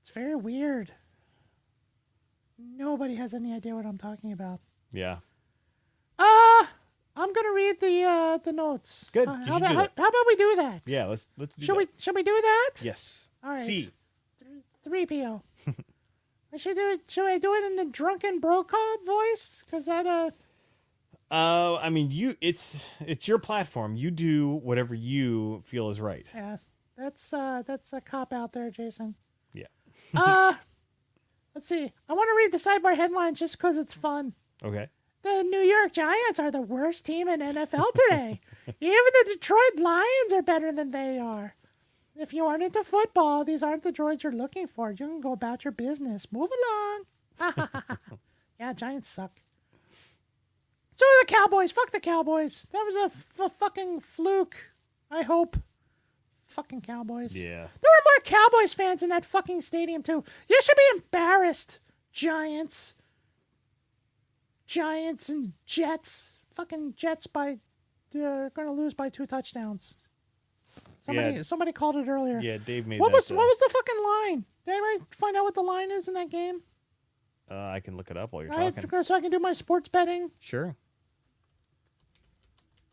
It's very weird. Nobody has any idea what I'm talking about. Yeah. I'm gonna read the notes. Good, How you should do about that. we do that? Yeah, let's do Should that. Should we do that? Yes. All right. C. 3PO. I should do it. Should I do it in the drunken bro cop voice? Cause that I mean, it's your platform. You do whatever you feel is right. yeah, that's a cop out there, Jason. Yeah. Let's see. I want to read the sidebar headlines just because it's fun. Okay. The New York Giants are the worst team in NFL today. Even the Detroit Lions are better than they are. If you aren't into football, these aren't the droids you're looking for. You can go about your business. Move along. Yeah, Giants suck. So are the Cowboys. Fuck the Cowboys. That was a fucking fluke. I hope. Fucking Cowboys. Yeah. There were more Cowboys fans in that fucking stadium, too. You should be embarrassed, Giants. Giants and Jets. Fucking Jets going to lose by 2 touchdowns. Somebody called it earlier. Yeah, Dave made what that. What was the fucking line? Did anybody find out what the line is in that game? I can look it up while you're talking. So I can do my sports betting. Sure.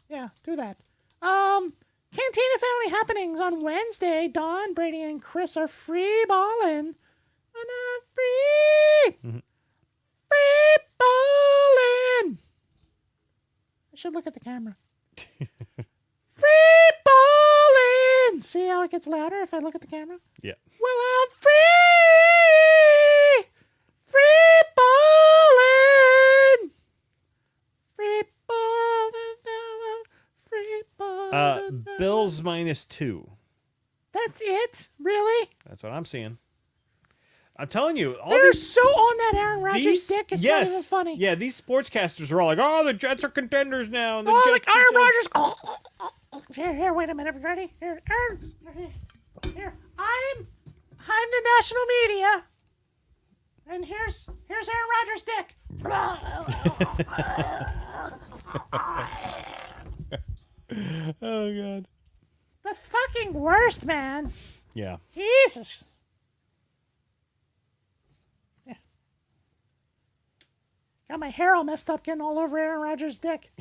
Yeah, do that. Cantina Family Happenings on Wednesday. Don, Brady, and Chris are free balling. Free balling. I should look at the camera. Free balling. See how it gets louder if I look at the camera? Yeah. Well, I'm free balling. Free balling now. I'm free balling. Bills -2. That's it? Really? That's what I'm seeing. I'm telling you, all They're these so on that Aaron Rodgers dick. It's not even funny. Yeah, these sportscasters are all like, "Oh, the Jets are contenders now." The Oh, Jets like Aaron Rodgers. Here, wait a minute, ready? Here, Aaron. Here, I'm the national media, and here's Aaron Rodgers' dick. Oh God. The fucking worst, man. Yeah. Jesus. Yeah. Got my hair all messed up getting all over Aaron Rodgers' dick.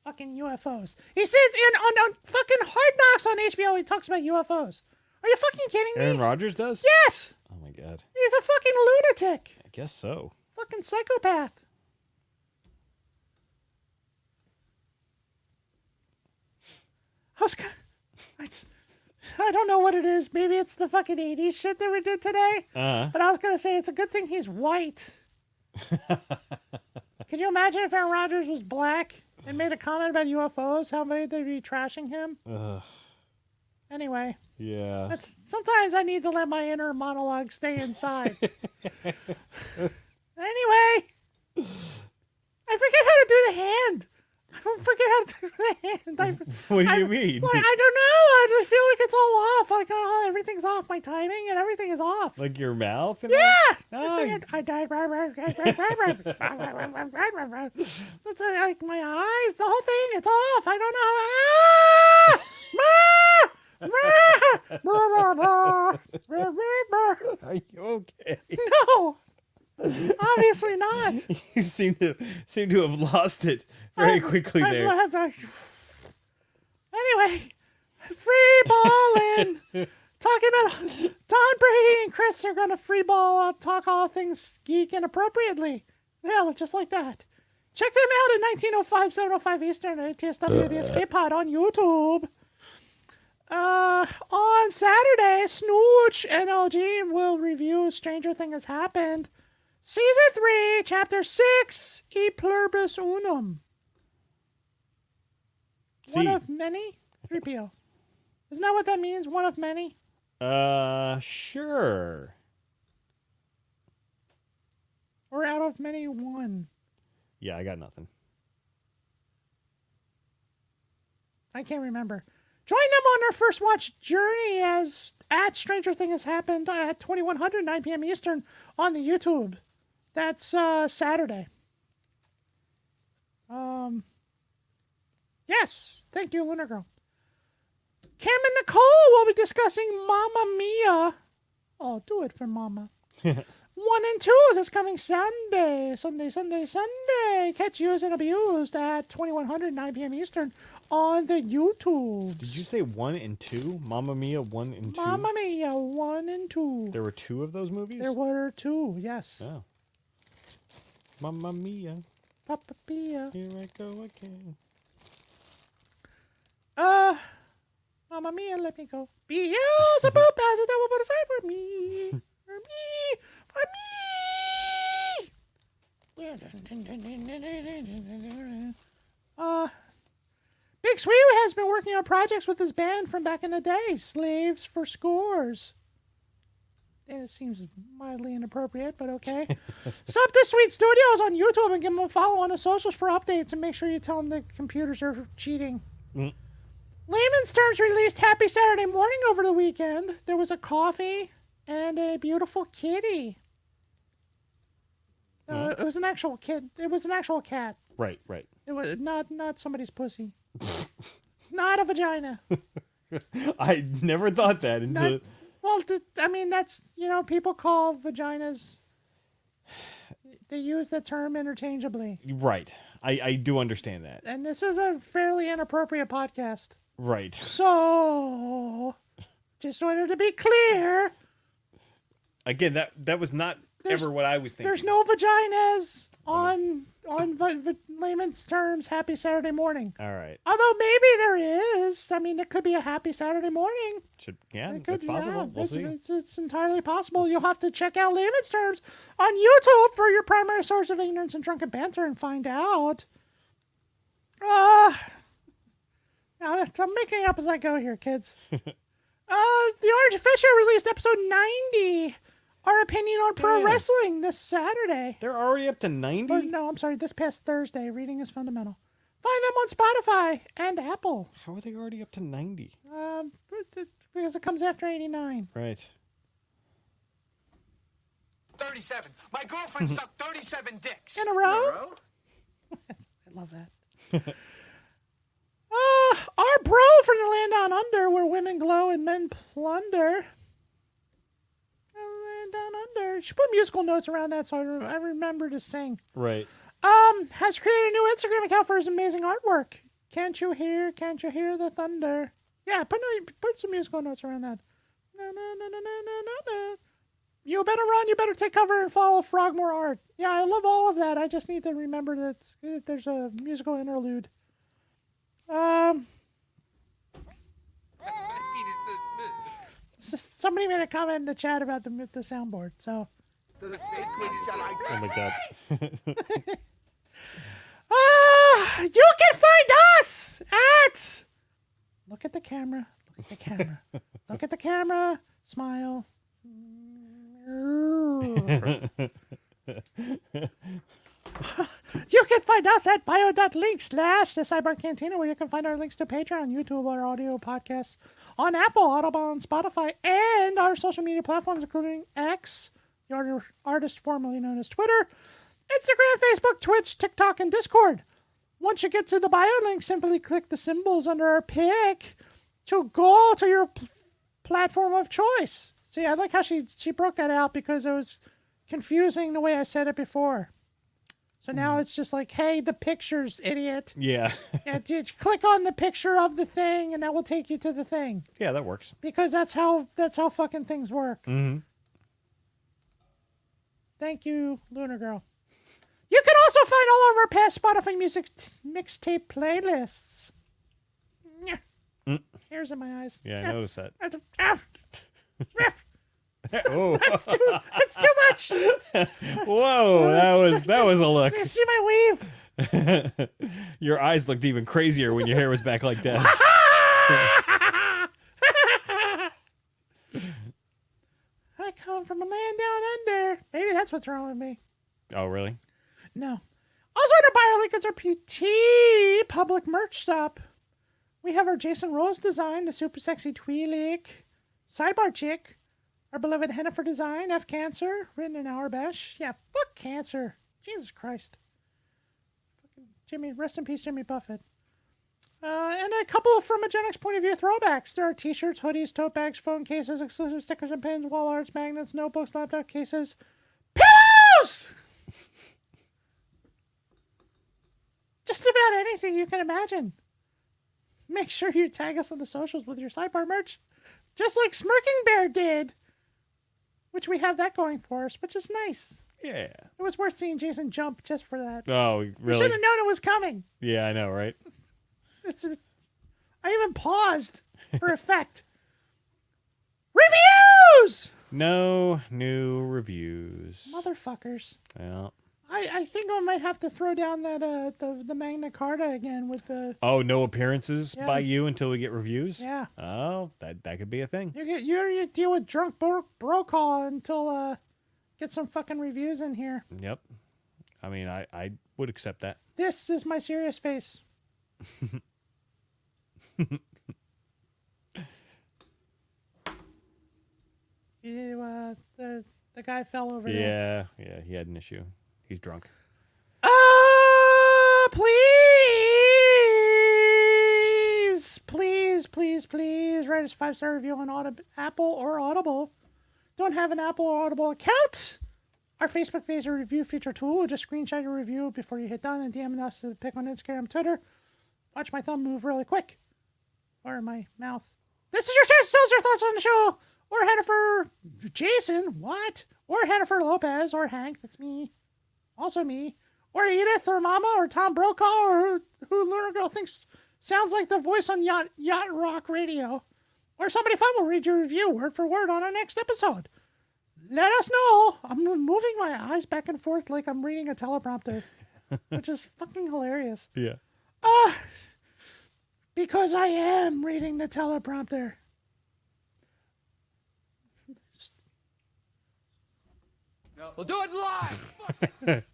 Fucking UFOs. He says on fucking Hard Knocks on HBO, he talks about UFOs. Are you fucking kidding me? Aaron Rodgers does? Yes! Oh my God. He's a fucking lunatic. I guess so. Fucking psychopath. I don't know what it is. Maybe it's the fucking 80s shit that we did today. But I was going to say it's a good thing he's white. Can you imagine if Aaron Rodgers was black and made a comment about UFOs? How many they'd be trashing him? Anyway. Yeah. Sometimes I need to let my inner monologue stay inside. Anyway. I forget how to do the hand. I forget how to do the hand. What do you mean? Like, I don't know. I just feel like it's all off. Like, oh, everything's off. My timing and everything is off. Like your mouth? And Yeah. all? I died. It's like my eyes. The whole thing. It's off. I don't know. Are you okay? No. Obviously not. You seem to have lost it very quickly there. Anyway, free balling. Talking about Don Brady and Chris are gonna free ball talk all things geek inappropriately. Yeah, just like that. Check them out at 19:05, 7:05 Eastern at ATSW the Escape Pod on YouTube. On Saturday, Snooch NLG will review Stranger Thing Has Happened. Season 3, Chapter 6, E Pluribus Unum. One of many? 3PO. Isn't that what that means? One of many? Sure. Or out of many, one? Yeah, I got nothing. I can't remember. Join them on their first watch journey as at Stranger Thing Has Happened at 2100, 9 p.m. Eastern on the YouTube. That's Saturday. Yes. Thank you, Lunar Girl. Cam and Nicole will be discussing Mamma Mia. Oh, do it for Mama. 1 and 2 this coming Sunday. Sunday. Catch Used and Abused at 2100, 9 p.m. Eastern on the YouTube. Did you say 1 and 2? Mamma Mia 1 and 2? Mamma Mia 1 and 2. There were 2 of those movies? There were 2, yes. Oh. Mamma Mia. Papa Pia. Here I go again. Mamma Mia, let me go. Beelzebub has a devil put aside for me. For me. Big Sweet has been working on projects with his band from back in the day, Slaves for Scores. It seems mildly inappropriate, but okay. Sub to Sweet Studios on YouTube and give them a follow on the socials for updates, and make sure you tell them the computers are cheating. Layman's Terms released Happy Saturday Morning over the weekend. There was a coffee and a beautiful kitty. It was an actual kid. It was an actual cat. Right. It was not somebody's pussy. Not a vagina. I never thought that until. Well, I mean, that's, people call vaginas, they use the term interchangeably. Right. I do understand that. And this is a fairly inappropriate podcast. Right. So, just wanted to be clear. Again, that was not ever what I was thinking. There's no vaginas on layman's terms Happy Saturday Morning. All right. Although maybe there is. I mean, it could be a Happy Saturday Morning. It's possible. We'll see. It's entirely possible. You'll have to check out Layman's Terms on YouTube for your primary source of ignorance and drunken banter and find out. I'm making up as I go here, kids. The Orange Fisher released episode 90. Our opinion on pro wrestling this Saturday. They're already up to 90? No, I'm sorry. This past Thursday. Reading is fundamental. Find them on Spotify and Apple. How are they already up to 90? Because it comes after 89. Right. 37. My girlfriend sucked 37 dicks. In a row? I love that. Our bro from the land down under, where women glow and men plunder. Land down under. You should put musical notes around that so I remember to sing. Right. Has created a new Instagram account for his amazing artwork. Can't you hear the thunder? Yeah, put some musical notes around that. Na, na, na, na, na, na, na. You better run, you better take cover and follow Frogmore Art. Yeah, I love all of that. I just need to remember that there's a musical interlude. Somebody made a comment in the chat about the soundboard, so. Oh my god. You can find us at. Look at the camera. Look at the camera. Look at the camera. Smile. You can find us at bio.link/the Sidebar Cantina, where you can find our links to Patreon, YouTube, our audio podcasts on Apple, Audible, and Spotify, and our social media platforms, including X, the artist formerly known as Twitter, Instagram, Facebook, Twitch, TikTok, and Discord. Once you get to the bio link, simply click the symbols under our pic to go to your platform of choice. See, I like how she broke that out because it was confusing the way I said it before. So now it's just like, hey, the pictures, idiot. Yeah. Just click on the picture of the thing, and that will take you to the thing. Yeah, that works. Because that's how fucking things work. Mm-hmm. Thank you, Lunar Girl. You can also find all of our past Spotify music mixtape playlists. Hairs in my eyes. Yeah, I noticed that. Oh. It's too much. Whoa, that was a look. You see my weave? Your eyes looked even crazier when your hair was back like that. I come from a land down under. Maybe that's what's wrong with me. Oh, really? No. Also in our bio link is our PT public merch shop. We have our Jason Rose design, the super sexy Twi'lek, Sidebar Chick, our beloved Hennifer design, F Cancer, written in Auerbash. Yeah, fuck cancer. Jesus Christ. Fucking Jimmy, rest in peace, Jimmy Buffett. And a couple of from a Gen X point of view throwbacks. There are t-shirts, hoodies, tote bags, phone cases, exclusive stickers and pins, wall arts, magnets, notebooks, laptop cases, pillows! Just about anything you can imagine. Make sure you tag us on the socials with your Sidebar merch, just like Smirking Bear did, which we have that going for us, which is nice. Yeah. It was worth seeing Jason jump just for that. Oh, We really? should have known it was coming. Yeah, I know, right? I even paused for effect. Reviews! No new reviews. Motherfuckers. Well, I think I might have to throw down that the Magna Carta again with the. Oh, no appearances Yeah. by you until we get reviews? Yeah. Oh, that could be a thing. You deal with drunk Brokaw until get some fucking reviews in here. Yep. I mean, I would accept that. This is my serious face. The guy fell over there. Yeah, he had an issue. He's drunk. Please write us a 5-star review on Apple or Audible. Don't have an Apple or Audible account? Our Facebook page is a review feature tool. Just screenshot your review before you hit done and DM us to pick on Instagram, Twitter. Watch my thumb move really quick. Or my mouth. This is your chance to tell us your thoughts on the show. Or Hennifer Jason, what? Or Hennifer Lopez, or Hank, that's me. Also me. Or Edith, or Mama, or Tom Brokaw, or who Lunar Girl thinks sounds like the voice on Yacht Rock Radio. Or somebody fun will read your review word for word on our next episode. Let us know. I'm moving my eyes back and forth like I'm reading a teleprompter, which is fucking hilarious. Yeah. Because I am reading the teleprompter. Well, do it live. Fuck it.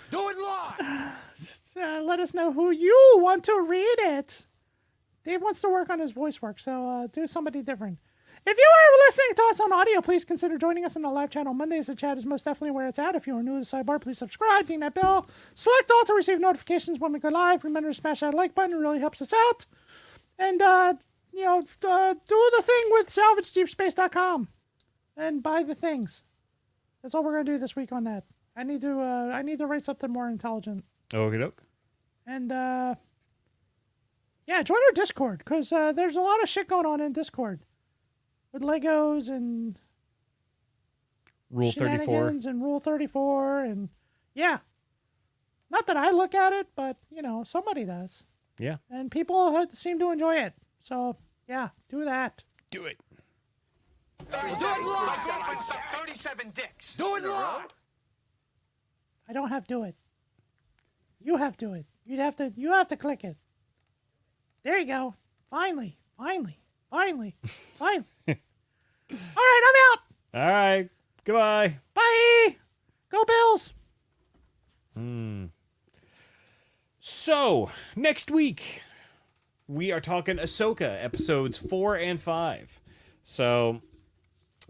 Do it live. Let us know who you want to read it. Dave wants to work on his voice work, so do somebody different. If you are listening to us on audio, please consider joining us on the live channel Mondays. The chat is most definitely where it's at. If you are new to Sidebar, please subscribe, ding that bell, select all to receive notifications when we go live. Remember to smash that like button; it really helps us out. And do the thing with salvagedeepspace.com and buy the things. That's all we're gonna do this week on that. I need to write something more intelligent. Okie doke. And yeah, join our Discord because there's a lot of shit going on in Discord with Legos and Rule 34. shenanigans and Rule 34 and yeah. Not that I look at it, but somebody does, Yeah. and people seem to enjoy it. So yeah, do that. Do it. Do it My live. girlfriend sucked 37 dicks. Do it live. I don't have do it. You have do it. You have to click it. There you go. Finally. All right, I'm out. All right. Goodbye. Bye. Go Bills. So, next week, we are talking Ahsoka, episodes 4 and 5. So,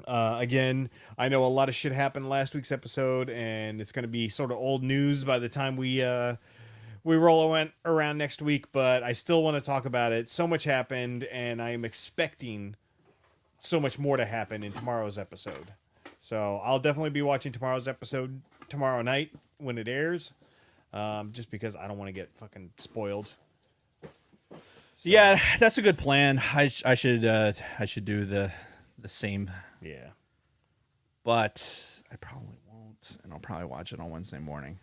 again, I know a lot of shit happened last week's episode, and it's going to be sort of old news by the time we roll around next week, but I still want to talk about it. So much happened, and I am expecting so much more to happen in tomorrow's episode. So, I'll definitely be watching tomorrow's episode tomorrow night when it airs. Just because I don't want to get fucking spoiled. Yeah, that's a good plan. I should do the same, Yeah. but I probably won't, and I'll probably watch it on Wednesday morning.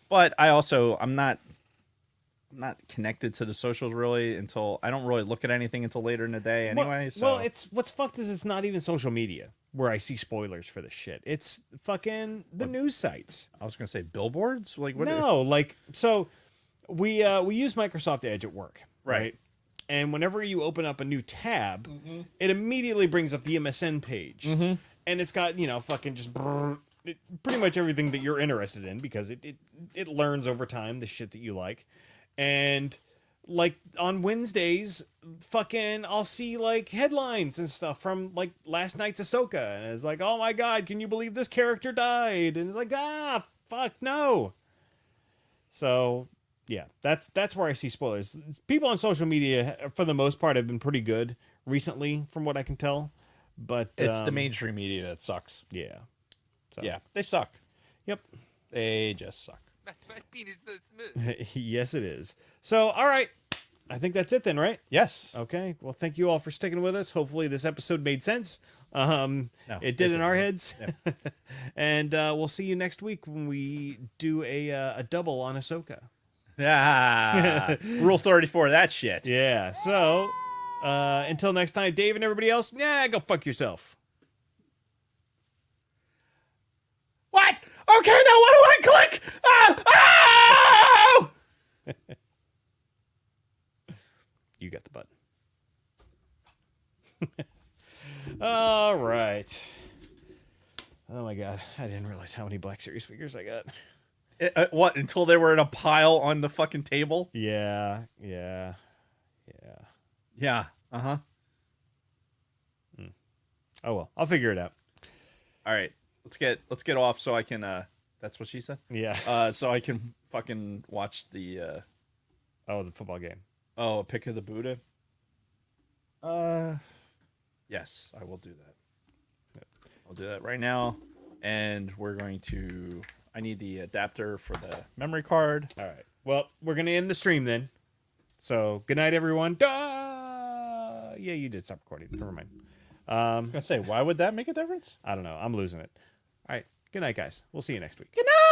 But I'm not connected to the socials really until I don't really look at anything until later in the day anyway. Well, it's what's fucked is it's not even social media where I see spoilers for the shit. It's fucking the news sites. I was gonna say billboards. Like what? No, like so we use Microsoft Edge at work, right? And whenever you open up a new tab, it immediately brings up the MSN page, and it's got fucking just pretty much everything that you're interested in because it learns over time the shit that you like, and like on Wednesdays, fucking I'll see like headlines and stuff from like last night's Ahsoka, and it's like, oh my god, can you believe this character died? And it's like, fuck no. So yeah, that's where I see spoilers. People on social media, for the most part, have been pretty good recently, from what I can tell. But It's the mainstream media that sucks. Yeah. So, Yeah, they suck. Yep. They just suck. My penis so smooth. Yes, it is. So, all right. I think that's it then, right? Yes. Okay. Well, thank you all for sticking with us. Hopefully this episode made sense. It did in our heads. Yeah. And we'll see you next week when we do a double on Ahsoka. Yeah. Rule 34. That shit. Yeah. So, until next time, Dave and everybody else, go fuck yourself. What? Okay, now what do I click? Oh! You got the button. All right. Oh my god, I didn't realize how many Black Series figures I got. What? Until they were in a pile on the fucking table? Yeah. Yeah. Oh well, I'll figure it out. All right, let's get off so I can. That's what she said. Yeah. So I can fucking watch the. The football game. A pick of the Buddha. Yes, I will do that. I'll do that right now, and we're going to. I need the adapter for the memory card. All right. Well, we're gonna end the stream then. So good night, everyone. Duh! Yeah, you did stop recording. Never mind. I was gonna say, why would that make a difference? I don't know. I'm losing it. All right. Good night, guys. We'll see you next week. Good night.